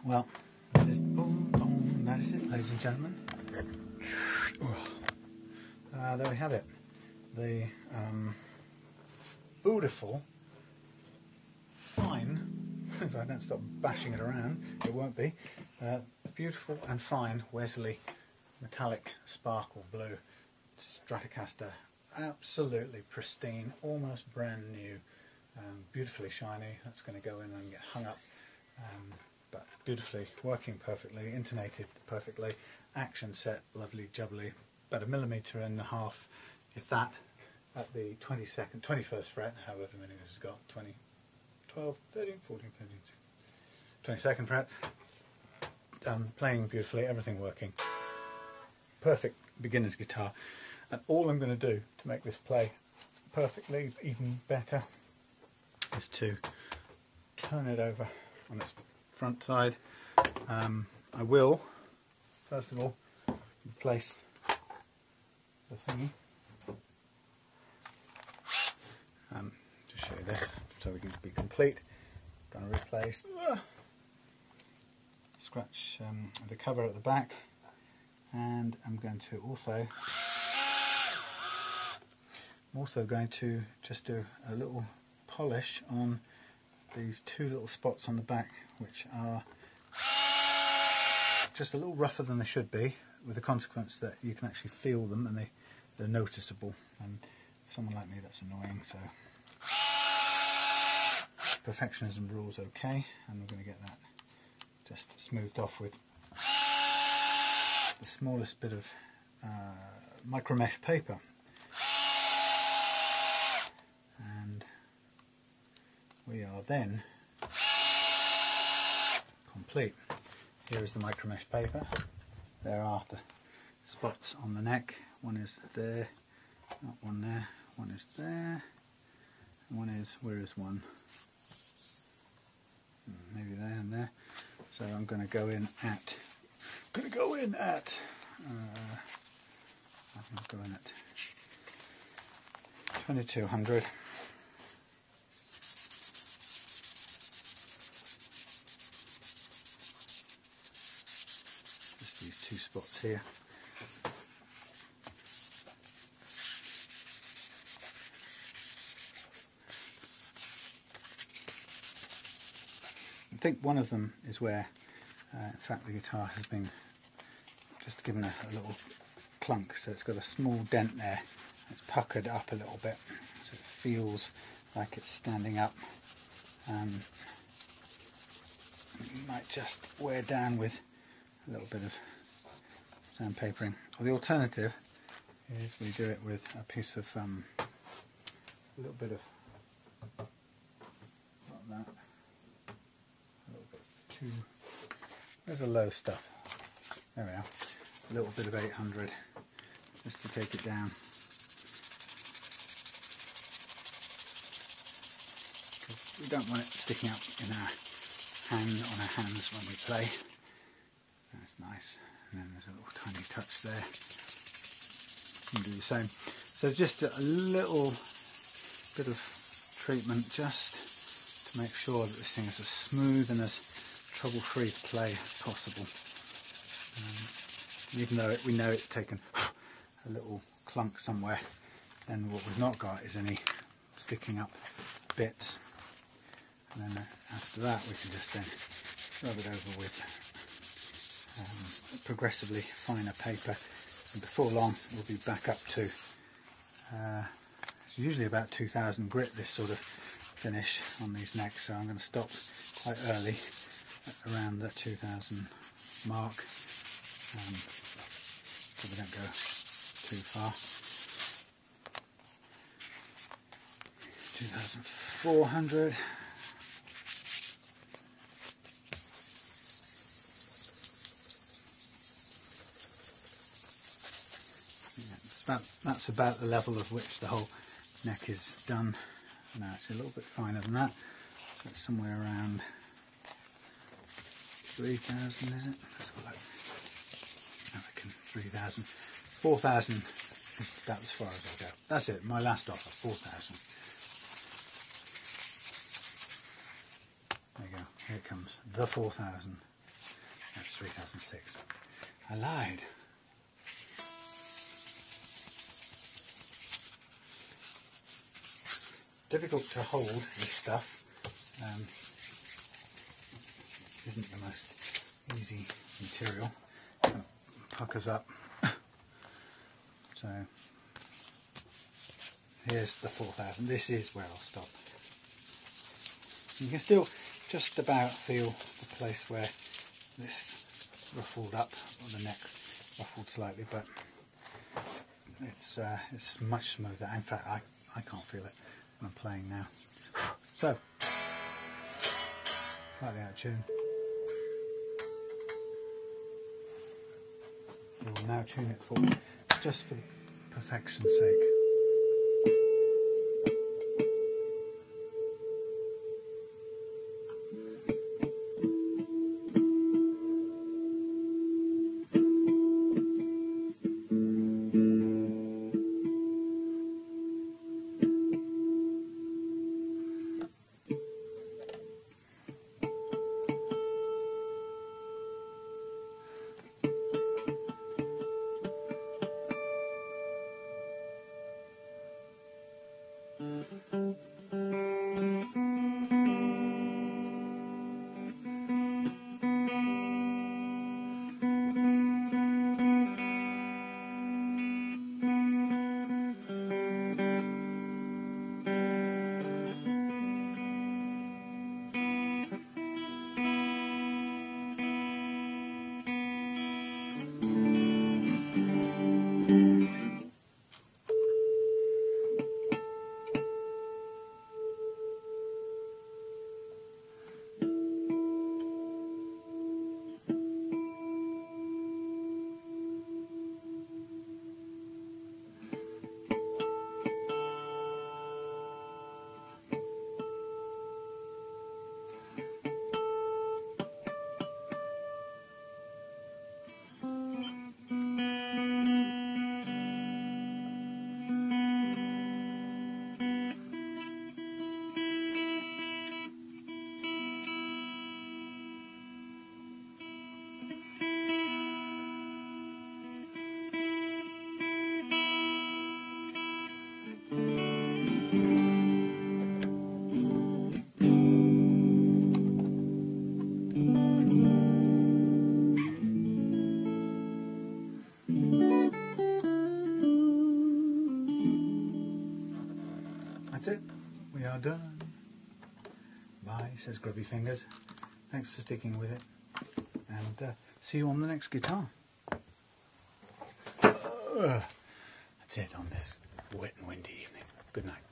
Well, that is it, ladies and gentlemen. There we have it. The beautiful, fine, if I don't stop bashing it around, it won't be, beautiful and fine Wesley metallic sparkle blue Stratocaster. Absolutely pristine, almost brand new, beautifully shiny. That's going to go in and get hung up. but beautifully, working perfectly, intonated perfectly, action set, lovely, jubbly, about 1.5 millimeters, if that, at the 21st fret, however many this has got, 20, 12, 13, 14, 15, 22nd fret, playing beautifully, everything working, perfect beginner's guitar. And all I'm going to do to make this play perfectly, even better, is to turn it over on its front side. I will, first of all, replace the thingy. To show you this, so we can be complete. Going to replace, scratch the cover at the back, and I'm also going to just do a little polish on these two little spots on the back, which are just a little rougher than they should be, with the consequence that you can actually feel them and they're noticeable, and for someone like me that's annoying. So perfectionism rules okay, and we're going to get that just smoothed off with the smallest bit of Micromesh paper. And we are then complete. Here is the Micromesh paper. There are the spots on the neck. One is there, not one there, one is there, and one is, where is one? Maybe there and there. So I'm going to go in at, I'm going to go in at 2200. Just these two spots here. I think one of them is where, in fact, the guitar has been just given a little clunk, so it's got a small dent there. It's puckered up a little bit, so it feels like it's standing up. It might just wear down with a little bit of sandpapering. Or the alternative is we do it with a piece of a little bit of, not that, a little bit of two. There's the low stuff. There we are. A little bit of 800 just to take it down. Because we don't want it sticking up in our hand, on our hands when we play. That's nice. And then there's a little tiny touch there. You can do the same. So just a little bit of treatment just to make sure that this thing is as smooth and as trouble-free to play as possible. Even though we know it's taken a little clunk somewhere, then what we've not got is any sticking up bits. And then after that we can just then rub it over with progressively finer paper, and before long we'll be back up to it's usually about 2000 grit, this sort of finish on these necks, so I'm going to stop quite early around the 2000 mark, so we don't go too far. 2400. That's about the level of which the whole neck is done. Now it's a little bit finer than that, so it's somewhere around 3000, is it? Let's have a look. I reckon 3000. 4000 is about as far as I go. That's it, my last offer, 4000. There you go, here it comes, the 4000. That's 3006. I lied. Difficult to hold this stuff, isn't the most easy material. Kind of puckers up. So here's the 4000. This is where I'll stop. You can still just about feel the place where this ruffled up, or the neck ruffled slightly, but it's much smoother. In fact, I can't feel it when I'm playing now. So, slightly out of tune. We will now tune it for, just for perfection's sake. That's it. We are done. Bye, says Grubby Fingers. Thanks for sticking with it. And see you on the next guitar. That's it on this wet and windy evening. Good night.